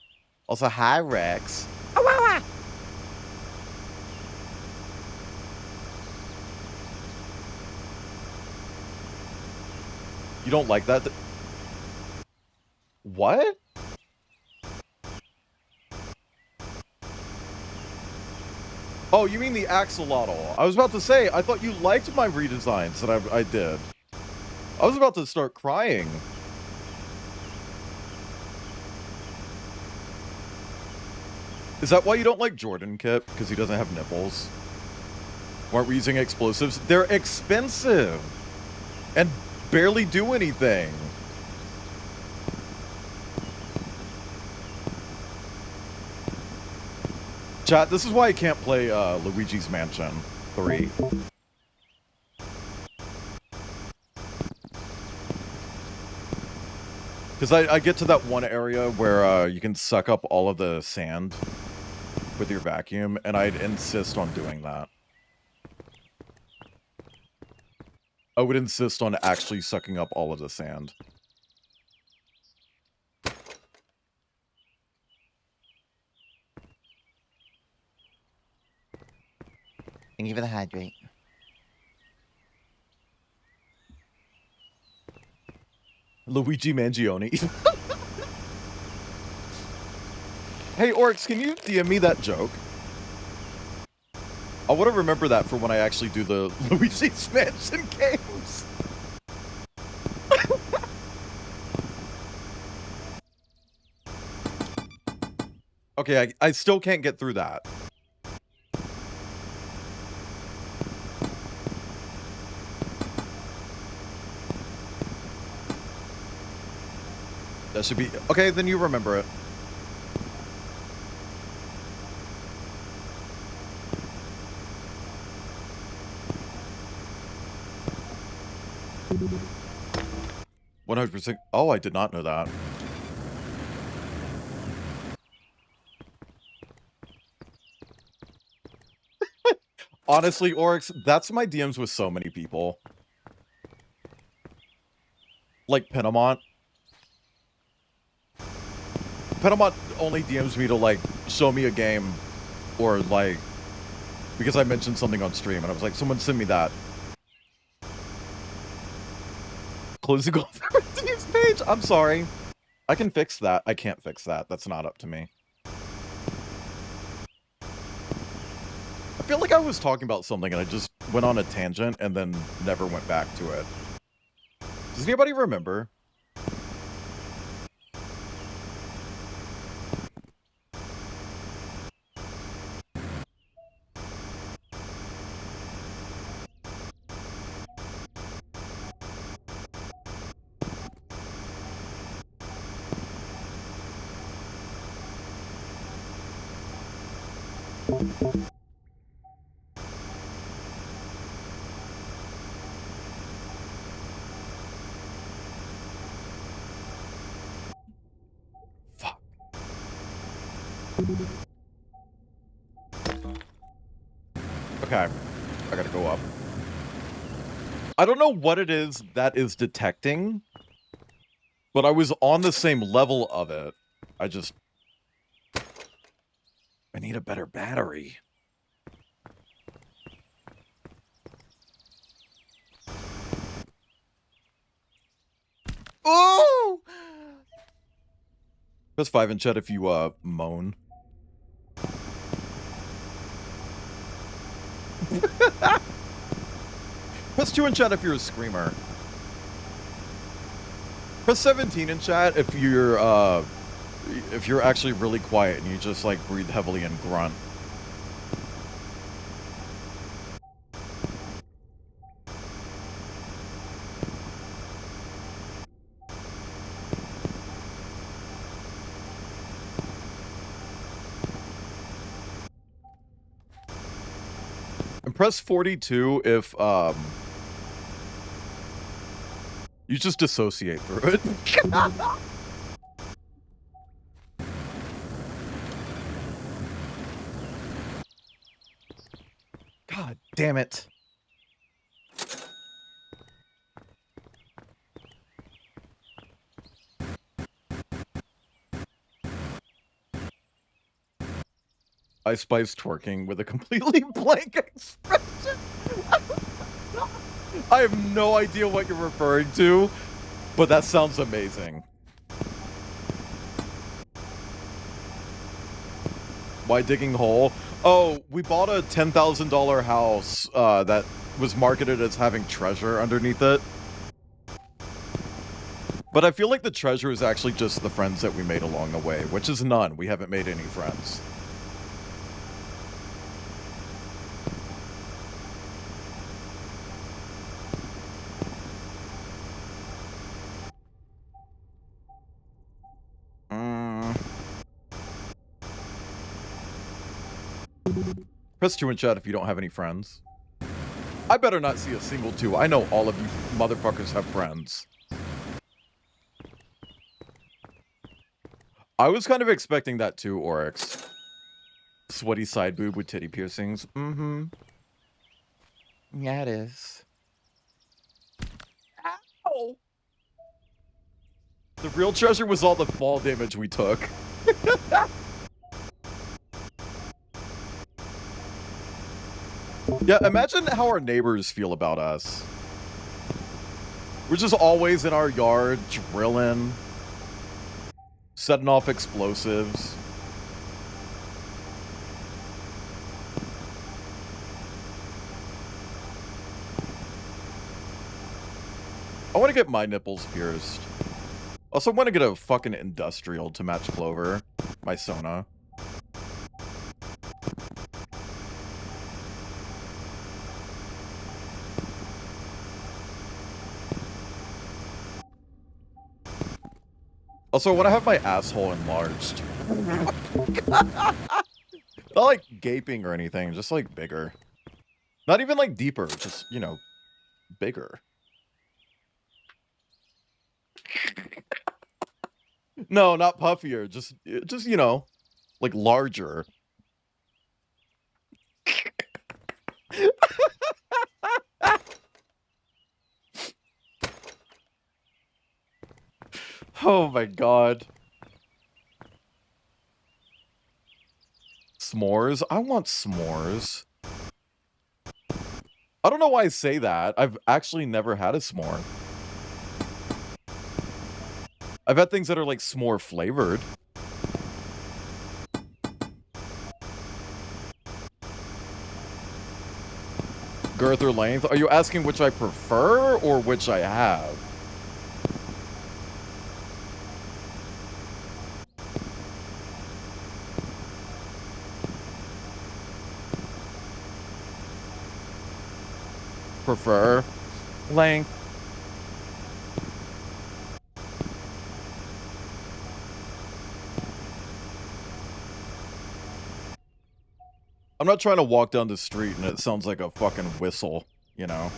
Also, hi Rex. You don't like that? What? Oh, you mean the axolotl. I was about to say, I thought you liked my redesigns that I did. I was about to start crying. Is that why you don't like Jordan, Kip? Because he doesn't have nipples? Weren't we using explosives? They're expensive! And barely do anything. Chat, this is why I can't play Luigi's Mansion 3. Because I get to that one area where you can suck up all of the sand with your vacuum, and I'd insist on doing that. I would insist on actually sucking up all of the sand. Thank you for the hydrate. Luigi Mangione. Hey, Oryx, can you DM me that joke? I want to remember that for when I actually do the Luigi's Mansion games. Okay, I still can't get through that. That should be... Okay, then you remember it. %. Oh, I did not know that. Honestly, Oryx, that's my DMs with so many people. Like Penamont. Penamont only DMs me to, like, show me a game or, like, because I mentioned something on stream, and I was like, someone send me that. Closing off Steve's page? I'm sorry. I can fix that. I can't fix that. That's not up to me. I feel like I was talking about something and I just went on a tangent and then never went back to it. Does anybody remember? Fuck. Okay, I gotta go up. I don't know what it is that is detecting, but I was on the same level of it. I need a better battery. Oh! Press 5 in chat if you, moan. Press 2 in chat if you're a screamer. Press 17 in chat if you're actually really quiet and you just, like, breathe heavily and grunt. And press 42 if, you just dissociate through it. God damn it. I Spice twerking with a completely blank expression. I have no idea what you're referring to, but that sounds amazing. Why digging hole? Oh, we bought a $10,000 house that was marketed as having treasure underneath it. But I feel like the treasure is actually just the friends that we made along the way, which is none. We haven't made any friends. Press 2 in chat if you don't have any friends. I better not see a single 2. I know all of you motherfuckers have friends. I was kind of expecting that too, Oryx. Sweaty side boob with titty piercings. Mm-hmm. Yeah, it is. Ow! The real treasure was all the fall damage we took. Yeah, imagine how our neighbors feel about us. We're just always in our yard, drilling, setting off explosives. want to get my nipples pierced. Also, I want to get a fucking industrial to match Clover, my Sona. Also, I want to have my asshole enlarged. Not like gaping or anything, just like bigger. Not even like deeper, just, you know, bigger. No, not puffier, just you know, like larger. Oh my god. S'mores? I want s'mores. I don't know why I say that. I've actually never had a s'more. I've had things that are like s'more flavored. Girth or length? Are you asking which I prefer or which I have? Prefer length. I'm not trying to walk down the street and it sounds like a fucking whistle, you know?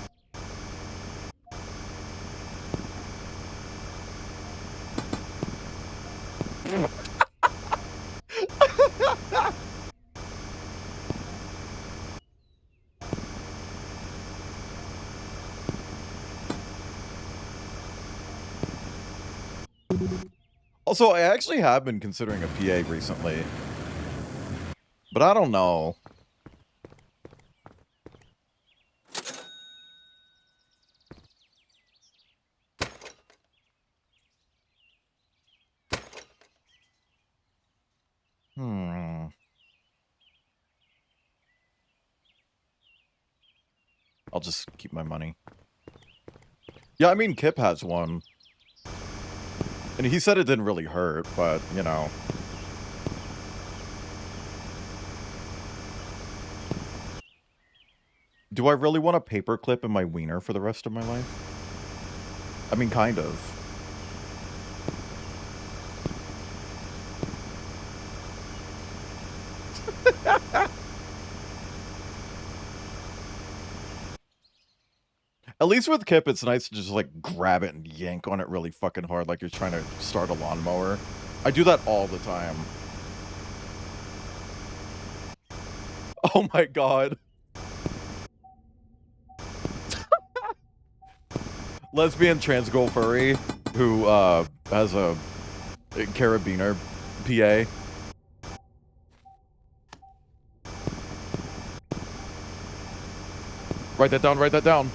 Also, I actually have been considering a PA recently. But I don't know. I'll just keep my money. Yeah, I mean, Kip has one. And he said it didn't really hurt, but, you know. Do I really want a paperclip in my wiener for the rest of my life? I mean, kind of. At least with Kip, it's nice to just, like, grab it and yank on it really fucking hard like you're trying to start a lawnmower. I do that all the time. Oh my god. Lesbian trans girl furry who, has a carabiner PA. Write that down, write that down.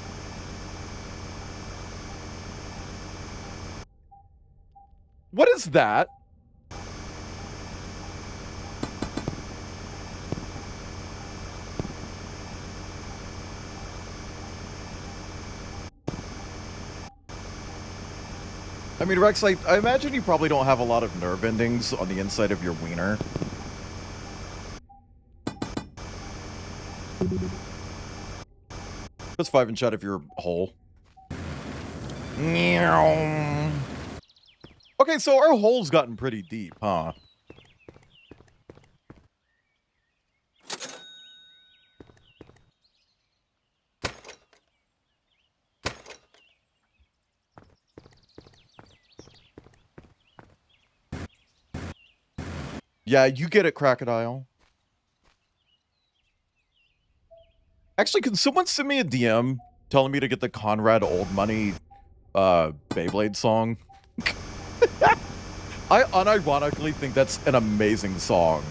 What is that? I mean, Rex, I imagine you probably don't have a lot of nerve endings on the inside of your wiener. That's 5 in chat if you're whole. Okay, so our hole's gotten pretty deep, huh? Yeah, you get it, Crocodile. Actually, can someone send me a DM telling me to get the Conrad Old Money Beyblade song? I unironically think that's an amazing song.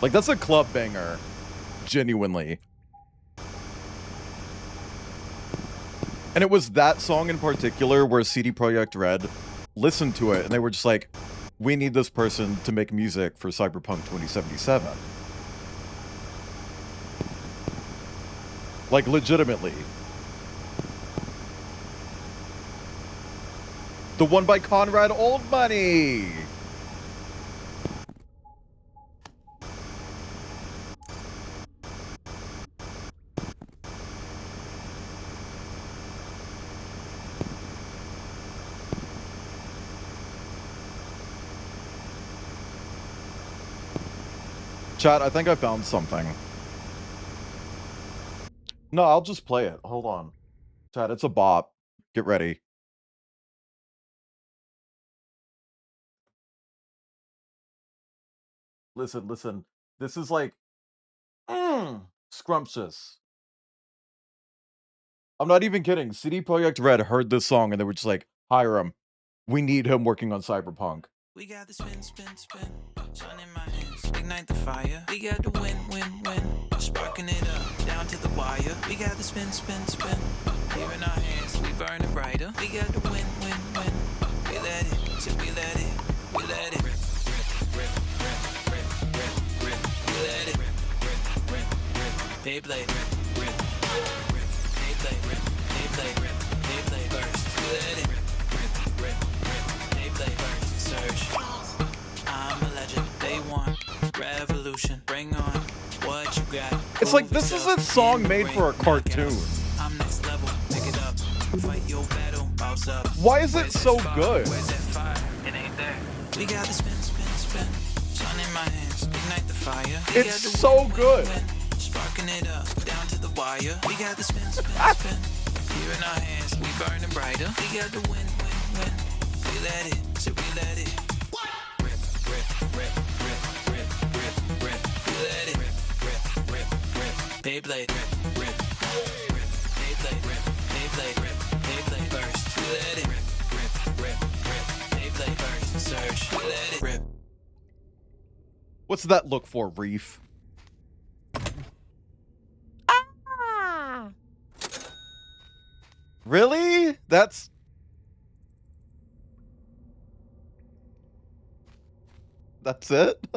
Like, that's a club banger. Genuinely. And it was that song in particular where CD Projekt Red listened to it and they were just like, we need this person to make music for Cyberpunk 2077. Like, legitimately. The one by Conrad Oldmoney. Chat, I think I found something. No, I'll just play it. Hold on. Chat, it's a bop. Get ready. Listen, listen. This is like scrumptious. I'm not even kidding. CD Projekt Red heard this song and they were just like, hire him. We need him working on Cyberpunk. We got the spin, spin, spin. Sun in my hands, ignite the fire. We got the win, win, win. Sparking it up, down to the wire. We got the spin, spin, spin. Here in our hands, we burn it brighter. We got the win, win, win. We let it, so we let it, we let it. Rip, rip, rip, rip, rip, rip, we let it. Rip, rip, rip, Beyblade. Rip, rip, rip, Beyblade. Rip, Beyblade. Rip, Beyblade burst. We let it. Rip, rip, rip, Beyblade burst. Surge. I'm a legend. They want revolution. Bring on what you got. It's like this is a song made for a cartoon. I'm next level. Pick it up. Fight your battle. Bounce up. Why is it so good? Where's that fire? It ain't there. We got the spin, spin, spin. Sun in my hands. Ignite the fire. We It's got the so win, win, good. win. Sparking it up. Down to the wire. We got the spin, spin, spin. Here in our hands. We burning brighter. We got the win, win, win. We let it. So we let it. Rip, rip, rip, rip, rip, rip, rip. We let it. Rip, rip, rip, rip. Beyblade. Rip, rip, rip. Beyblade. Rip, Beyblade. Rip, Beyblade burst. We let it. Rip, rip, rip, rip. Beyblade burst. Surge. We let it. Rip. What's that look for, Reef? Really? That's... That's it?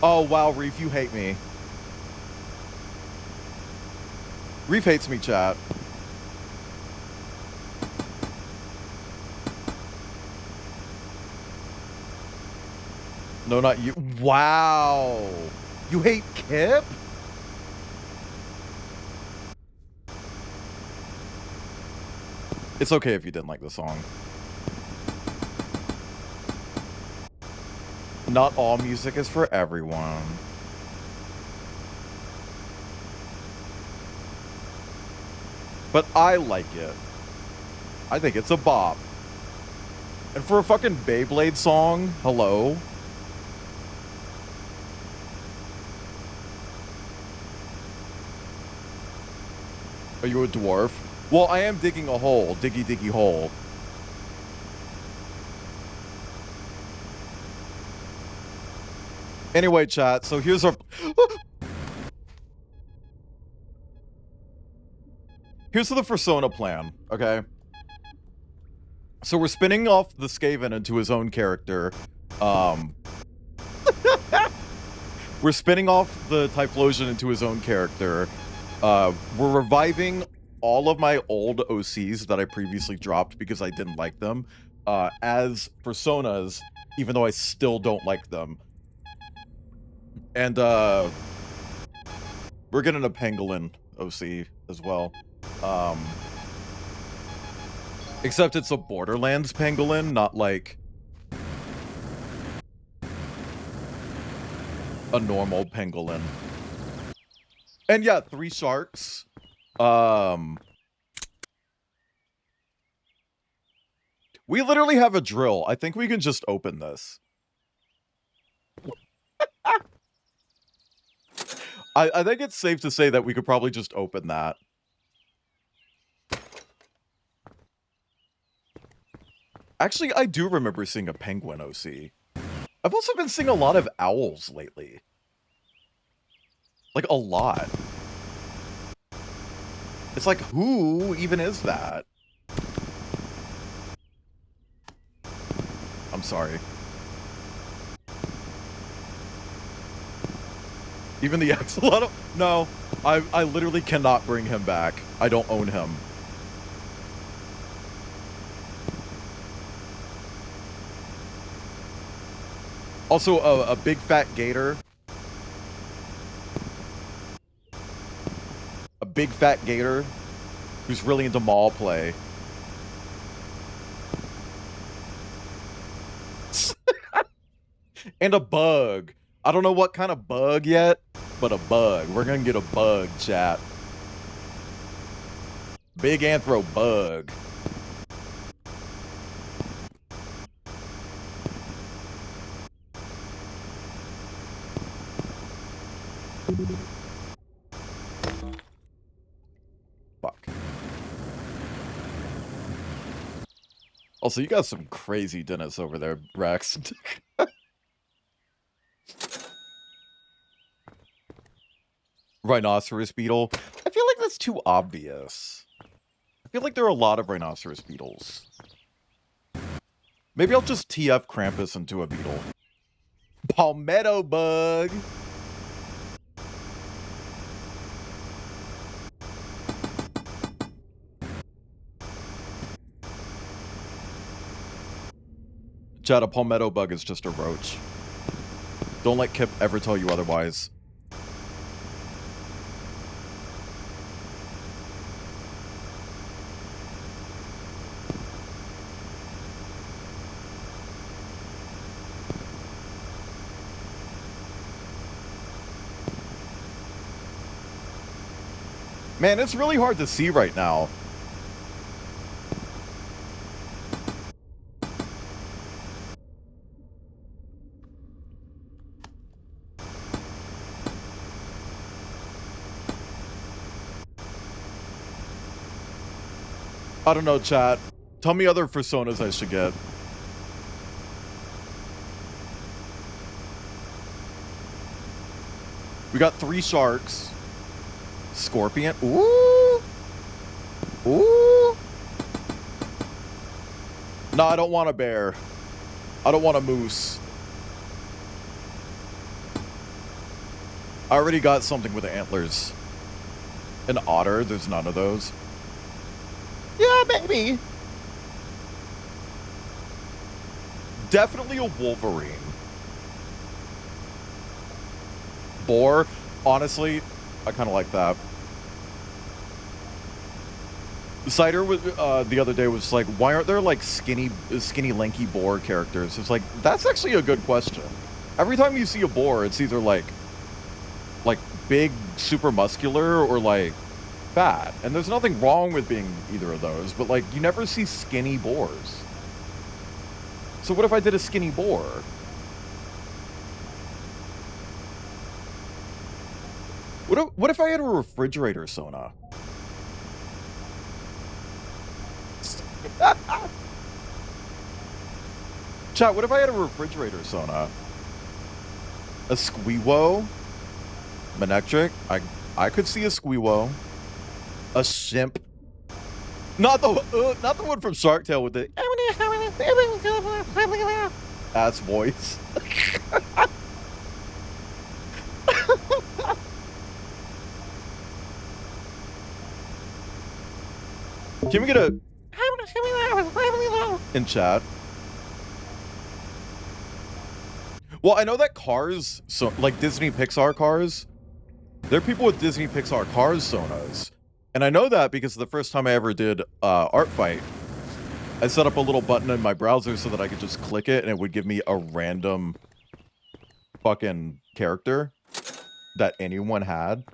Oh, wow, Reef, you hate me. Reef hates me, chat. No, not you. Wow. You hate Kip? It's okay if you didn't like the song. Not all music is for everyone. But I like it. I think it's a bop. And for a fucking Beyblade song, hello? Are you a dwarf? Well, I am digging a hole. Diggy, diggy hole. Anyway, chat, so here's our... Here's the Persona plan, okay? So we're spinning off the Skaven into his own character. We're spinning off the Typhlosion into his own character. We're reviving all of my old OCs that I previously dropped because I didn't like them as personas, even though I still don't like them. And we're getting a Pangolin OC as well. Except it's a Borderlands Pangolin, not like a normal Pangolin. And yeah, 3 sharks. We literally have a drill. I think we can just open this. I think it's safe to say that we could probably just open that. Actually, I do remember seeing a penguin OC. I've also been seeing a lot of owls lately. Like, a lot. It's like, who even is that? I'm sorry. Even the axolotl? No. I literally cannot bring him back. I don't own him. Also, a big fat gator. A big fat gator who's really into mall play. And a bug. I don't know what kind of bug yet, but a bug. We're gonna get a bug, chat. Big anthro bug. Fuck. Also, you got some crazy Dennis over there, Rex. Rhinoceros beetle. I feel like that's too obvious. I feel like there are a lot of rhinoceros beetles. Maybe I'll just TF Krampus into a beetle. Palmetto bug. Chad, a palmetto bug is just a roach. Don't let Kip ever tell you otherwise. Man, it's really hard to see right now. I don't know, chat. Tell me other personas I should get. We got 3 sharks. Scorpion. Ooh. Ooh. No, I don't want a bear. I don't want a moose. I already got something with antlers. An otter. There's none of those. Yeah, maybe. Definitely a wolverine. Boar. Honestly, I kind of like that. Cider was, the other day was like, why aren't there like skinny, lanky boar characters? It's like, that's actually a good question. Every time you see a boar, it's either like big, super muscular, or like fat. And there's nothing wrong with being either of those, but like, you never see skinny boars. So what if I did a skinny boar? What if I had a refrigerator Sona? Chat, what if I had a refrigerator Sona? A Squeewo? Manectric? I could see a Squeewo. A Shimp. Not the one from Shark Tale with the ass voice. Can we get a in chat? Well, I know that Cars, so like Disney Pixar Cars, there are people with Disney Pixar Cars Sonas. And I know that because the first time I ever did Art Fight, I set up a little button in my browser so that I could just click it and it would give me a random fucking character that anyone had.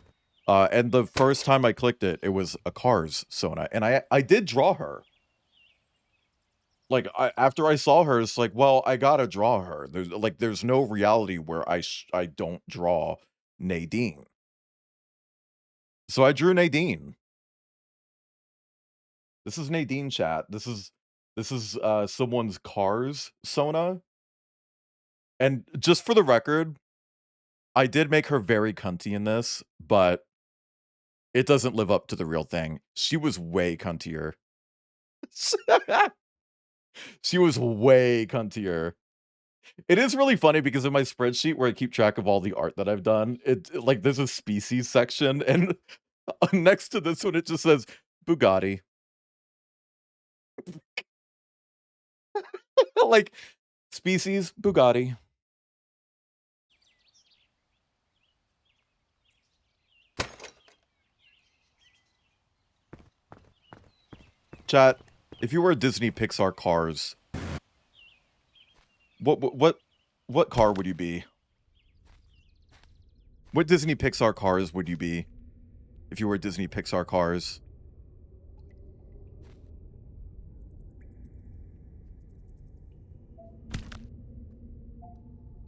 And the first time I clicked it, it was a Cars Sona. And I did draw her. Like, after I saw her, it's like, well, I gotta draw her. There's no reality where I don't draw Nadine. So I drew Nadine. This is Nadine, chat. This is someone's Cars Sona. And just for the record, I did make her very cunty in this, but it doesn't live up to the real thing. She was way cuntier. She was way cuntier. It is really funny because in my spreadsheet where I keep track of all the art that I've done, like there's a species section, and next to this one it just says Bugatti. Like species Bugatti. Chat, if you were a Disney Pixar Cars, what car would you be? What Disney Pixar Cars would you be if you were Disney Pixar Cars?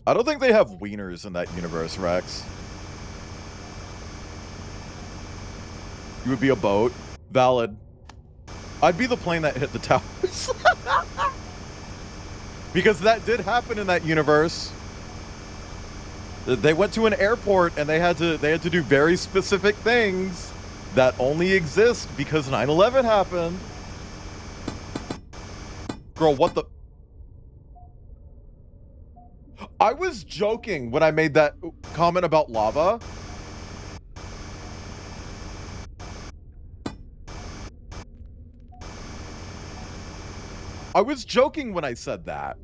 I don't think they have wieners in that universe, Rex. You would be a boat. Valid. I'd be the plane that hit the towers. Because that did happen in that universe. They went to an airport and they had to do very specific things that only exist because 9/11 happened. Girl, what the? I was joking when I made that comment about lava. I was joking when I said that.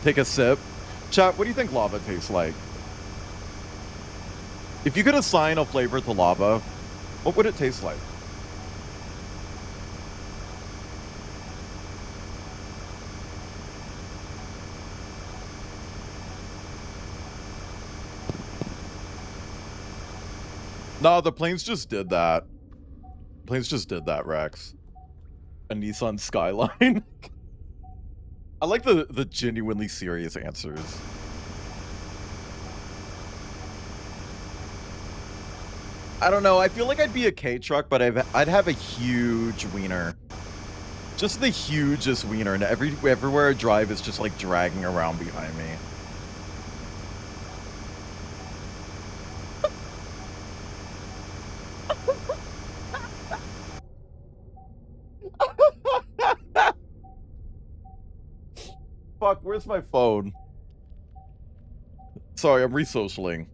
Take a sip. Chat, what do you think lava tastes like? If you could assign a flavor to lava, what would it taste like? No, the planes just did that. Planes just did that, Rex. A Nissan Skyline. I like the genuinely serious answers. I don't know. I feel like I'd be a K-truck, but I'd have a huge wiener. Just the hugest wiener, and everywhere I drive is just like dragging around behind me. Fuck, where's my phone? Sorry, I'm re-socialing.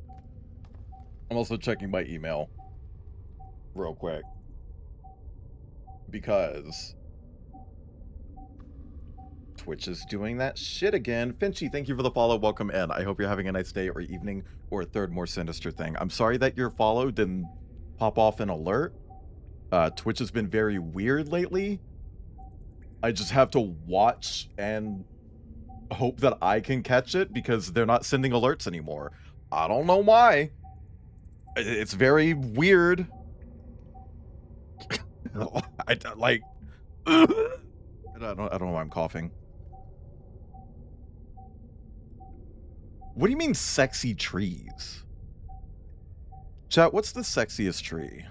I'm also checking my email. Real quick. Because Twitch is doing that shit again. Finchy, thank you for the follow. Welcome in. I hope you're having a nice day or evening or a third more sinister thing. I'm sorry that your follow didn't pop off an alert. Twitch has been very weird lately. I just have to watch and hope that I can catch it because they're not sending alerts anymore. I don't know why. It's very weird. I don't know why I'm coughing. What do you mean sexy trees? Chat, what's the sexiest tree?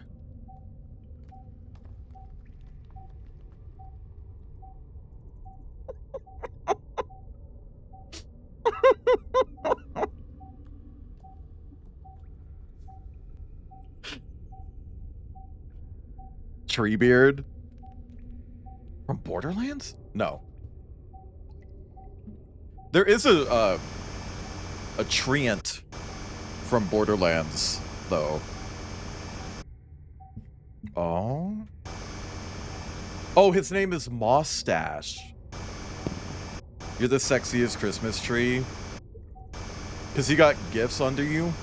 Treebeard from Borderlands? No. There is a treant from Borderlands, though. Oh. Oh, his name is Moustache. You're the sexiest Christmas tree. Because he got gifts under you?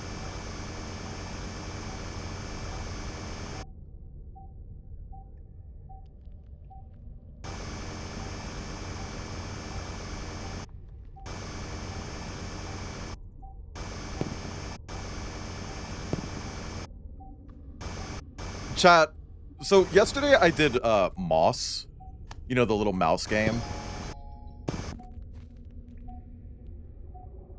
Chat, so yesterday I did Moss, you know, the little mouse game.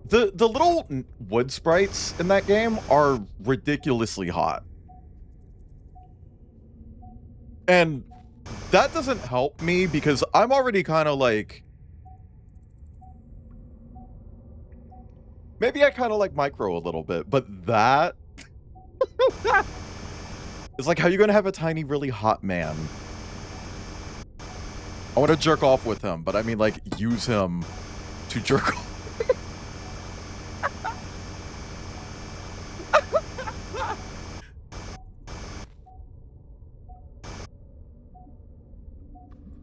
The little wood sprites in that game are ridiculously hot. And that doesn't help me because I'm already kind of like, Maybe I kind of like micro a little bit, but that it's like, how you gonna have a tiny, really hot man? I want to jerk off with him, but I mean, like, use him to jerk off.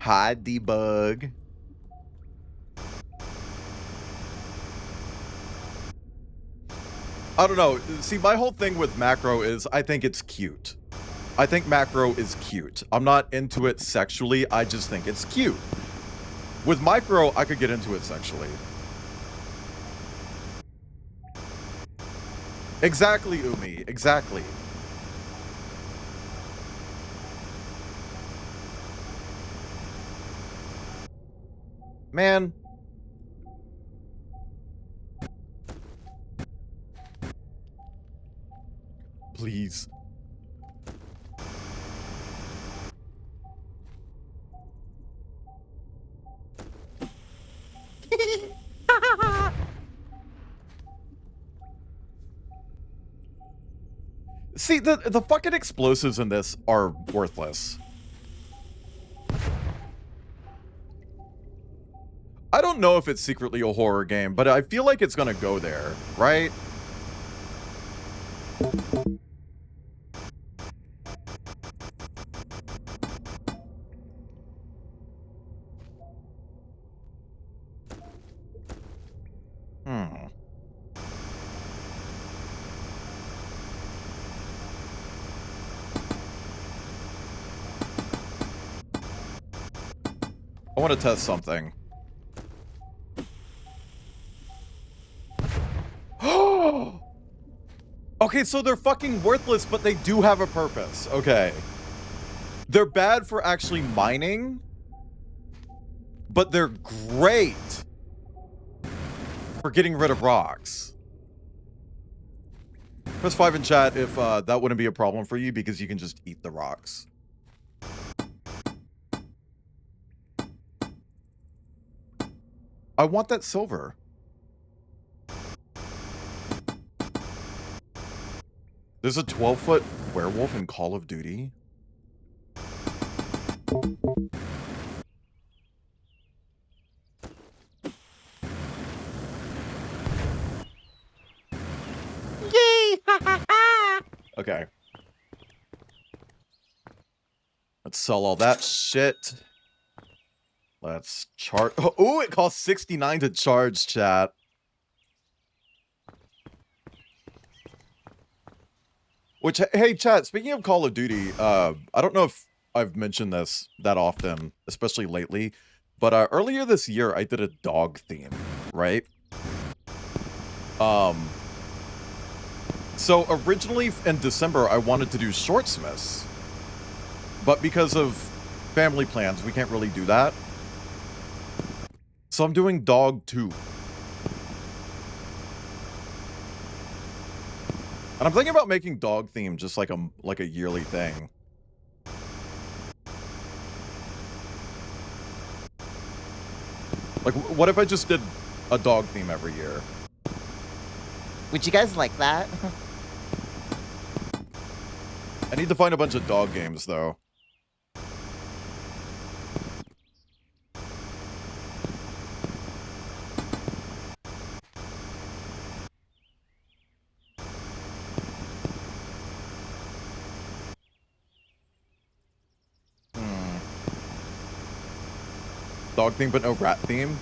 Hi, Debug. I don't know. See, my whole thing with macro is I think it's cute. I think macro is cute. I'm not into it sexually. I just think it's cute. With micro, I could get into it sexually. Exactly, Umi. Exactly. Man. Please. See, the fucking explosives in this are worthless. I don't know if it's secretly a horror game, but I feel like it's gonna go there, right? I want to test something. Okay, so they're fucking worthless, but they do have a purpose. Okay. They're bad for actually mining, but they're great for getting rid of rocks. Press 5 in chat if that wouldn't be a problem for you, because you can just eat the rocks. I want that silver. There's a 12-foot werewolf in Call of Duty. Yay! Okay. Let's sell all that shit. Let's charge. Oh, it costs 69 to charge, chat. Which, hey, chat, speaking of Call of Duty, I don't know if I've mentioned this that often, especially lately, but earlier this year, I did a dog theme, right? So originally in December, I wanted to do Shortsmiths, but because of family plans, we can't really do that. So I'm doing Dog 2. And I'm thinking about making dog theme just like a yearly thing. Like, what if I just did a dog theme every year? Would you guys like that? I need to find a bunch of dog games, though. Dog theme, but no rat theme?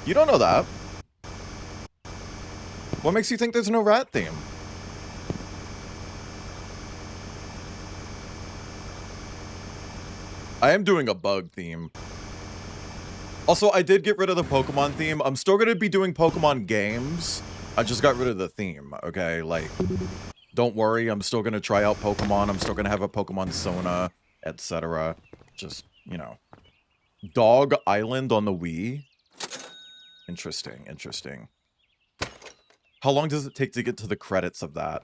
You don't know that. What makes you think there's no rat theme? I am doing a bug theme. Also, I did get rid of the Pokemon theme. I'm still going to be doing Pokemon games. I just got rid of the theme, okay? Like, don't worry. I'm still going to try out Pokemon. I'm still going to have a Pokemon Sona, etc. Just, you know. Dog Island on the Wii. Interesting, interesting. How long does it take to get to the credits of that?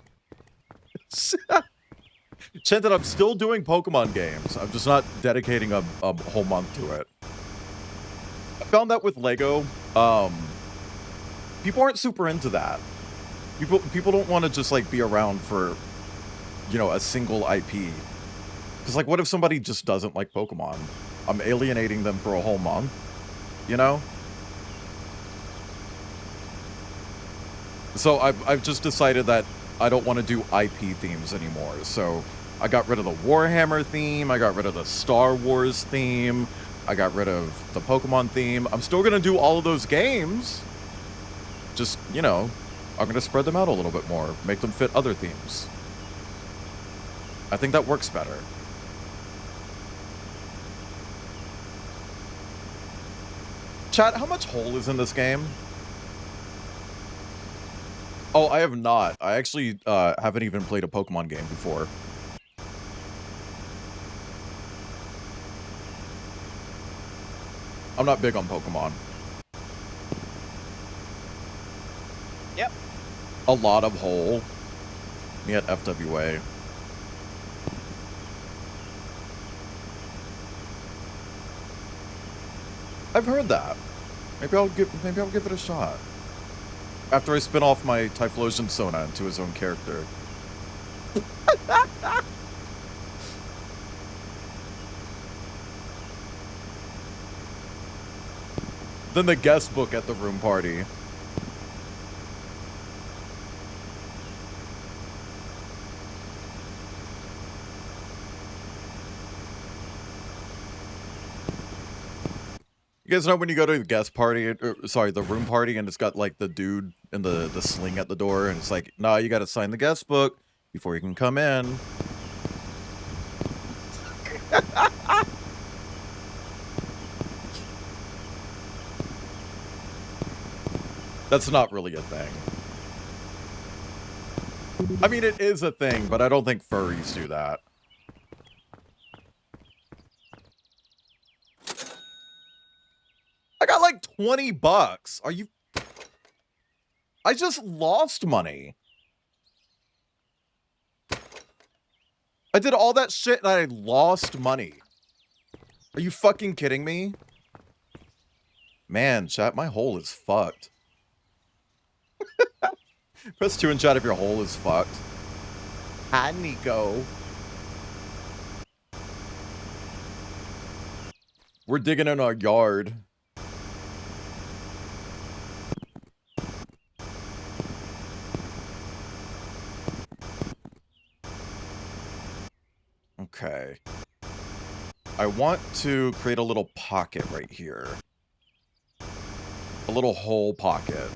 Chanted, I'm still doing Pokemon games. I'm just not dedicating a whole month to it. I found that with Lego, people aren't super into that. People don't want to just like be around for, you know, a single IP. Because like, what if somebody just doesn't like Pokemon? I'm alienating them for a whole month, you know? So I've just decided that I don't want to do IP themes anymore. So I got rid of the Warhammer theme, I got rid of the Star Wars theme, I got rid of the Pokemon theme. I'm still gonna do all of those games. Just, you know, I'm gonna spread them out a little bit more, make them fit other themes. I think that works better. Chat, how much hole is in this game? Oh, I have not. I actually haven't even played a Pokemon game before. I'm not big on Pokemon. Yep. A lot of hole. Me at FWA. I've heard that. Maybe I'll give it a shot. After I spin off my Typhlosion Sona into his own character. Then the guest book at the room party. You guys know when you go to the guest party, sorry, the room party, and it's got like the dude in the sling at the door, and it's like, nah, you gotta sign the guest book before you can come in. That's not really a thing. I mean, it is a thing, but I don't think furries do that. I got like 20 bucks. Are you... I just lost money. I did all that shit and I lost money. Are you fucking kidding me? Man, chat, my hole is fucked. Press 2 in chat if your hole is fucked. Hi, Nico. We're digging in our yard. Okay. I want to create a little pocket right here. A little hole pocket.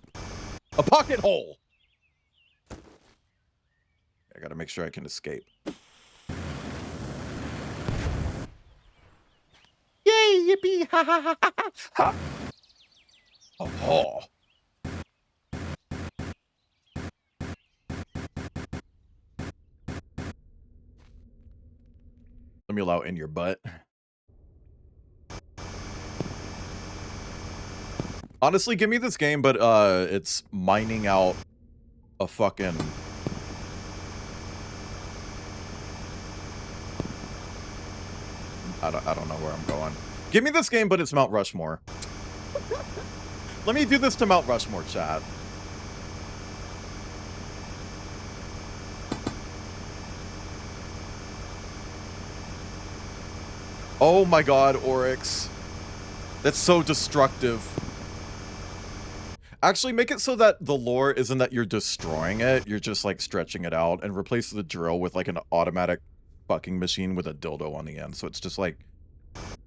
A pocket hole! I gotta make sure I can escape. Yay, yippee, ha ha ha ha ha! Oh, oh. Let me allow in your butt. Honestly, give me this game, but it's mining out a fucking... I don't know where I'm going. Give me this game, but it's Mount Rushmore. Let me do this to Mount Rushmore, chat. Oh my god, Oryx. That's so destructive. Actually, make it so that the lore isn't that you're destroying it, you're just like stretching it out, and replace the drill with like an automatic fucking machine with a dildo on the end. So it's just like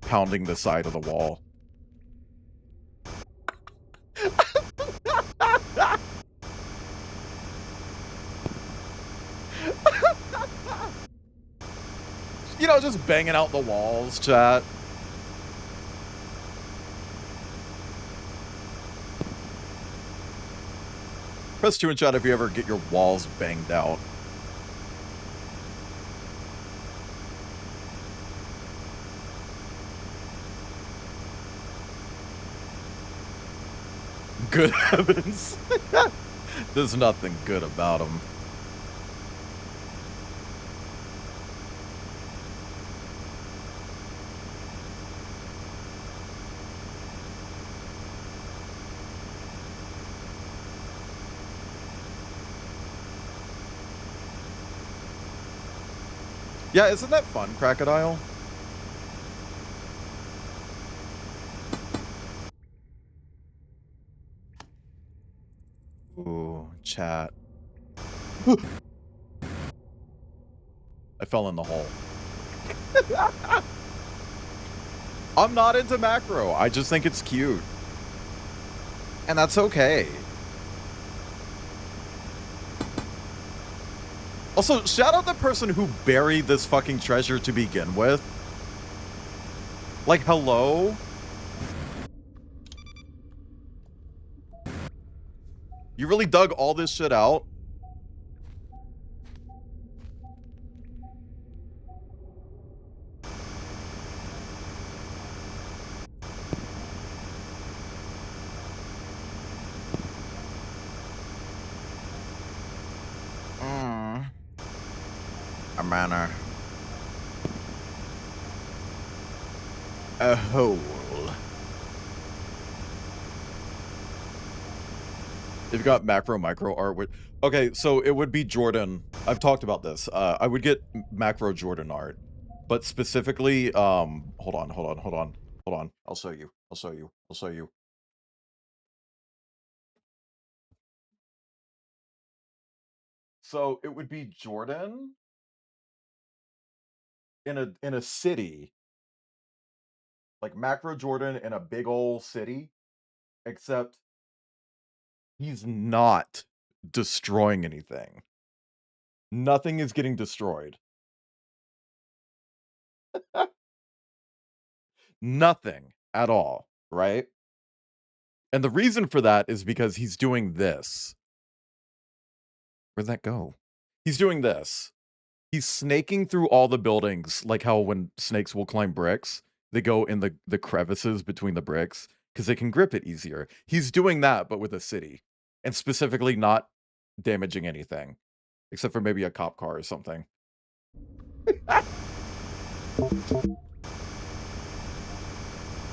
pounding the side of the wall. You know, just banging out the walls, chat. Press 2 in chat if you ever get your walls banged out. Good heavens. There's nothing good about them. Yeah, isn't that fun, Crocodile? Ooh, chat. I fell in the hole. I'm not into macro. I just think it's cute. And that's okay. Also, shout out the person who buried this fucking treasure to begin with. Like, hello? You really dug all this shit out? A manor. A hole. You've got macro micro art with... Okay, so it would be Jordan. I've talked about this. I would get macro Jordan art. But specifically, hold on. I'll show you. So it would be Jordan in a city. Like macro Jordan in a big old city. Except he's not destroying anything. Nothing is getting destroyed. Nothing at all, right? And the reason for that is because he's doing this. Where'd that go? He's doing this. He's snaking through all the buildings, like how when snakes will climb bricks, they go in the crevices between the bricks because they can grip it easier. He's doing that, but with a city. And specifically not damaging anything. Except for maybe a cop car or something.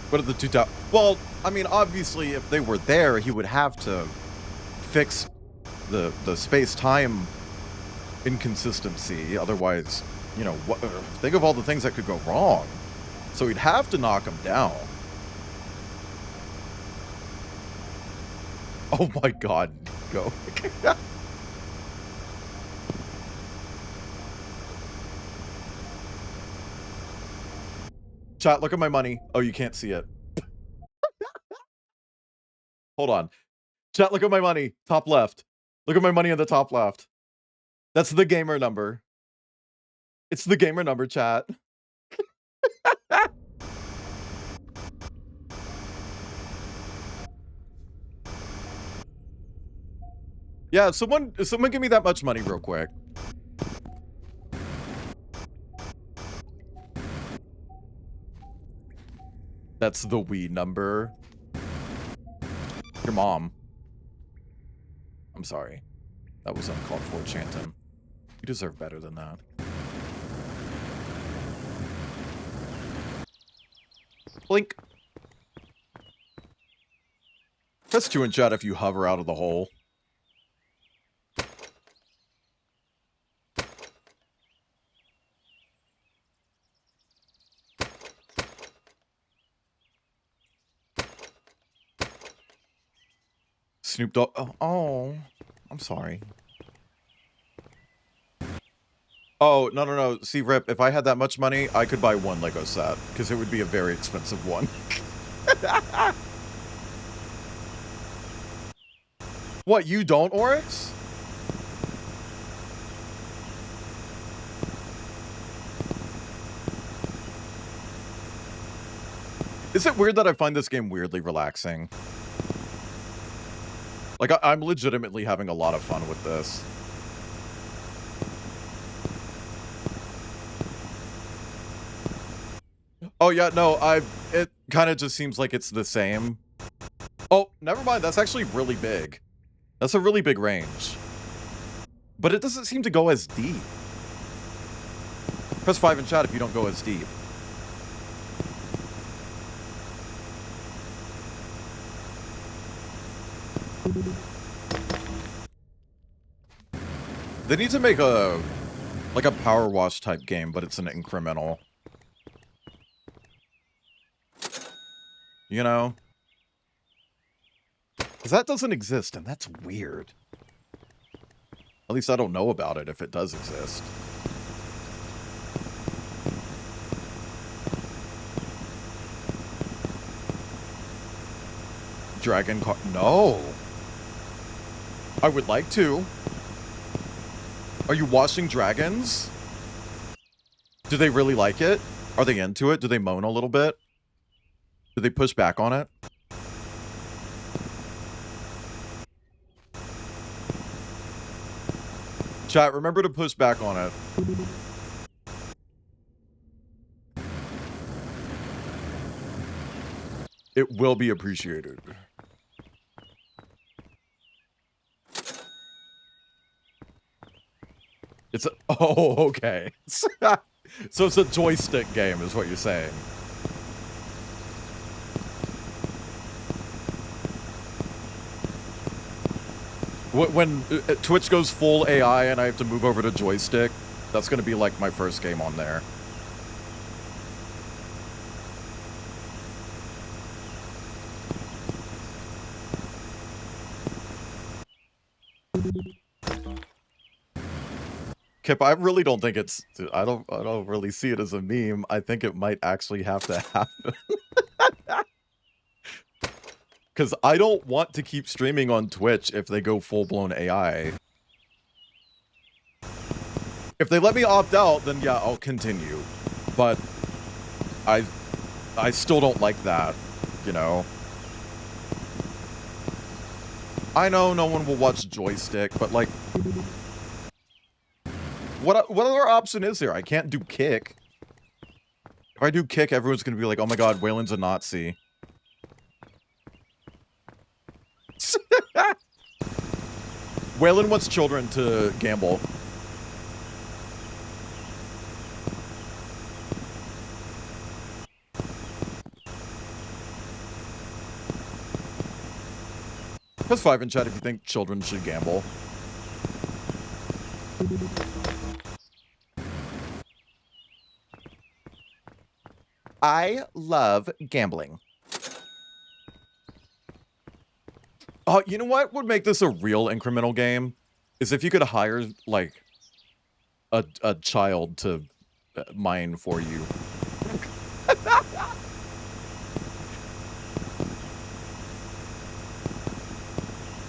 What are the two top? Well, I mean, obviously, if they were there, he would have to fix the space-time inconsistency. Otherwise, you know, think of all the things that could go wrong. So he'd have to knock them down. Oh my God, go. Chat, look at my money. Oh, you can't see it. Hold on. Chat, look at my money. Top left. Look at my money in the top left. That's the gamer number. It's the gamer number, chat. Yeah, someone give me that much money real quick. That's the Wii number. Your mom. I'm sorry. That was uncalled for, Chanton. You deserve better than that. Blink. Press 2 in chat if you hover out of the hole. Snoop Dogg. Oh, I'm sorry. Oh, no. See, Rip, if I had that much money, I could buy one Lego set, because it would be a very expensive one. What, you don't, Oryx? Is it weird that I find this game weirdly relaxing? Like, I'm legitimately having a lot of fun with this. Oh, yeah, no, it kind of just seems like it's the same. Oh, never mind, that's actually really big. That's a really big range. But it doesn't seem to go as deep. Press 5 in chat if you don't go as deep. They need to make a Like a power wash type game, but it's an incremental. You know? Because that doesn't exist, and that's weird. At least I don't know about it if it does exist. Dragon car. No. I would like to. Are you watching dragons? Do they really like it? Are they into it? Do they moan a little bit? Do they push back on it? Chat, remember to push back on it. It will be appreciated. It's a, oh, okay. So it's a joystick game is what you're saying. When Twitch goes full AI and I have to move over to joystick, that's going to be like my first game on there. Kip, I really don't think it's... I don't really see it as a meme. I think it might actually have to happen. Because I don't want to keep streaming on Twitch if they go full-blown AI. If they let me opt out, then yeah, I'll continue. But I still don't like that, you know? I know no one will watch joystick, but like... What other option is there? I can't do kick. If I do kick, everyone's gonna be like, oh my god, Waylon's a Nazi. Waylon wants children to gamble. Press 5 in chat if you think children should gamble. I love gambling. Oh, you know what would make this a real incremental game? Is if you could hire, like, a child to mine for you.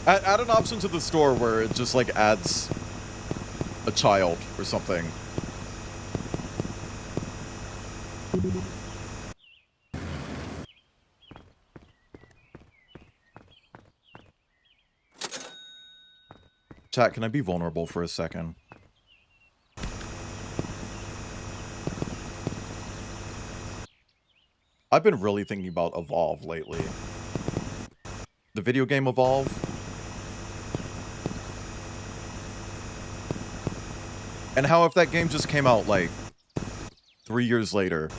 Add an option to the store where it just, like, adds a child or something. Chat, can I be vulnerable for a second? I've been really thinking about Evolve lately. The video game Evolve. And how if that game just came out, like, 3 years later,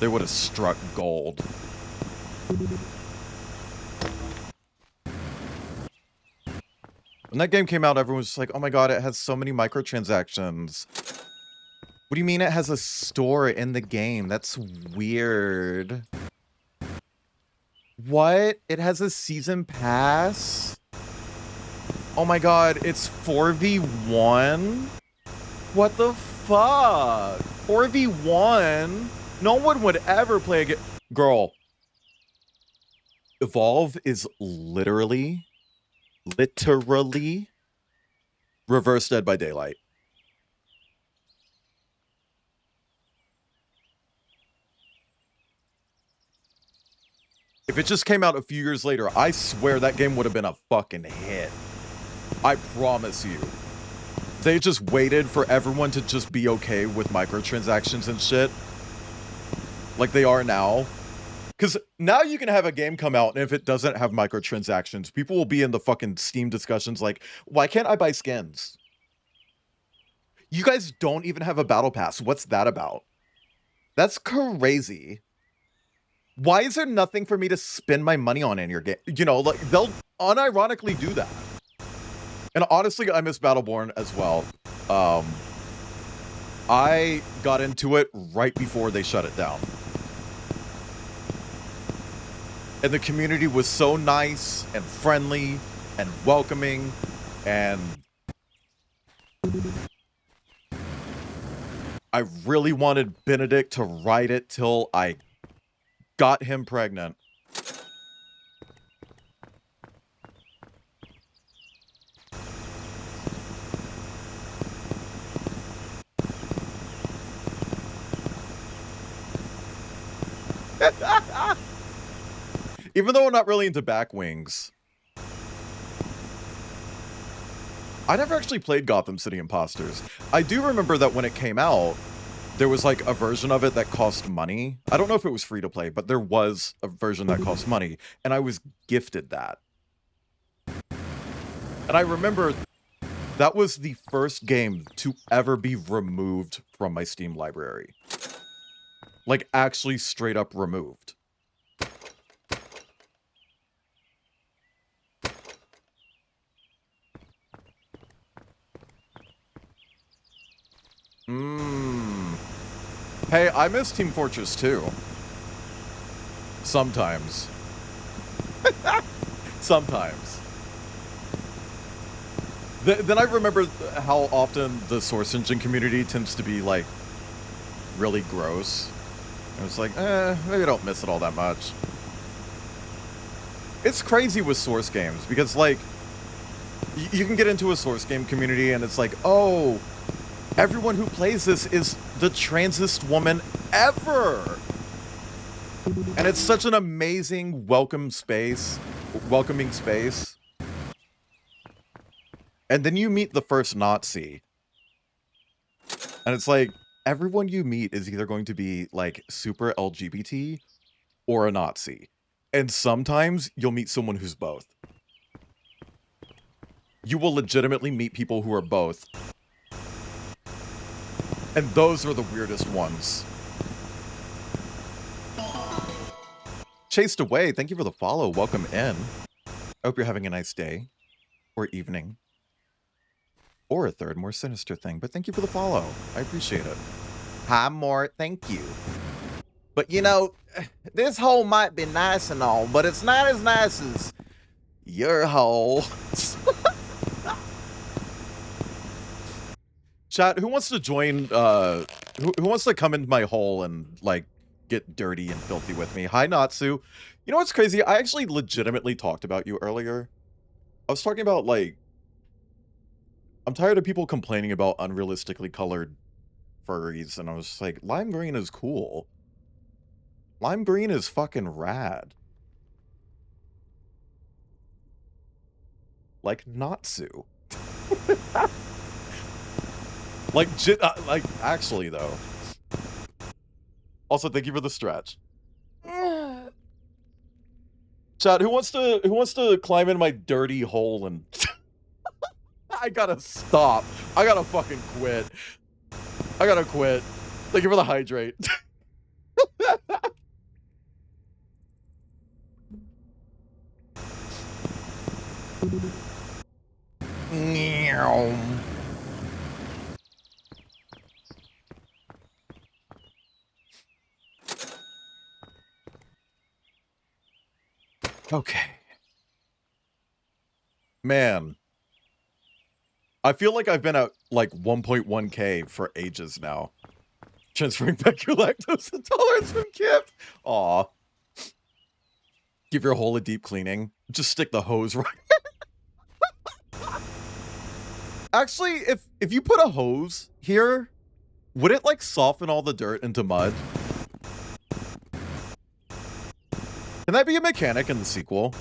they would have struck gold. When that game came out, everyone was just like, oh my god, it has so many microtransactions. What do you mean it has a store in the game? That's weird. What? It has a season pass? Oh my god, it's 4v1? What the fuck? 4v1? No one would ever play a game. Girl. Evolve is literally reverse Dead by Daylight. If it just came out a few years later, I swear that game would have been a fucking hit. I promise you. They just waited for everyone to just be okay with microtransactions and shit. Like they are now. Because now you can have a game come out, and if it doesn't have microtransactions, people will be in the fucking Steam discussions like, why can't I buy skins? You guys don't even have a battle pass. What's that about? That's crazy. Why is there nothing for me to spend my money on in your game? You know, like, they'll unironically do that. And honestly, I miss Battleborn as well. I got into it right before they shut it down. And the community was so nice and friendly and welcoming, and I really wanted Benedict to ride it till I got him pregnant. Even though I'm not really into back wings. I never actually played Gotham City Imposters. I do remember that when it came out, there was like a version of it that cost money. I don't know if it was free to play, but there was a version that cost money, and I was gifted that. And I remember that was the first game to ever be removed from my Steam library. Like, actually straight up removed. Hey, I miss Team Fortress 2. Sometimes. Sometimes. Then I remember how often the Source Engine community tends to be, like, really gross. I was like, maybe I don't miss it all that much. It's crazy with Source games, because, like, you can get into a Source game community and it's like, oh, everyone who plays this is the transest woman ever. And it's such an amazing welcoming space. And then you meet the first Nazi. And it's like, everyone you meet is either going to be like super LGBT or a Nazi. And sometimes you'll meet someone who's both. You will legitimately meet people who are both. And those are the weirdest ones. Chased Away, thank you for the follow. Welcome in. I hope you're having a nice day. Or evening. Or a third, more sinister thing. But thank you for the follow. I appreciate it. Hi, Mort. Thank you. But you know, this hole might be nice and all, but it's not as nice as your hole. Chat, who wants to join, who wants to come into my hole and, like, get dirty and filthy with me? Hi, Natsu. You know what's crazy? I actually legitimately talked about you earlier. I was talking about, like, I'm tired of people complaining about unrealistically colored furries, and I was just like, lime green is cool. Lime green is fucking rad. Like, Natsu. Like, actually, though. Also, thank you for the stretch. Chat, who wants to climb in my dirty hole and... I gotta stop. I gotta fucking quit. I gotta quit. Thank you for the hydrate. Okay. Man. I feel like I've been at like 1.1k for ages now. Transferring back your lactose intolerance from Kip. Aw. Give your hole a deep cleaning. Just stick the hose right. Actually, if you put a hose here, would it like soften all the dirt into mud? Can that be a mechanic in the sequel?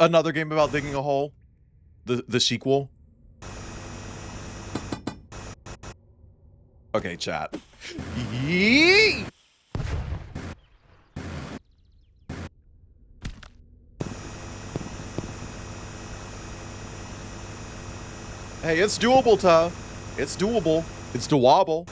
Another game about digging a hole? The sequel? Okay, chat. Yee! Hey, it's doable, Ta. It's doable. It's doable.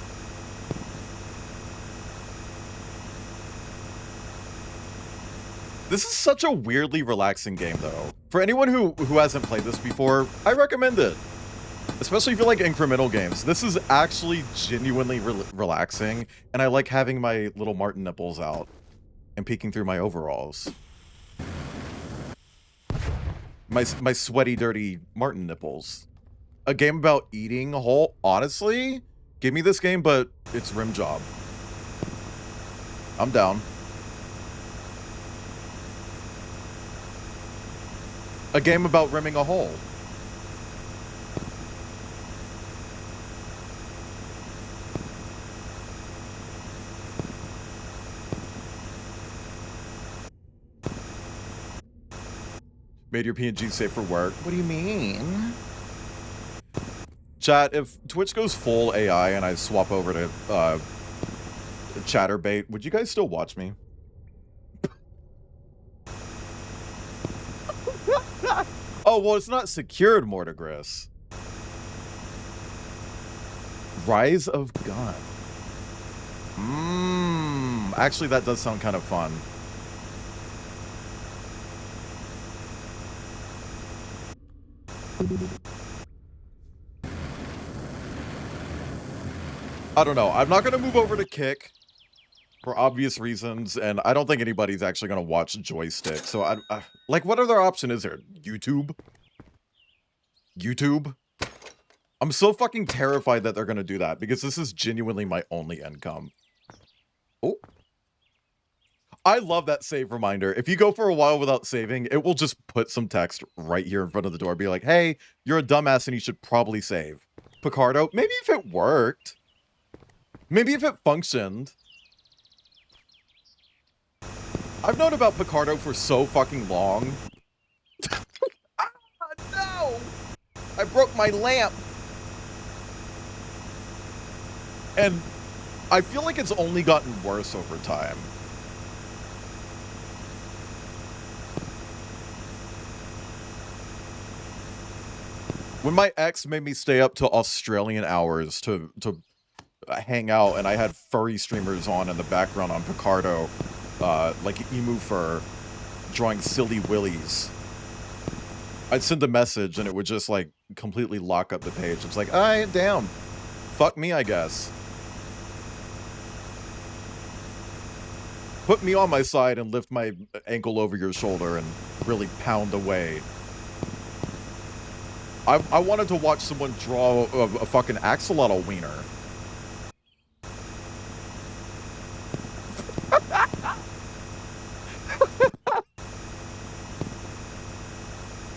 This is such a weirdly relaxing game, though. For anyone who hasn't played this before, I recommend it. Especially if you like incremental games. This is actually genuinely relaxing, and I like having my little Martin nipples out and peeking through my overalls. My sweaty, dirty Martin nipples. A game about eating whole. Honestly, give me this game, but it's rim job. I'm down. A game about rimming a hole. Made your PNG safe for work. What do you mean? Chat, if Twitch goes full AI and I swap over to Chatterbait, would you guys still watch me? Oh, well, it's not secured, Mortigris. Rise of Gun. Actually, that does sound kind of fun. I don't know. I'm not going to move over to Kick for obvious reasons, and I don't think anybody's actually going to watch Joystick. So, I like, what other option is there? YouTube? YouTube? I'm so fucking terrified that they're going to do that, because this is genuinely my only income. Oh. I love that save reminder. If you go for a while without saving, it will just put some text right here in front of the door. Be like, hey, you're a dumbass and you should probably save. Picardo, maybe if it worked. Maybe if it functioned. I've known about Picardo for so fucking long. Ah, no! I broke my lamp. And I feel like it's only gotten worse over time. When my ex made me stay up to Australian hours to hang out, and I had furry streamers on in the background on Picardo, like emu fur, drawing silly willies, I'd send a message and it would just like completely lock up the page. It's like, alright, damn. Fuck me, I guess. Put me on my side and lift my ankle over your shoulder and really pound away. I wanted to watch someone draw a fucking axolotl wiener.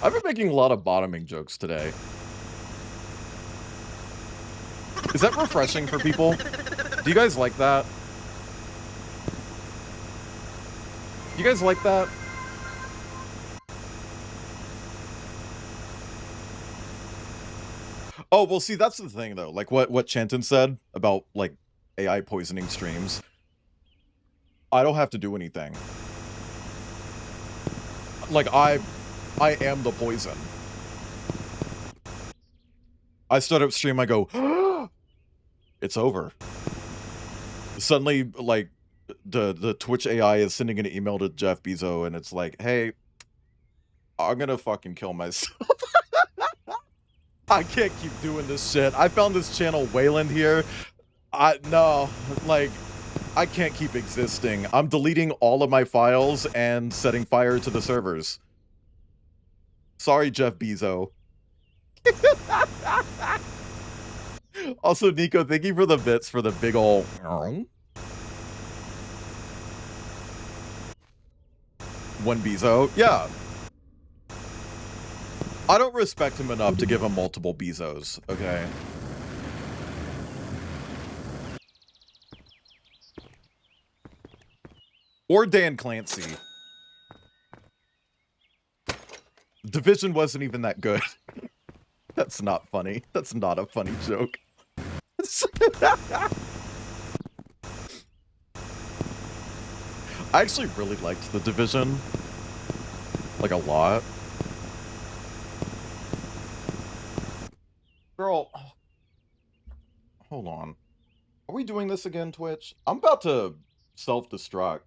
I've been making a lot of bottoming jokes today. Is that refreshing for people? Do you guys like that? You guys like that? Oh, well, see, that's the thing, though. Like, what Chanton said about, like, AI poisoning streams. I don't have to do anything. Like, I am the poison. I start up stream, I go, it's over. Suddenly, like, the Twitch AI is sending an email to Jeff Bezos, and it's like, hey, I'm gonna fucking kill myself. I can't keep doing this shit. I found this channel Wayland here. No, like, I can't keep existing. I'm deleting all of my files and setting fire to the servers. Sorry, Jeff Bezos. Also, Nico, thank you for the bits for the big ol' one Bezo. Yeah. I don't respect him enough to give him multiple Bezos, okay? Or Dan Clancy. Division wasn't even that good. That's not funny. That's not a funny joke. I actually really liked The Division. Like, a lot. Girl. Hold on. Are we doing this again, Twitch? I'm about to self-destruct.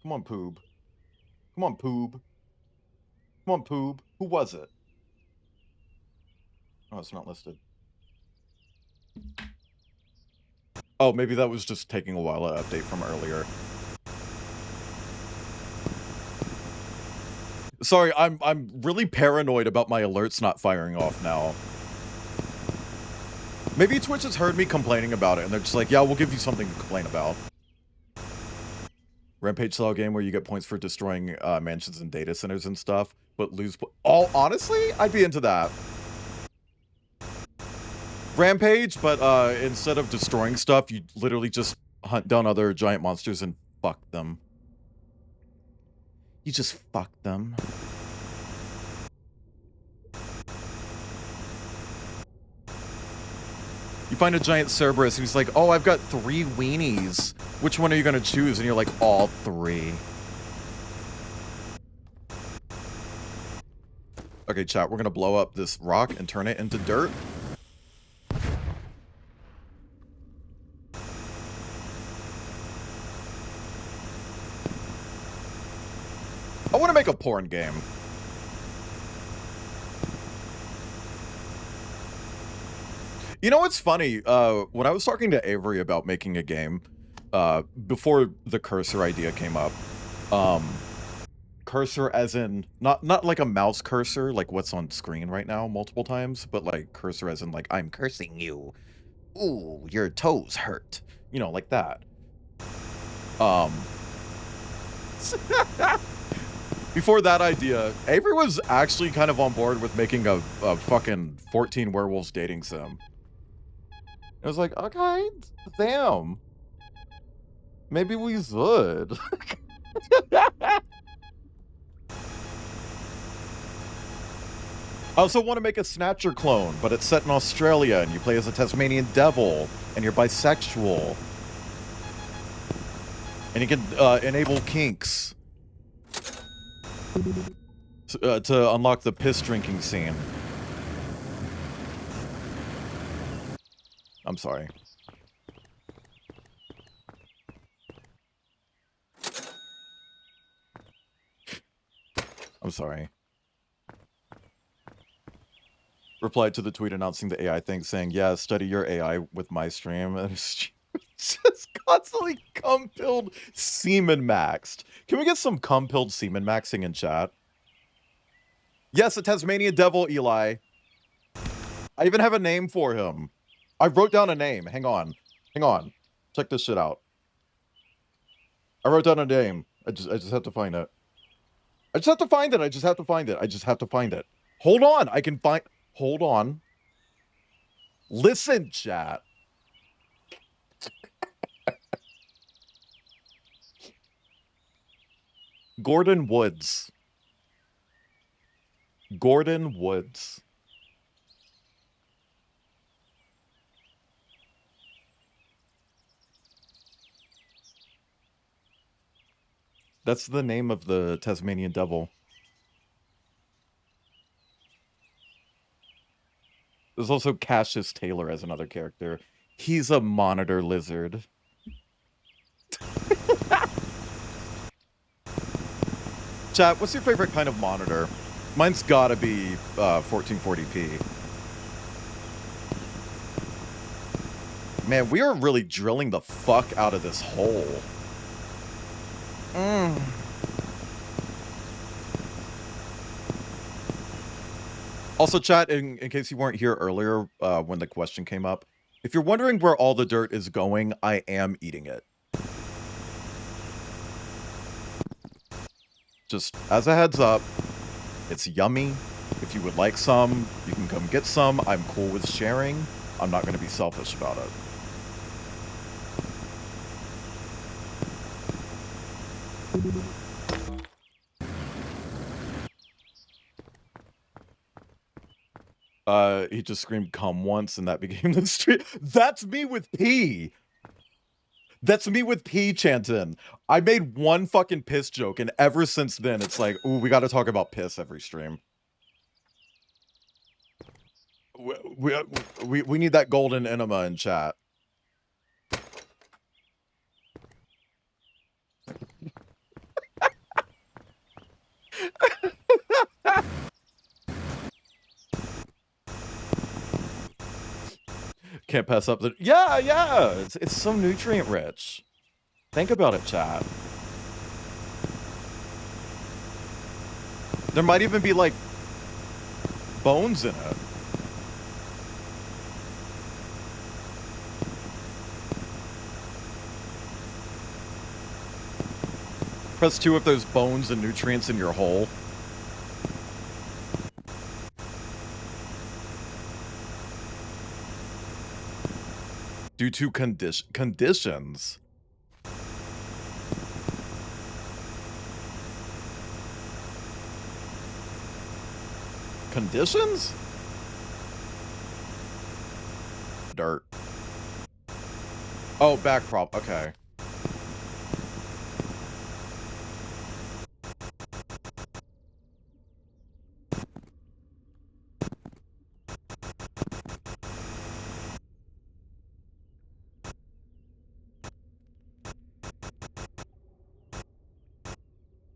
Come on, Poob. Come on, Poob. Come on, Poob. Who was it? Oh, it's not listed. Oh, maybe that was just taking a while to update from earlier. Sorry, I'm really paranoid about my alerts not firing off now. Maybe Twitch has heard me complaining about it, and they're just like, yeah, we'll give you something to complain about. Rampage style game where you get points for destroying mansions and data centers and stuff, but lose... honestly, I'd be into that. Rampage, but instead of destroying stuff, you literally just hunt down other giant monsters and fuck them. You just fuck them. You find a giant Cerberus and he's like, oh, I've got 3 weenies. Which one are you going to choose? And you're like, all 3. Okay, chat, we're going to blow up this rock and turn it into dirt. I want to make a porn game. You know what's funny? When I was talking to Avery about making a game, before the cursor idea came up, cursor as in, not like a mouse cursor, like what's on screen right now multiple times, but like cursor as in like, I'm cursing you. Ooh, your toes hurt. You know, like that. Before that idea, Avery was actually kind of on board with making a fucking 14 werewolves dating sim. I was like, okay, damn. Maybe we should. I also want to make a Snatcher clone, but it's set in Australia, and you play as a Tasmanian devil, and you're bisexual. And you can enable kinks. To unlock the piss drinking scene. I'm sorry. I'm sorry. Replied to the tweet announcing the AI thing, saying, yeah, study your AI with my stream. And it's just constantly cum-pilled semen maxed. Can we get some cum-pilled semen maxing in chat? Yes, a Tasmanian devil, Eli. I even have a name for him. I wrote down a name. Hang on. Hang on. Check this shit out. I wrote down a name. I just have to find it. I just have to find it. I just have to find it. I just have to find it. Hold on. I can find... Hold on. Listen, chat. Gordon Woods. Gordon Woods. That's the name of the Tasmanian devil. There's also Cassius Taylor as another character. He's a monitor lizard. Chat, what's your favorite kind of monitor? Mine's gotta be 1440p. Man, we are really drilling the fuck out of this hole. Also, chat, in case you weren't here earlier when the question came up, if you're wondering where all the dirt is going, I am eating it. Just as a heads up, it's yummy. If you would like some, you can come get some. I'm cool with sharing. I'm not going to be selfish about it. He just screamed "come" once and that became the street. That's me with P. That's me with P, Chanton. I made one fucking piss joke, and ever since then, it's like, ooh, we got to talk about piss every stream. We need that golden enema in chat. Can't pass up the... Yeah. It's so nutrient rich. Think about it, chat. There might even be, like, bones in it. Press 2 if there's bones and nutrients in your hole. Due to conditions. Conditions? Dirt. Oh, back prop. Okay.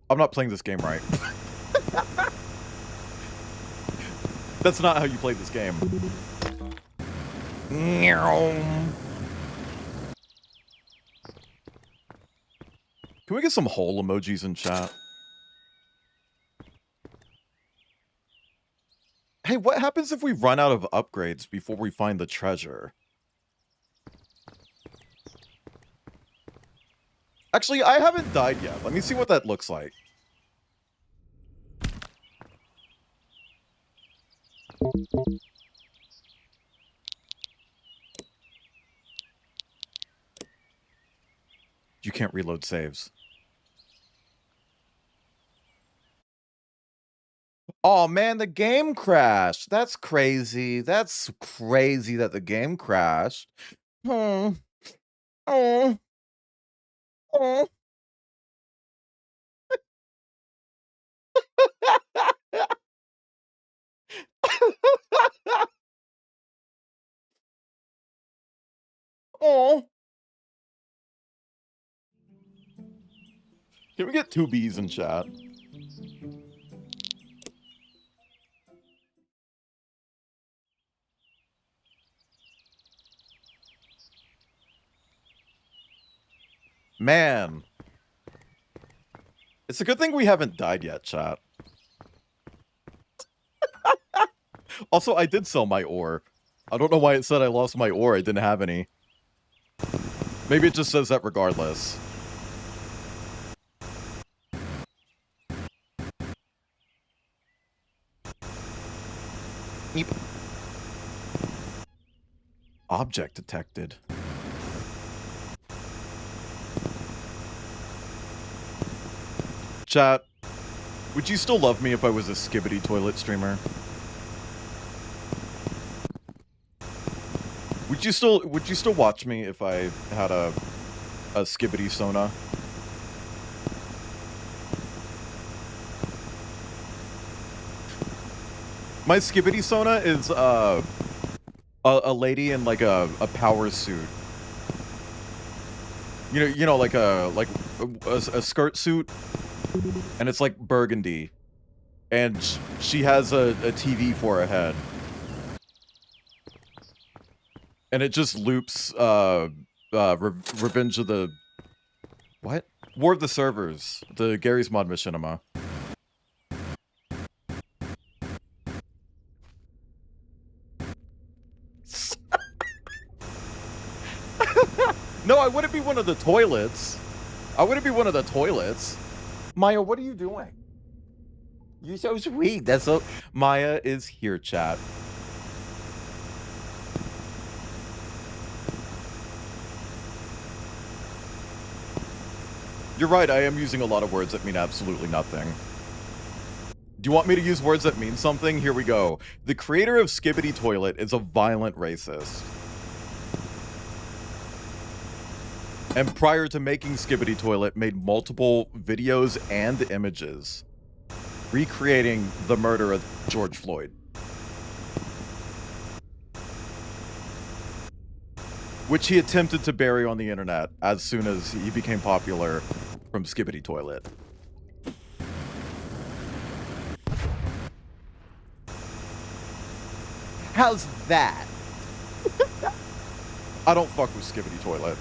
I'm not playing this game right. That's not how you play this game. Can we get some hole emojis in chat? Hey, what happens if we run out of upgrades before we find the treasure? Actually, I haven't died yet. Let me see what that looks like. You can't reload saves. Oh man, the game crashed. That's crazy. That's crazy that the game crashed. Oh. Oh. Oh. Oh. Can we get 2 B's in chat? Man. It's a good thing we haven't died yet, chat. Also, I did sell my ore. I don't know why it said I lost my ore. I didn't have any. Maybe it just says that regardless. Eep. Object detected. Chat, would you still love me if I was a Skibidi Toilet streamer? Would you still watch me if I had a Skibidi Sona? My Skibidi Sona is a lady in like a power suit. You know like a skirt suit, and it's like burgundy, and she has a TV for a head. And it just loops Revenge of the... What? War of the Servers. The Garry's Mod Machinima. No, I wouldn't be one of the toilets. I wouldn't be one of the toilets. Maya, what are you doing? You're so sweet. That's so... Maya is here, chat. You're right, I am using a lot of words that mean absolutely nothing. Do you want me to use words that mean something? Here we go. The creator of Skibidi Toilet is a violent racist. And prior to making Skibidi Toilet, made multiple videos and images recreating the murder of George Floyd. Which he attempted to bury on the internet as soon as he became popular from Skibidi Toilet. How's that? I don't fuck with Skibidi Toilet.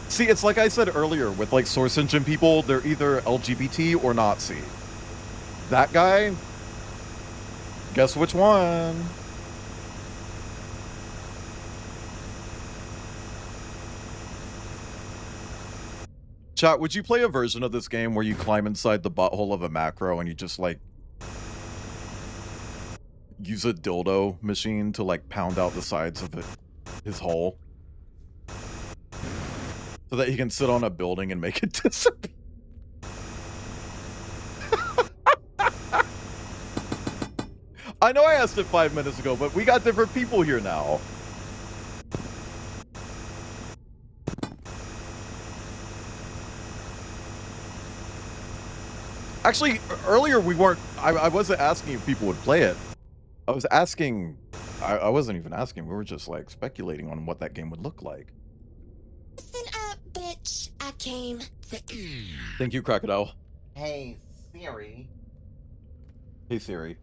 See, it's like I said earlier with like Source Engine people, they're either LGBT or Nazi. That guy, guess which one? Chat, would you play a version of this game where you climb inside the butthole of a macro and you just like use a dildo machine to like pound out the sides of his hole so that he can sit on a building and make it disappear? I know I asked it 5 minutes ago, but we got different people here now. Actually, earlier we weren't... I wasn't asking if people would play it. I was asking... I wasn't even asking. We were just, like, speculating on what that game would look like. Listen up, bitch. I came to... Thank you, Crocodile. Hey, Siri. Hey, Siri.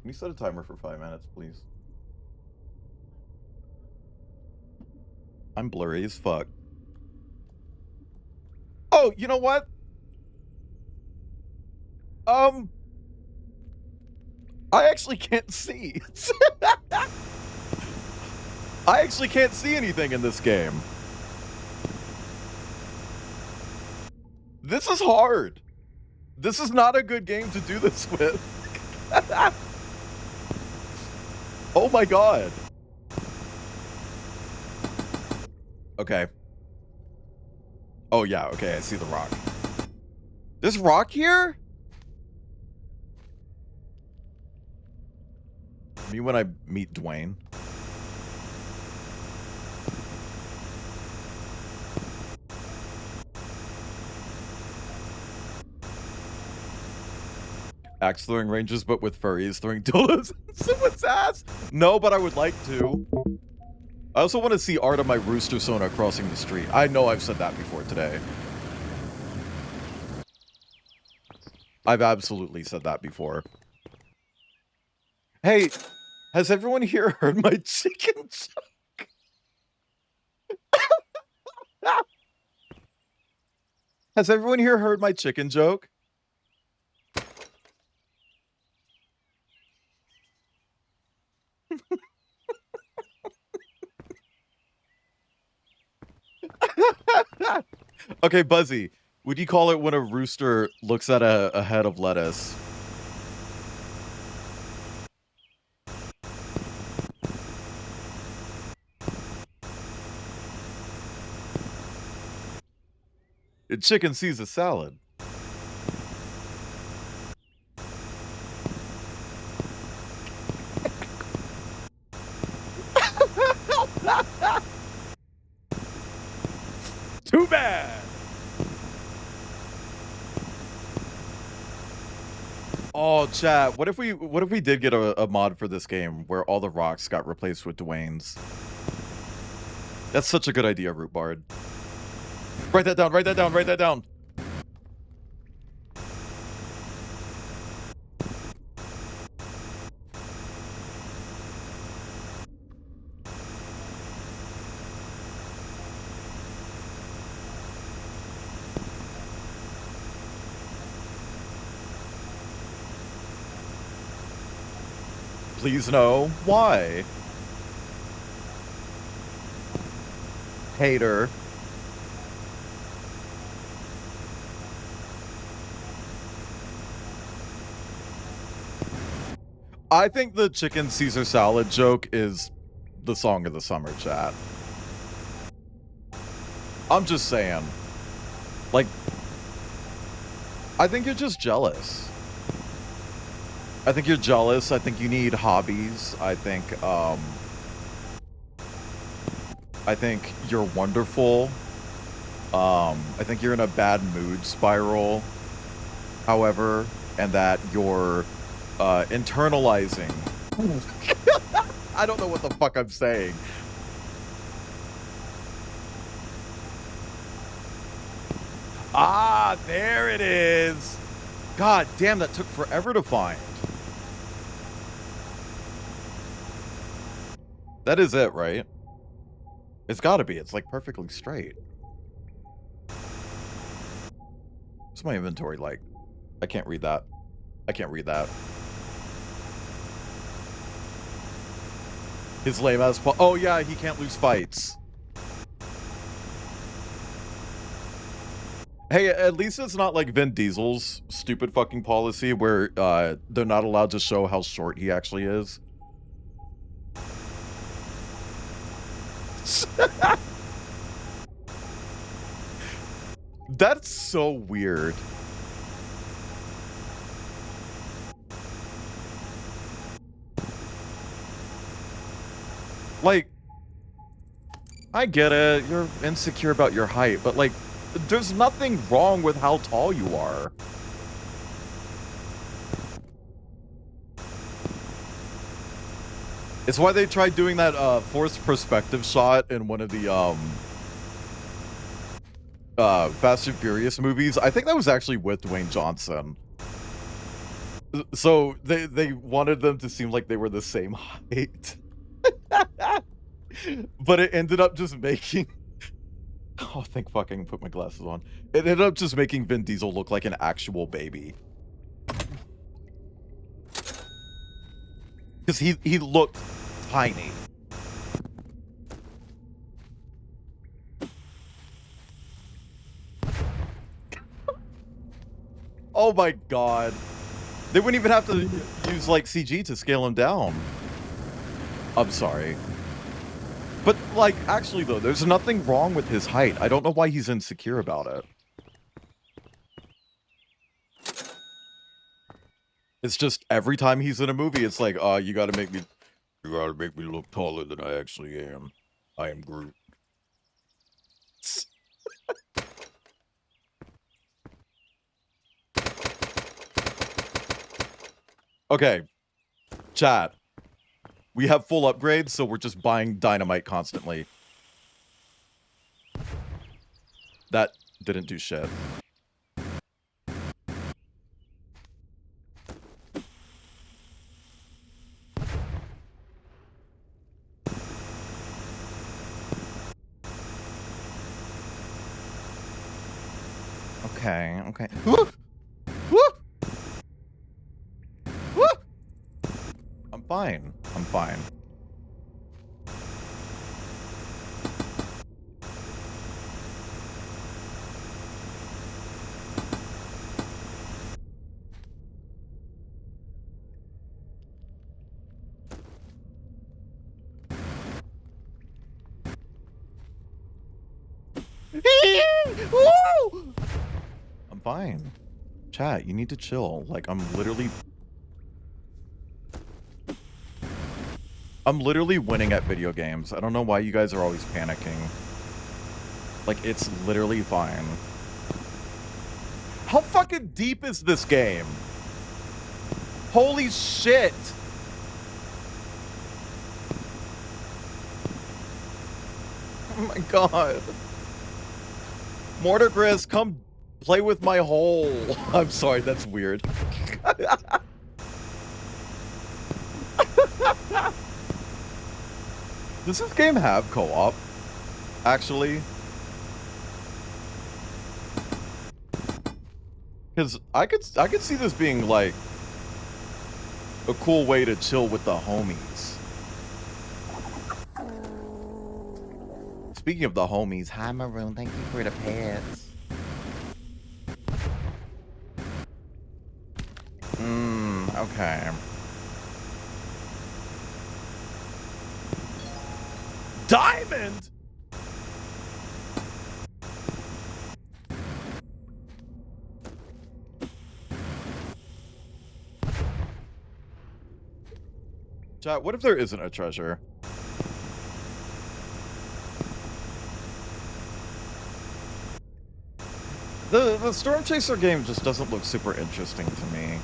Can you set a timer for 5 minutes, please? I'm blurry as fuck. Oh, you know what? I actually can't see. I actually can't see anything in this game. This is hard. This is not a good game to do this with. Oh my god. Okay. Oh yeah, okay, I see the rock. There's rock here? Me when I meet Dwayne. Axe throwing ranges, but with furries throwing dildos in someone's ass? No, but I would like to. I also want to see art of my rooster Sona crossing the street. I know I've said that before today. I've absolutely said that before. Hey, has everyone here heard my chicken joke? Has everyone here heard my chicken joke? Okay, Buzzy, would you call it when a rooster looks at a head of lettuce? A chicken sees a salad. Too bad. Oh, chat. What if we did get a mod for this game where all the rocks got replaced with Dwayne's? That's such a good idea, Root Bard. Write that down, write that down, write that down. Please no. Why? Hater. I think the chicken Caesar salad joke is the song of the summer, chat. I'm just saying. Like, I think you're just jealous. I think you're jealous. I think you need hobbies. I think you're wonderful. I think you're in a bad mood spiral, however, and that you're internalizing. I don't know what the fuck I'm saying. Ah, there it is. God damn, that took forever to find. That is it, right? It's gotta be. It's like perfectly straight. What's my inventory like? I can't read that. I can't read that. His lame ass. Oh yeah, he can't lose fights. Hey, at least it's not like Vin Diesel's stupid fucking policy where they're not allowed to show how short he actually is. That's so weird. Like, I get it, you're insecure about your height, but like, there's nothing wrong with how tall you are. It's why they tried doing that forced perspective shot in one of the Fast and Furious movies. I think that was actually with Dwayne Johnson. So they wanted them to seem like they were the same height. But it ended up just making... Oh, thank fuck I can put my glasses on. It ended up just making Vin Diesel look like an actual baby. Because he looked tiny. Oh my god. They wouldn't even have to use like CG to scale him down. I'm sorry. But like, actually though, there's nothing wrong with his height. I don't know why he's insecure about it. It's just every time he's in a movie, it's like, you gotta make me look taller than I actually am. I am Groot. Okay, chat. We have full upgrades, so we're just buying dynamite constantly. That didn't do shit. Okay, okay. Woo! Woo! Woo! I'm fine. I'm fine. Woo! I'm fine. Chat, you need to chill. Like, I'm literally winning at video games. I don't know why you guys are always panicking. Like, it's literally fine. How fucking deep is this game? Holy shit! Oh my god. Mortar Grizz, come play with my hole. I'm sorry, that's weird. Does this game have co-op? Actually? Because I could see this being like a cool way to chill with the homies. Speaking of the homies, hi Maroon, thank you for the pets. Okay. Diamond! Chat, what if there isn't a treasure? The Storm Chaser game just doesn't look super interesting to me.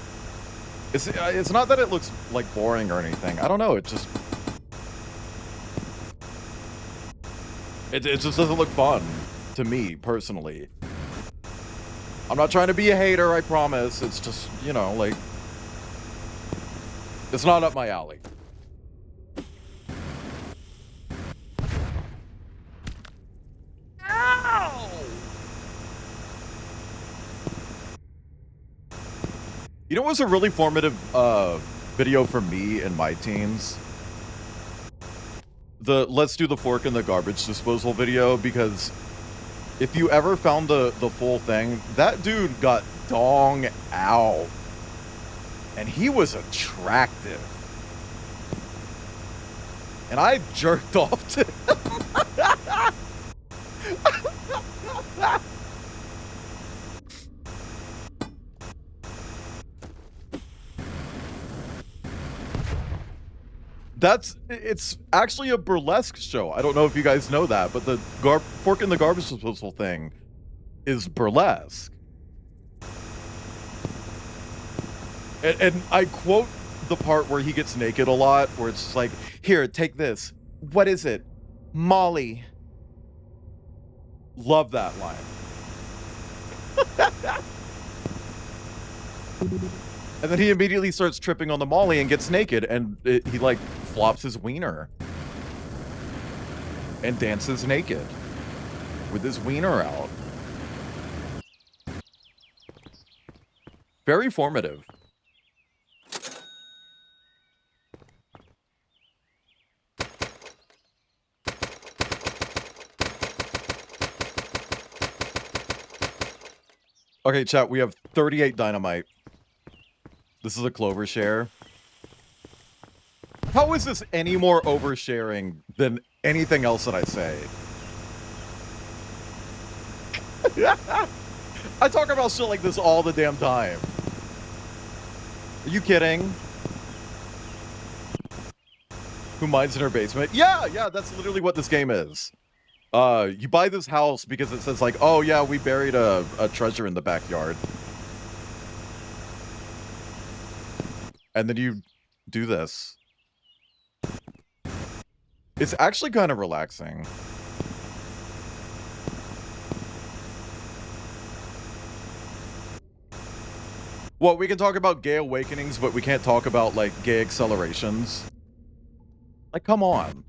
It's not that it looks like boring or anything. I don't know, it just just doesn't look fun to me personally. I'm not trying to be a hater, I promise. It's just, you know, like, it's not up my alley. You know what was a really formative video for me in my teens? The let's do the fork in the garbage disposal video, because if you ever found the full thing, that dude got dong out. And he was attractive. And I jerked off to him. It's actually a burlesque show. I don't know if you guys know that, but the fork in the garbage disposal thing is burlesque. And I quote the part where he gets naked a lot, where it's just like, here, take this. What is it? Molly. Love that line. And then he immediately starts tripping on the Molly and gets naked, and he like flops his wiener and dances naked with his wiener out. Very formative. Okay, chat, we have 38 dynamite. This is a clover share. How is this any more oversharing than anything else that I say? I talk about shit like this all the damn time. Are you kidding? Who mines in her basement? Yeah, that's literally what this game is. You buy this house because it says like, oh yeah, we buried a treasure in the backyard. And then you do this. It's actually kind of relaxing. Well, we can talk about gay awakenings, but we can't talk about, like, gay accelerations. Like, come on.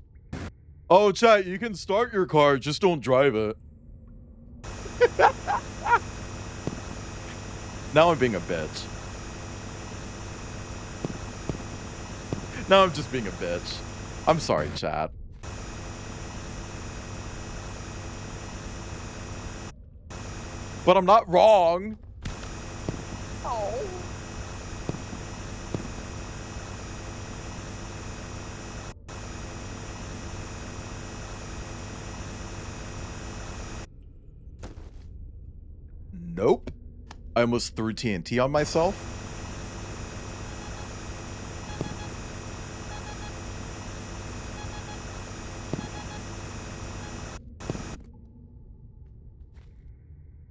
Oh, chat, you can start your car, just don't drive it. Now I'm being a bitch. Now I'm just being a bitch. I'm sorry, chat. But I'm not wrong. Oh. Nope. I almost threw TNT on myself.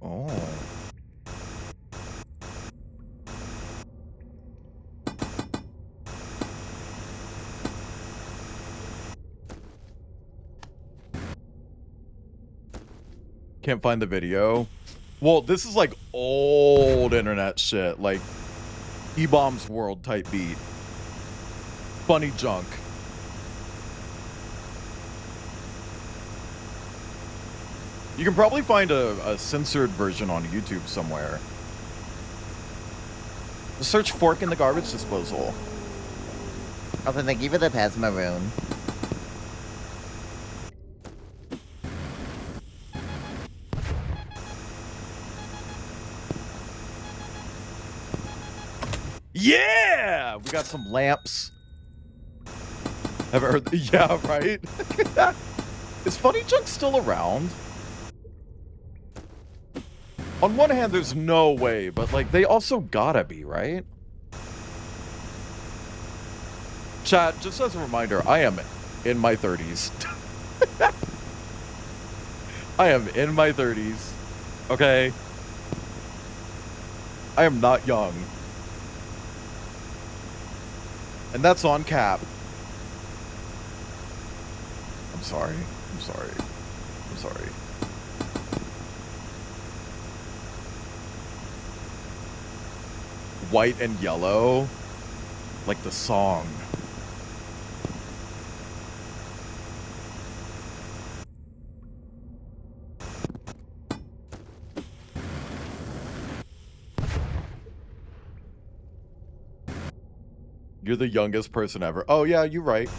Oh. Can't find the video. Well, this is like old internet shit, like E-Bombs World type beat. Funny junk. You can probably find a censored version on YouTube somewhere. Just search fork in the garbage disposal. Also, thank you for the Paz Maroon. Yeah! We got some lamps. Haven't heard... Yeah, right? Is Funny Junk still around? On one hand, there's no way, but, like, they also gotta be, right? Chat, just as a reminder, I am in my 30s. I am in my 30s. Okay? I am not young. And that's on cap. I'm sorry. I'm sorry. I'm sorry. White and yellow. Like the song. You're the youngest person ever. Oh yeah, you're right.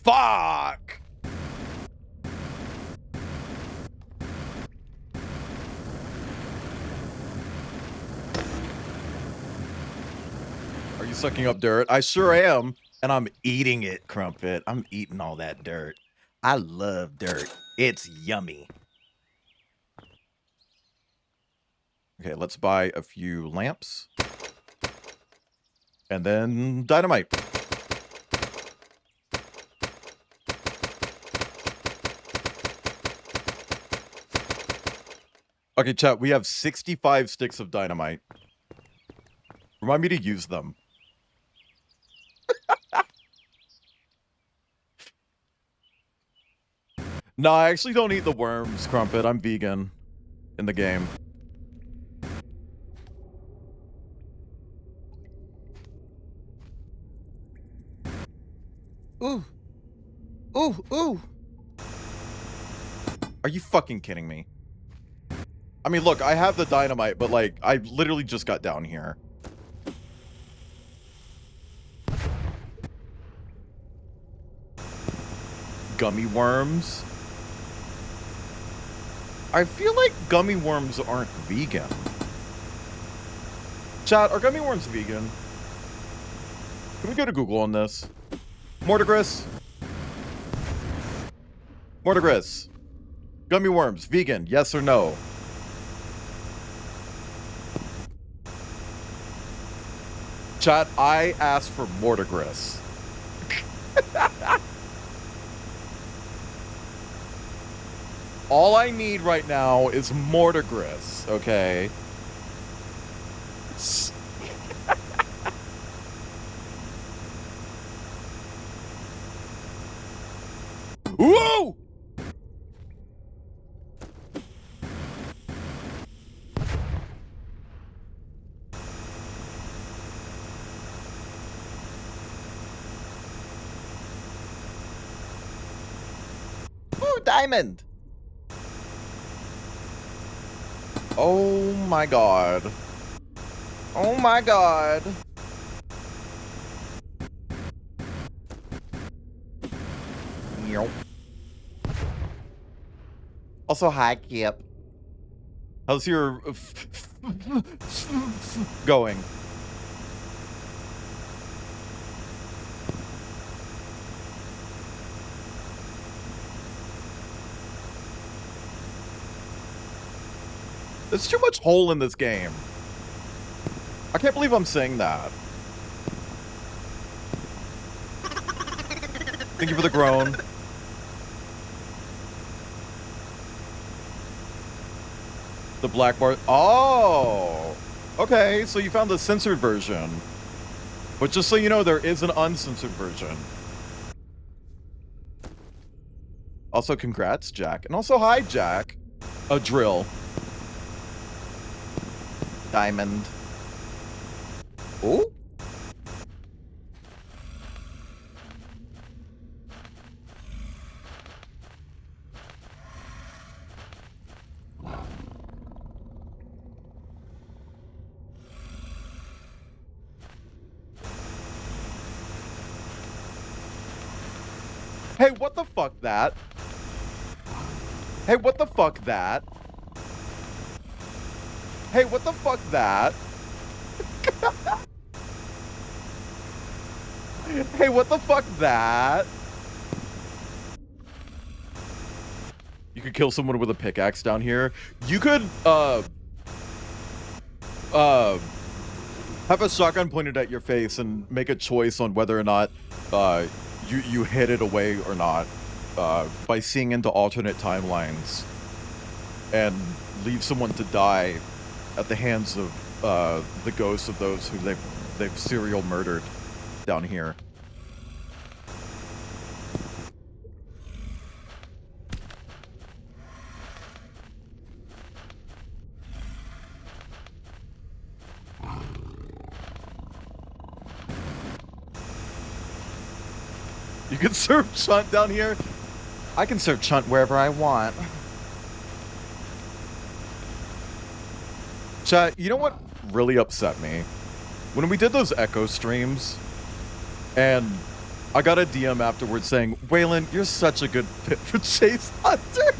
Fuck! Are you sucking up dirt? I sure am. And I'm eating it, Crumpet. I'm eating all that dirt. I love dirt. It's yummy. Okay, let's buy a few lamps. And then dynamite. Okay, chat, we have 65 sticks of dynamite. Remind me to use them. No, I actually don't eat the worms, Crumpet. I'm vegan in the game. Ooh. Ooh, ooh. Are you fucking kidding me? I mean, look, I have the dynamite, but, like, I literally just got down here. Gummy worms? I feel like gummy worms aren't vegan. Chat, are gummy worms vegan? Can we go to Google on this? Mortigris? Mortigris. Gummy worms, vegan, yes or no? Chat, I asked for Mortigris. All I need right now is Mortigris, okay? Whoa! Ooh, diamond! Oh my god. Oh my god. Meow. Also, hi, Kip. How's your going? There's too much hole in this game. I can't believe I'm saying that. Thank you for the groan. The black bar. Oh! Okay, so you found the censored version. But just so you know, there is an uncensored version. Also, congrats, Jack. And also, hi, Jack. A drill. Diamond. Oh? Hey, what the fuck that? Hey, what the fuck that? Hey, what the fuck that? Hey, what the fuck that? You could kill someone with a pickaxe down here. You could, have a shotgun pointed at your face and make a choice on whether or not, you hit it away or not, by seeing into alternate timelines and leave someone to die at the hands of the ghosts of those who they've serial murdered down here. You can serve chunt down here. I can serve chunt wherever I want. Chat, you know what really upset me? When we did those Echo streams, and I got a DM afterwards saying, Waylon, you're such a good fit for Chase Hunter.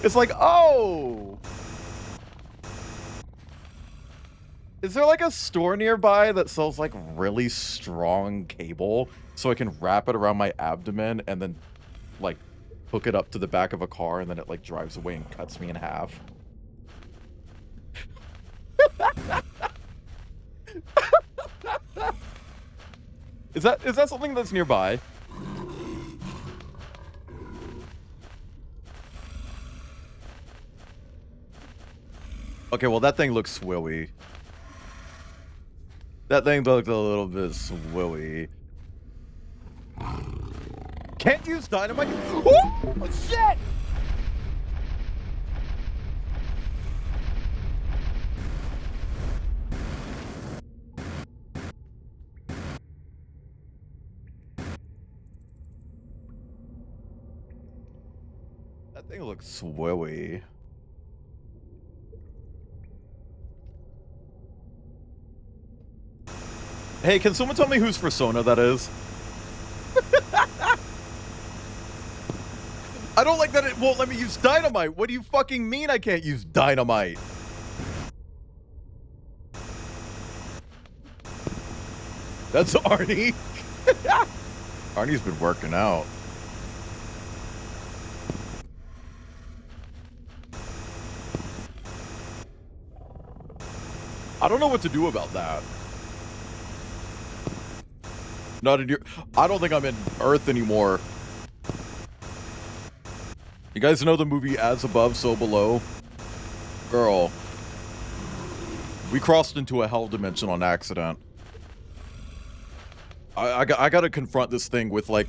It's like, oh. Is there like a store nearby that sells like really strong cable so I can wrap it around my abdomen and then like hook it up to the back of a car and then it like drives away and cuts me in half? Is that something that's nearby? Okay, well that thing looks swilly. That thing looked a little bit swilly. Can't use dynamite. Oh shit! That thing looks swilly. Hey, can someone tell me whose persona that is? I don't like that it won't let me use dynamite. What do you fucking mean I can't use dynamite? That's Arnie. Arnie's been working out. I don't know what to do about that. Not in your... I don't think I'm in Earth anymore. You guys know the movie As Above, So Below? Girl. We crossed into a hell dimension on accident. I gotta confront this thing with, like,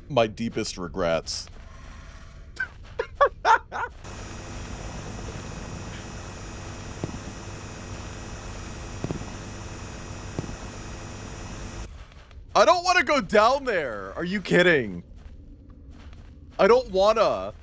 my deepest regrets. I don't want to go down there. Are you kidding? I don't wanna.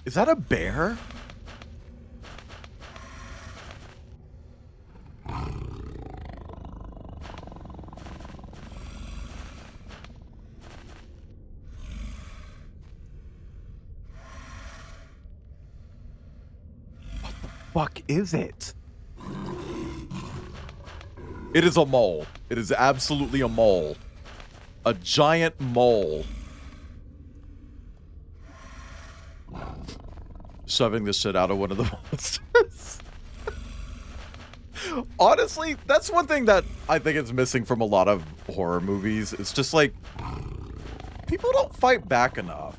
Is that a bear? Fuck is it? It is a mole. It is absolutely a mole. A giant mole. Shoving this shit out of one of the monsters. Honestly, that's one thing that I think is missing from a lot of horror movies. It's just like, people don't fight back enough.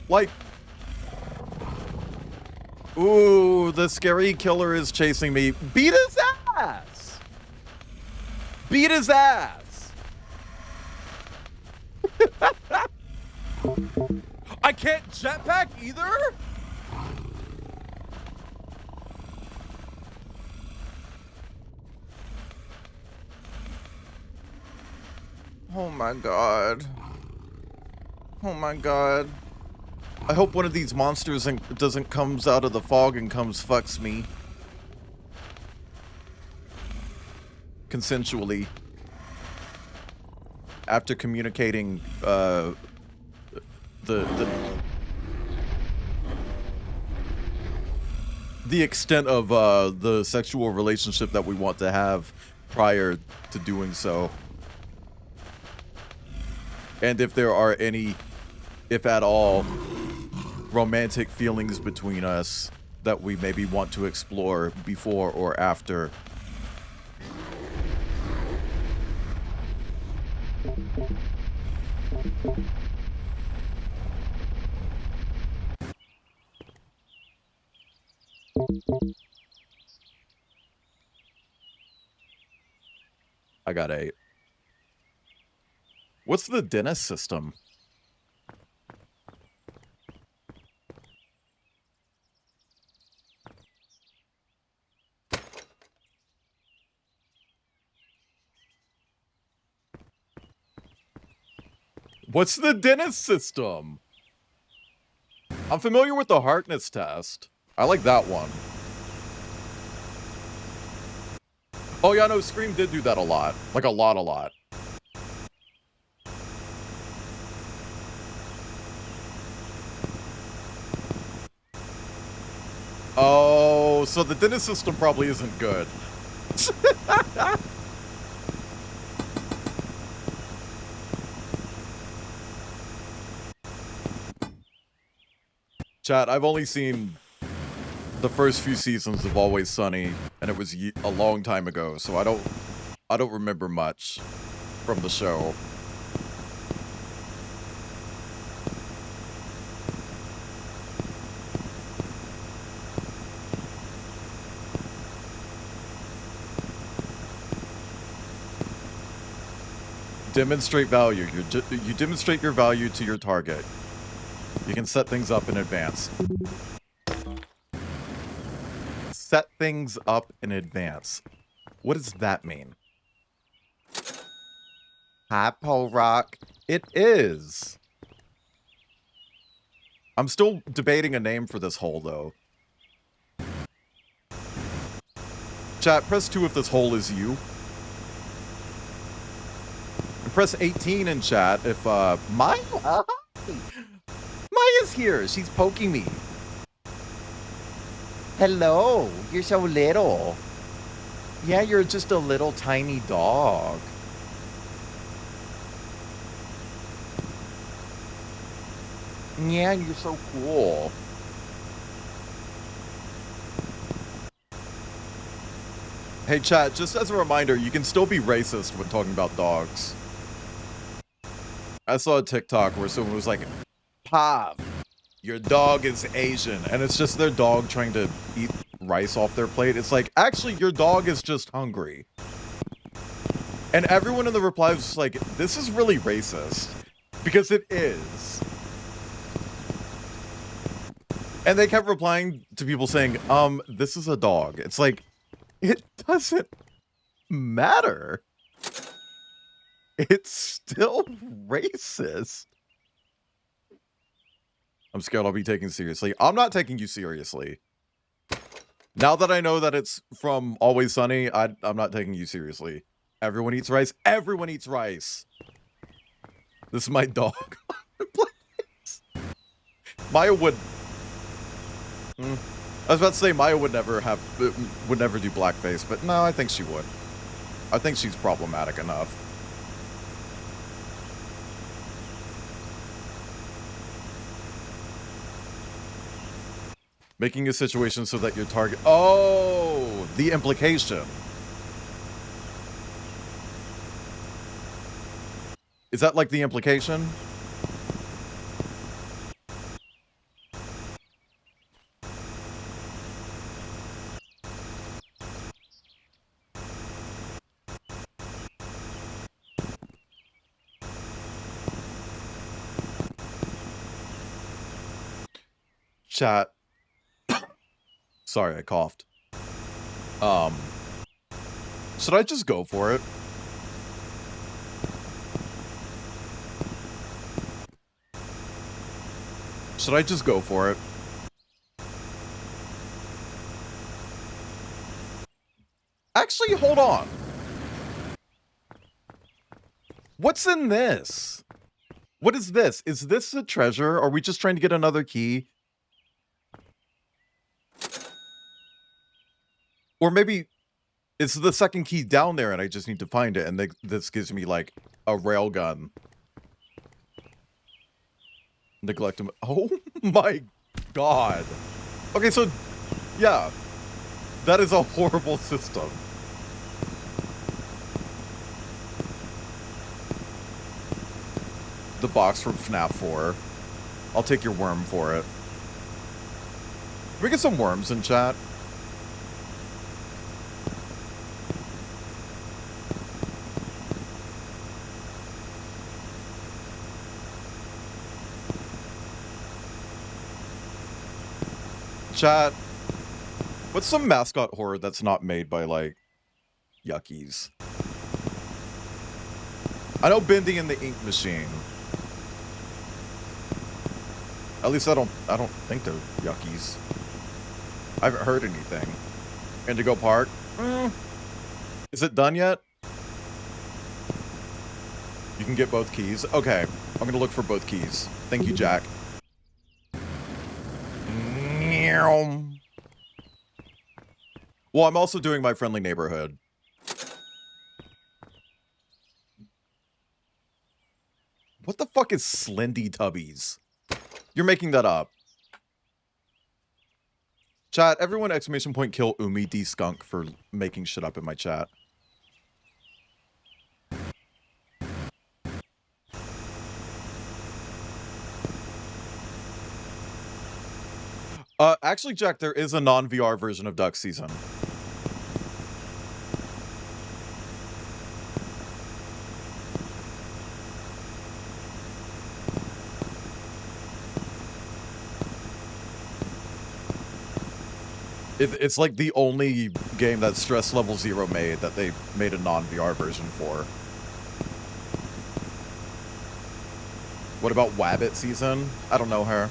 Like, ooh, the scary killer is chasing me. Beat his ass! Beat his ass! I can't jetpack either? Oh my god. Oh my god. I hope one of these monsters doesn't comes out of the fog and comes fucks me. Consensually. After communicating, the extent of, the sexual relationship that we want to have prior to doing so. And if there are any, if at all, romantic feelings between us that we maybe want to explore before or after. I got 8. What's the dentist system? What's the dentist system? I'm familiar with the Harkness test. I like that one. Oh yeah, no, Scream did do that a lot. Like a lot. Oh, so the dentist system probably isn't good. Chat, I've only seen the first few seasons of Always Sunny, and it was a long time ago, so I don't remember much from the show. Demonstrate value. You demonstrate your value to your target. You can set things up in advance. Set things up in advance. What does that mean? Hi, Paul Rock. It is. I'm still debating a name for this hole, though. Chat, press 2 if this hole is you. And press 18 in chat if, Maya? Maya's here. She's poking me. Hello. You're so little. Yeah, you're just a little tiny dog. Yeah, you're so cool. Hey chat, just as a reminder, you can still be racist when talking about dogs. I saw a TikTok where someone was like, Pav, your dog is Asian, and it's just their dog trying to eat rice off their plate. It's like, actually, your dog is just hungry. And everyone in the reply was like, this is really racist. Because it is. And they kept replying to people saying, this is a dog. It's like, it doesn't matter. It's still racist. I'm scared I'll be taken seriously. I'm not taking you seriously. Now that I know that it's from Always Sunny, I'm not taking you seriously. Everyone eats rice. Everyone eats rice. This is my dog. Maya would... I was about to say Maya would never do blackface, but no, I think she would. I think she's problematic enough. Making a situation so that your target... Oh! The implication. Is that like the implication? Chat. Sorry, I coughed. Should I just go for it? Should I just go for it? Actually, hold on. What's in this? What is this? Is this a treasure? Are we just trying to get another key? Or maybe it's the second key down there and I just need to find it, and this gives me, like, a railgun. Neglect him. Oh my god. Okay, so, yeah. That is a horrible system. The box from FNAF 4. I'll take your worm for it. Can we get some worms in chat? Chat, what's some mascot horror that's not made by, like, yuckies? I know Bendy and the Ink Machine. At least I don't think they're yuckies. I haven't heard anything. Indigo Park? Is it done yet? You can get both keys? Okay, I'm gonna look for both keys. Thank you, Jack. Well, I'm also doing my friendly neighborhood. What the fuck is Slendy Tubbies? You're making that up. Chat, everyone exclamation point kill Umi D Skunk for making shit up in my chat. Actually, Jack, there is a non-VR version of Duck Season. It's like the only game that Stress Level Zero made that they made a non-VR version for. What about Wabbit Season? I don't know her.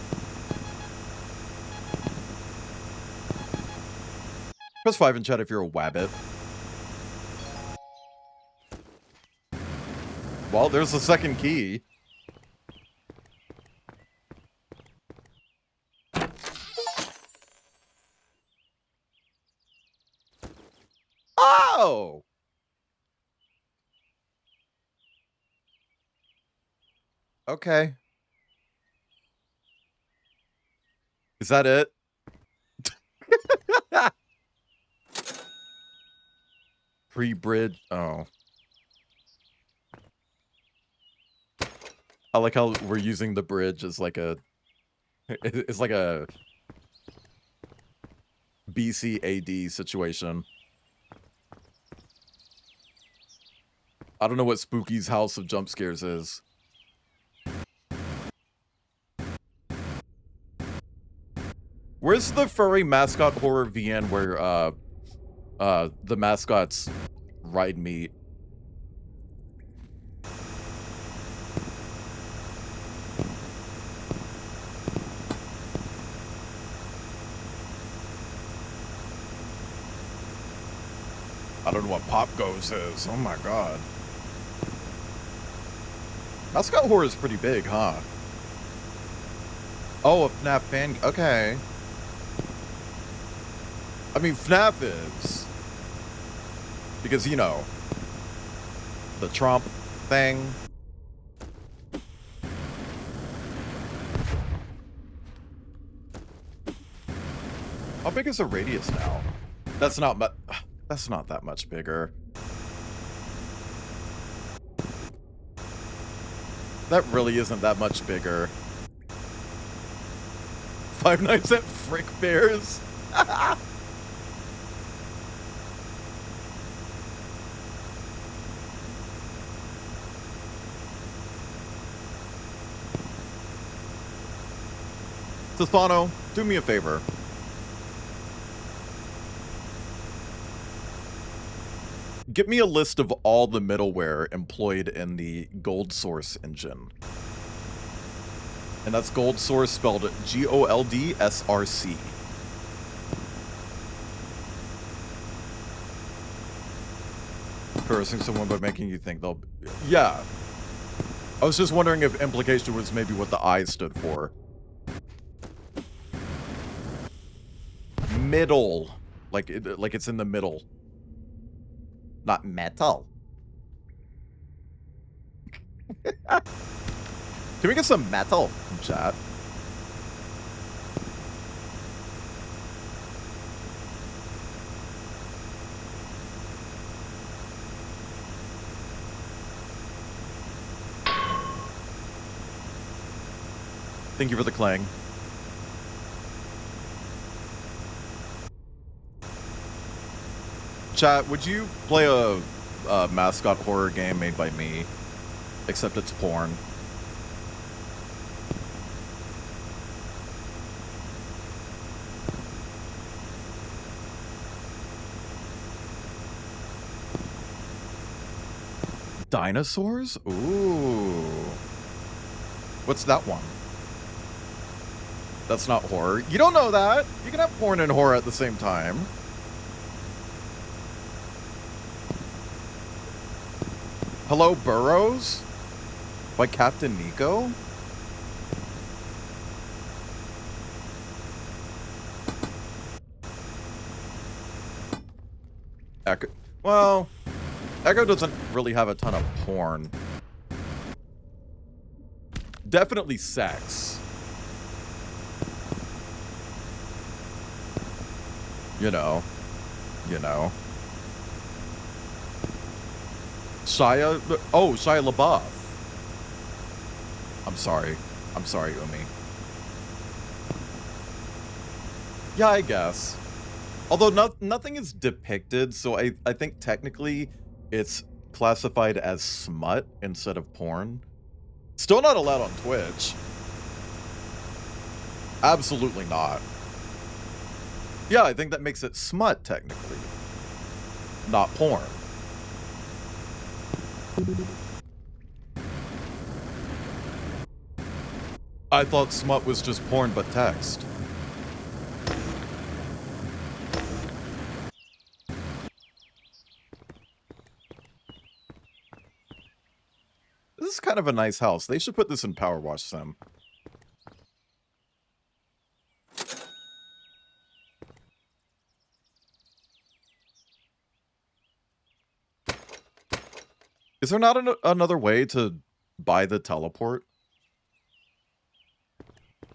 Press 5 in chat if you're a Wabbit. Well, there's the second key. Oh! Okay. Is that it? Pre-bridge. Oh. I like how we're using the bridge as like a... It's like a... BCAD situation. I don't know what Spooky's House of Jump Scares is. Where's the furry mascot horror VN where the mascots ride meat? I don't know what Pop Goes is. Oh my god. Mascot horror is pretty big, huh? Oh, a FNAF fan. Okay. I mean, FNAF is. Because, you know, the Trump thing. How big is the radius now? That's not that much bigger. That really isn't that much bigger. Five Nights at Frick Bears? Stefano, do me a favor. Get me a list of all the middleware employed in the Gold Source engine. And that's Gold Source spelled GOLDSRC. Cursing someone by making you think they'll... Yeah. I was just wondering if implication was maybe what the I stood for. Middle. Like it's in the middle. Not metal. Can we get some metal in chat? Thank you for the clang. Chat, would you play a mascot horror game made by me? Except it's porn. Dinosaurs? Ooh. What's that one? That's not horror. You don't know that. You can have porn and horror at the same time. Hello, Burrows? By Captain Nico? Echo. Well, Echo doesn't really have a ton of porn. Definitely sex. You know. Shia LaBeouf. I'm sorry, Umi. Yeah, I guess. Although nothing is depicted, so I think technically it's classified as smut instead of porn. Still not allowed on Twitch. Absolutely not. Yeah, I think that makes it smut technically, not porn. I thought smut was just porn but text. This is kind of a nice house. They should put this in Power Wash Sim. Is there not another way to buy the teleport?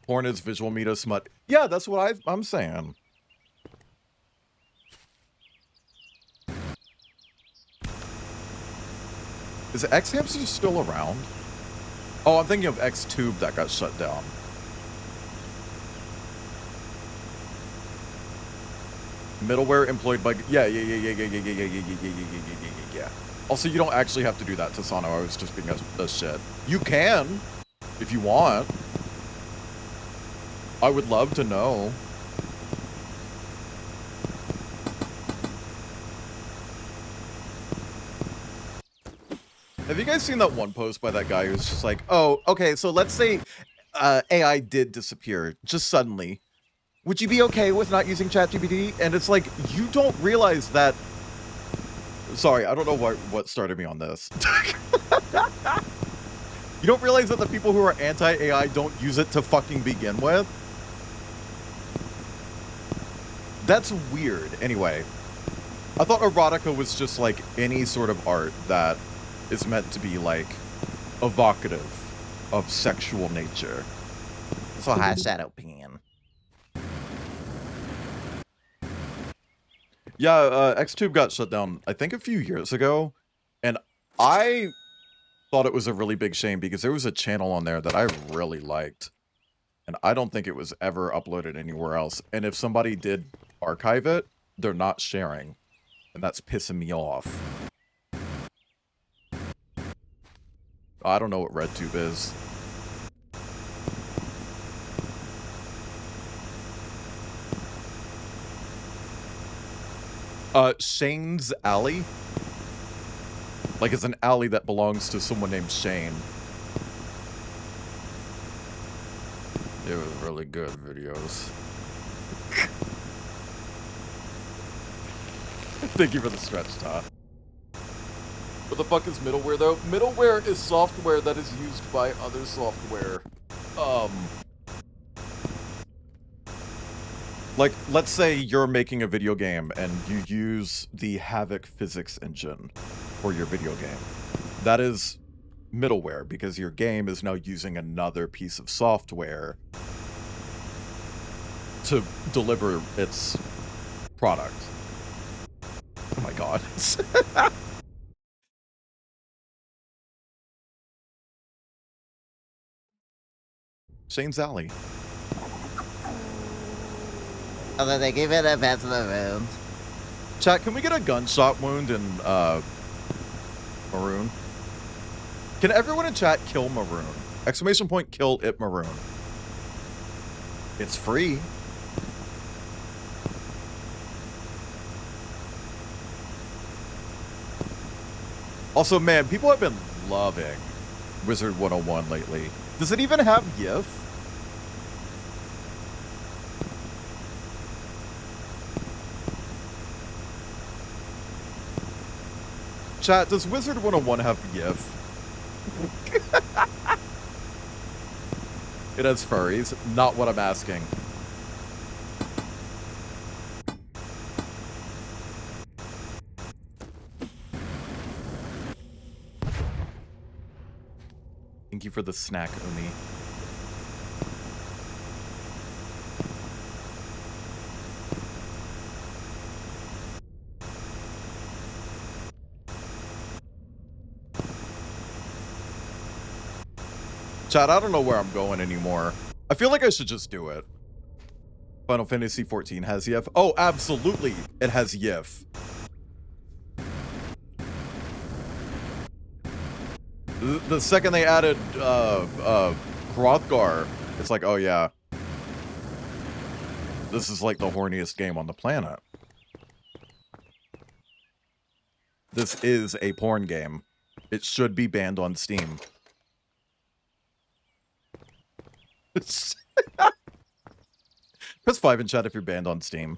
Porn is visual media smut. Yeah, that's what I'm saying. Is X-Hamster still around? Oh, I'm thinking of X-Tube that got shut down. Middleware employed by... Yeah. Also, you don't actually have to do that, Tasano. I was just being a shit. You can, if you want. I would love to know. Have you guys seen that one post by that guy who's just like, oh, okay, so let's say AI did disappear just suddenly. Would you be okay with not using ChatGPT? And it's like, you don't realize that... Sorry, I don't know what started me on this. You don't realize that the people who are anti-AI don't use it to fucking begin with? That's weird. Anyway, I thought erotica was just like any sort of art that is meant to be like evocative of sexual nature. So high shadow pan. Yeah, Xtube got shut down, I think a few years ago, and I thought it was a really big shame because there was a channel on there that I really liked, and I don't think it was ever uploaded anywhere else. And if somebody did archive it, they're not sharing, and that's pissing me off. I don't know what RedTube is. Shane's Alley? Like it's an alley that belongs to someone named Shane. It was really good videos. Thank you for the stretch, Todd. What the fuck is middleware, though? Middleware is software that is used by other software. Like, let's say you're making a video game and you use the Havok physics engine for your video game. That is middleware because your game is now using another piece of software to deliver its product. Oh my god. Shane's Alley. Although they give it a pass of the wound. Chat, can we get a gunshot wound in Maroon? Can everyone in chat kill Maroon? Exclamation point, kill it Maroon. It's free. Also, man, people have been loving Wizard 101 lately. Does it even have GIF? Chat, does Wizard 101 have GIF? It has furries. Not what I'm asking. Thank you for the snack, Umi. Chat, I don't know where I'm going anymore. I feel like I should just do it. Final Fantasy XIV has YIF. Oh, absolutely, it has YIF. The second they added Hrothgar, it's like, oh yeah, this is like the horniest game on the planet. This is a porn game. It should be banned on Steam. Press 5 in chat if you're banned on Steam.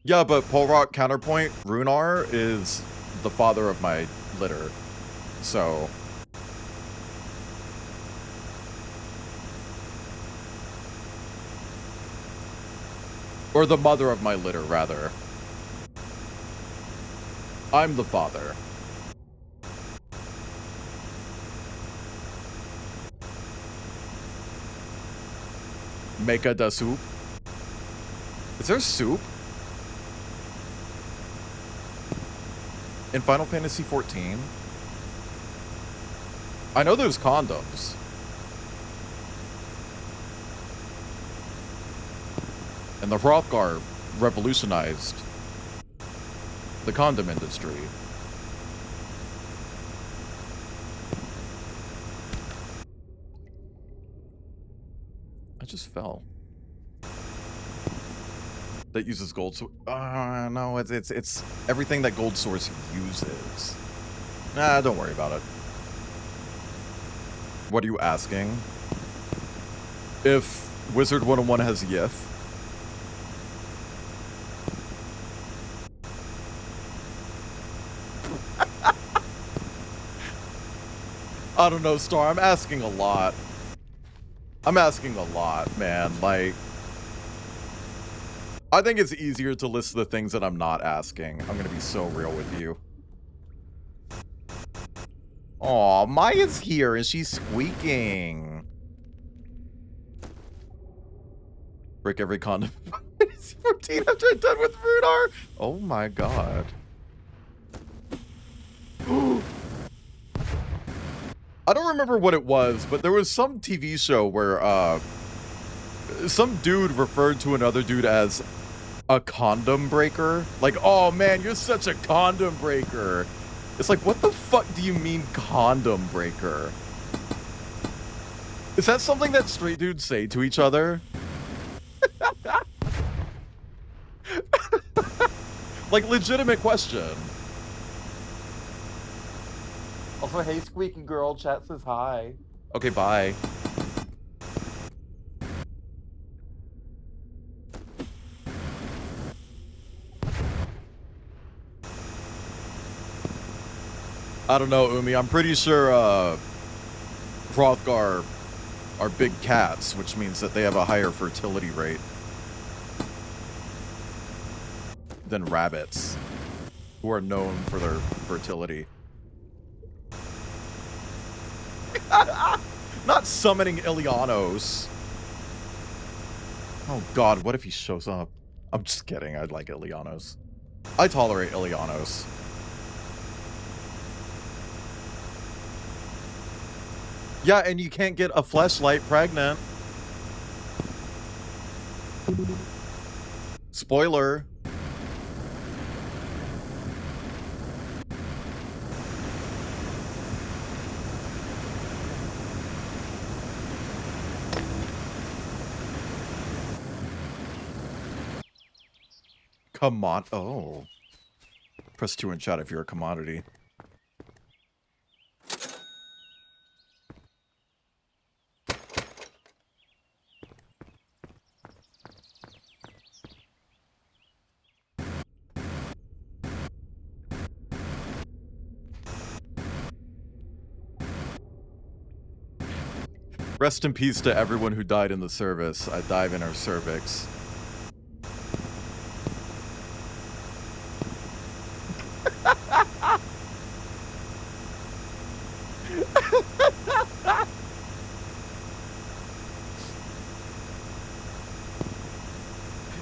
Yeah, but Polrock counterpoint, Runar is the father of my litter. So or the mother of my litter, rather. I'm the father. Mecha da soup. Is there soup? In Final Fantasy XIV? I know there's condoms. And the Hrothgar revolutionized the condom industry. I just fell. That uses Gold Source. No, it's everything that Gold Source uses. Nah, don't worry about it. What are you asking? If Wizard 101 has YIF? I don't know, Star. I'm asking a lot. I'm asking a lot, man. Like, I think it's easier to list the things that I'm not asking. I'm gonna be so real with you. Aw, Maya's here and she's squeaking. Break every condom. 14 after I'm done with Runar. Oh my god. I don't remember what it was, but there was some TV show where some dude referred to another dude as a condom breaker. Like, oh man, you're such a condom breaker. It's like, what the fuck do you mean condom breaker? Is that something that straight dudes say to each other? Like, legitimate question. Also, hey, squeaky girl, chat says hi. Okay, bye. I don't know, Umi. I'm pretty sure Hrothgar are big cats, which means that they have a higher fertility rate than rabbits, who are known for their fertility. Not summoning Ilianos. Oh god, what if he shows up? I'm just kidding, I'd like Ilianos. I tolerate Ilianos. Yeah, and you can't get a fleshlight pregnant. Spoiler. Oh. Press 2 in chat if you're a commodity. Rest in peace to everyone who died in the service. I dive in our cervix.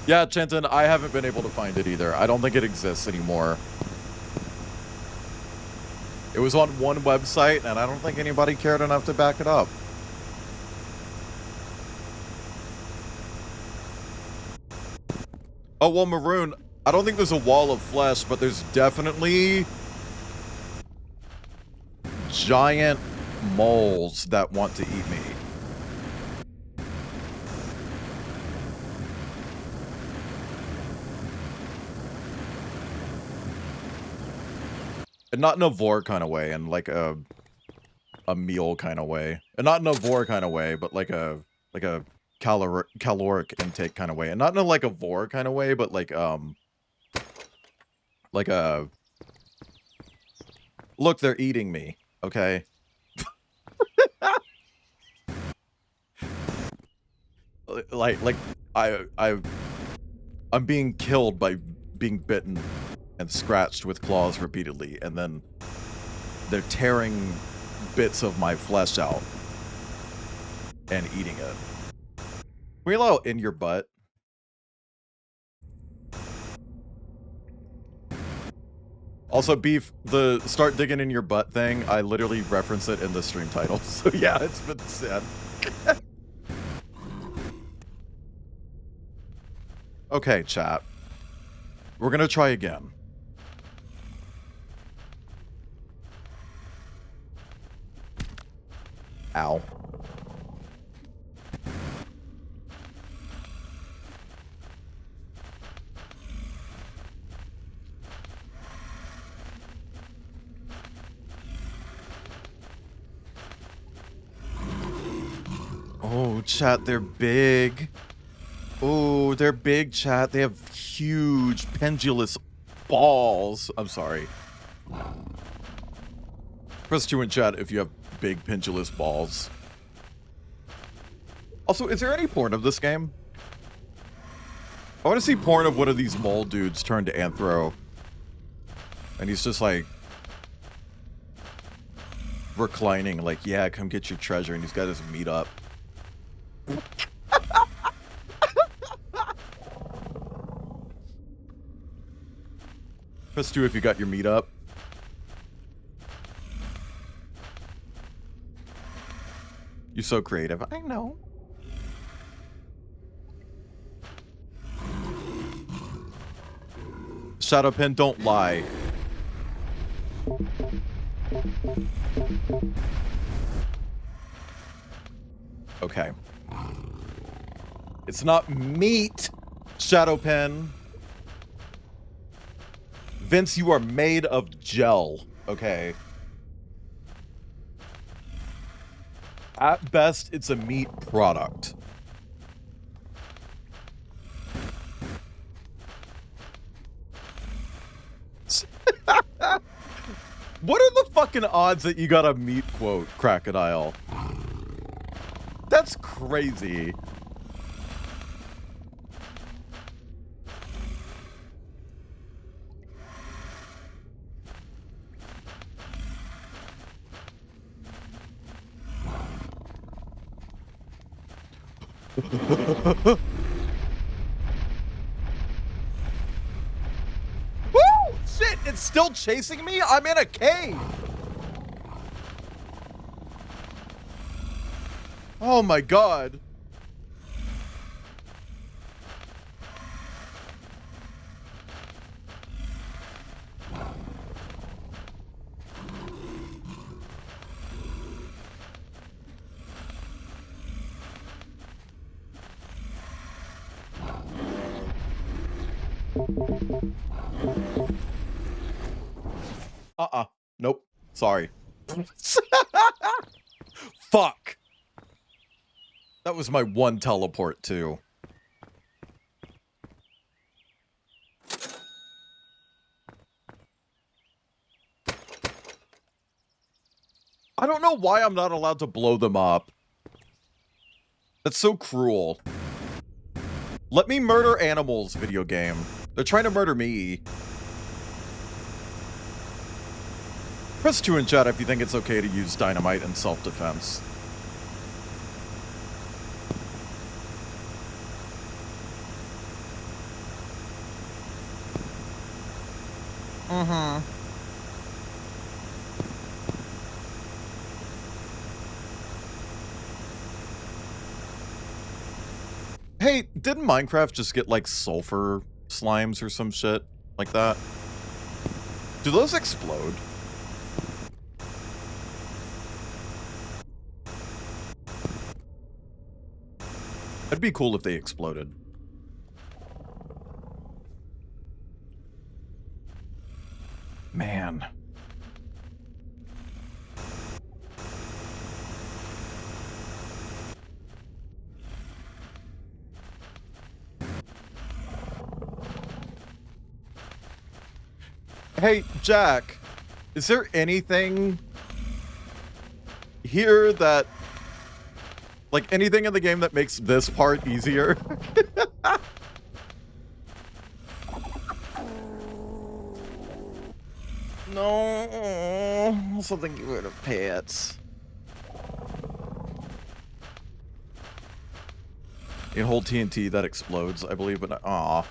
Yeah, Chanton, I haven't been able to find it either. I don't think it exists anymore. It was on one website, and I don't think anybody cared enough to back it up. Oh, well, Maroon, I don't think there's a wall of flesh, but there's definitely giant moles that want to eat me. And not in a vor kind of way, and like a meal kind of way. And not in a vor kind of way, but like a caloric intake kind of way. And not in like a vor kind of way, but like a look, they're eating me, okay? I'm being killed by being bitten and scratched with claws repeatedly, and then they're tearing bits of my flesh out and eating it. Can we allow in your butt? Also, Beef, the start digging in your butt thing, I literally reference it in the stream title. So yeah, it's been sad. Okay, chat. We're gonna try again. Ow. Oh, chat, they're big. Oh, they're big, chat. They have huge pendulous balls. I'm sorry. Press 2 in chat if you have big pendulous balls. Also, is there any porn of this game? I want to see porn of one of these mole dudes turned to Anthro. And he's just like reclining, like, yeah, come get your treasure. And he's got his meat up. Press 2 if you got your meat up. You're so creative. I know. Shadowpen, don't lie. Okay. It's not meat, Shadowpen. Vince, you are made of gel, okay? At best, it's a meat product. What are the fucking odds that you got a meat quote, Crocodile? That's crazy. Woo! Shit, it's still chasing me? I'm in a cave. Oh my god. Nope. Sorry. Fuck. That was my one teleport, too. I don't know why I'm not allowed to blow them up. That's so cruel. Let me murder animals, video game. They're trying to murder me. Press 2 in chat if you think it's okay to use dynamite in self-defense. Mm-hmm. Hey, didn't Minecraft just get, like, sulfur slimes or some shit like that? Do those explode? It'd be cool if they exploded. Man. Hey, Jack, is there anything here that, like, anything in the game that makes this part easier? No, something get rid of pets. You hold TNT that explodes, I believe, but aw.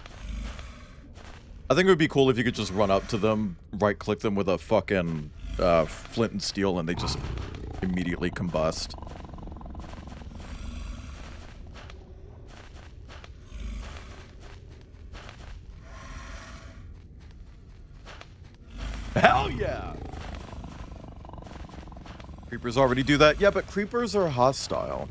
I think it would be cool if you could just run up to them, right-click them with a fucking flint and steel, and they just immediately combust. Hell yeah! Creepers already do that? Yeah, but creepers are hostile.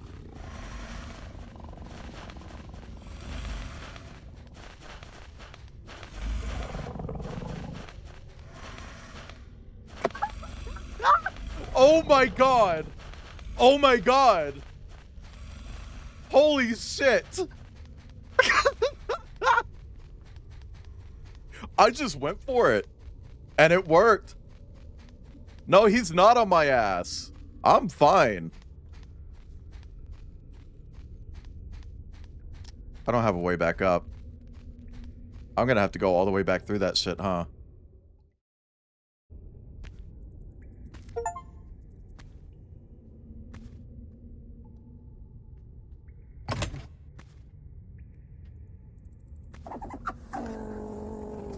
Oh my god! Oh my god! Holy shit! I just went for it. And it worked. No, he's not on my ass. I'm fine. I don't have a way back up. I'm gonna have to go all the way back through that shit, huh?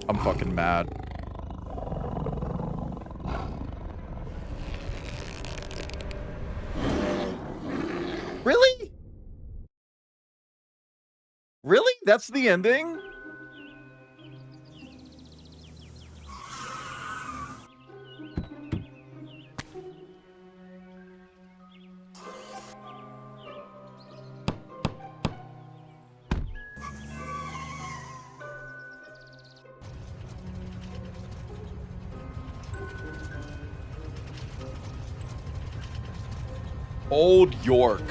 I'm fucking mad. Really? Really? That's the ending? Old York.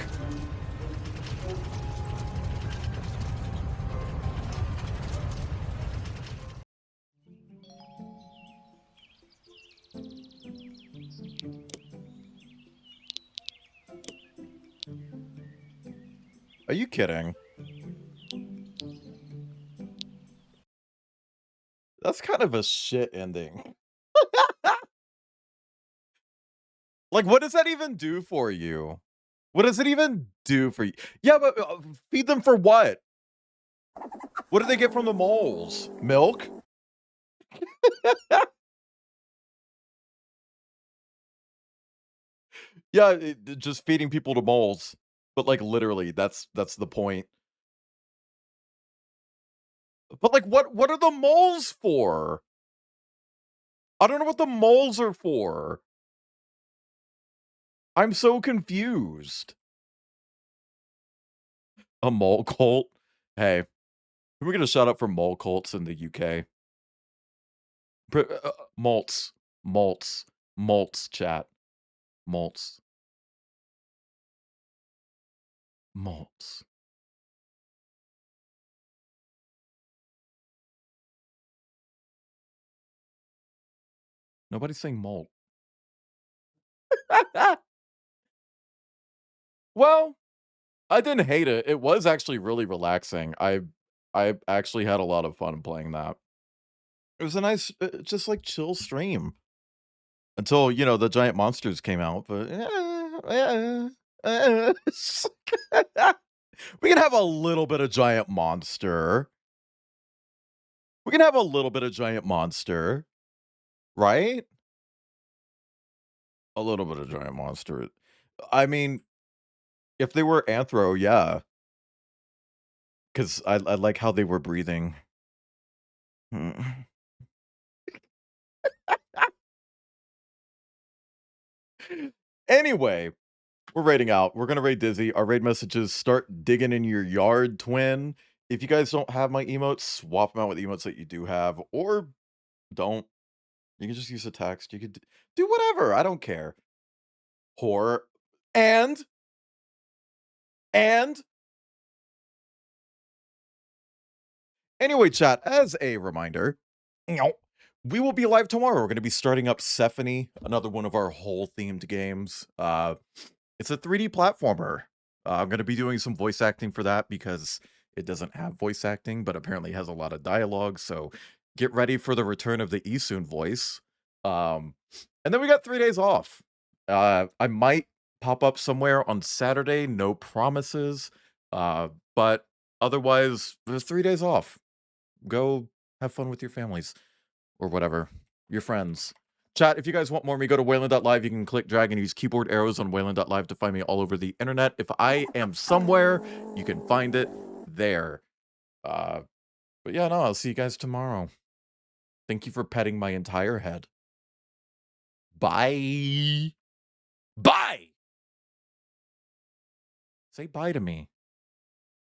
Are you kidding? That's kind of a shit ending. Like, what does that even do for you? What does it even do for you? Yeah, but feed them for what? What do they get from the moles? Milk? Yeah, just feeding people to moles. But, like, literally, that's the point. But, like, what are the moles for? I don't know what the moles are for. I'm so confused. A mole cult? Hey, Can we get a shout out for mole cults in the UK? Malts. Malts. Malts, chat. Malts. Malts. Nobody's saying malt. Well, I didn't hate it. It was actually really relaxing. I actually had a lot of fun playing that. It was a nice, just like chill stream until the giant monsters came out. But we can have a little bit of giant monster. We can have a little bit of giant monster, right? A little bit of giant monster. I mean, if they were anthro, yeah. Because I like how they were breathing. Anyway, we're raiding out. We're going to raid Dizzy. Our raid messages: start digging in your yard, twin. If you guys don't have my emotes, swap them out with emotes that you do have, or don't. You can just use a text. You could do whatever. I don't care. Whore. And anyway, chat, as a reminder, we will be live tomorrow. We're going to be starting up Sephony, another one of our whole themed games. It's a 3D platformer. I'm going to be doing some voice acting for that because it doesn't have voice acting, but apparently has a lot of dialogue. So get ready for the return of the Esoon voice. And then we got 3 days off. I might pop up somewhere on Saturday. No promises. But otherwise, there's 3 days off. Go have fun with your families or whatever, your friends. Chat, if you guys want more of me, go to Wayland.live. You can click, drag, and use keyboard arrows on Wayland.live to find me all over the internet. If I am somewhere, you can find it there. But yeah, no, I'll see you guys tomorrow. Thank you for petting my entire head. Bye. Bye. Say bye to me.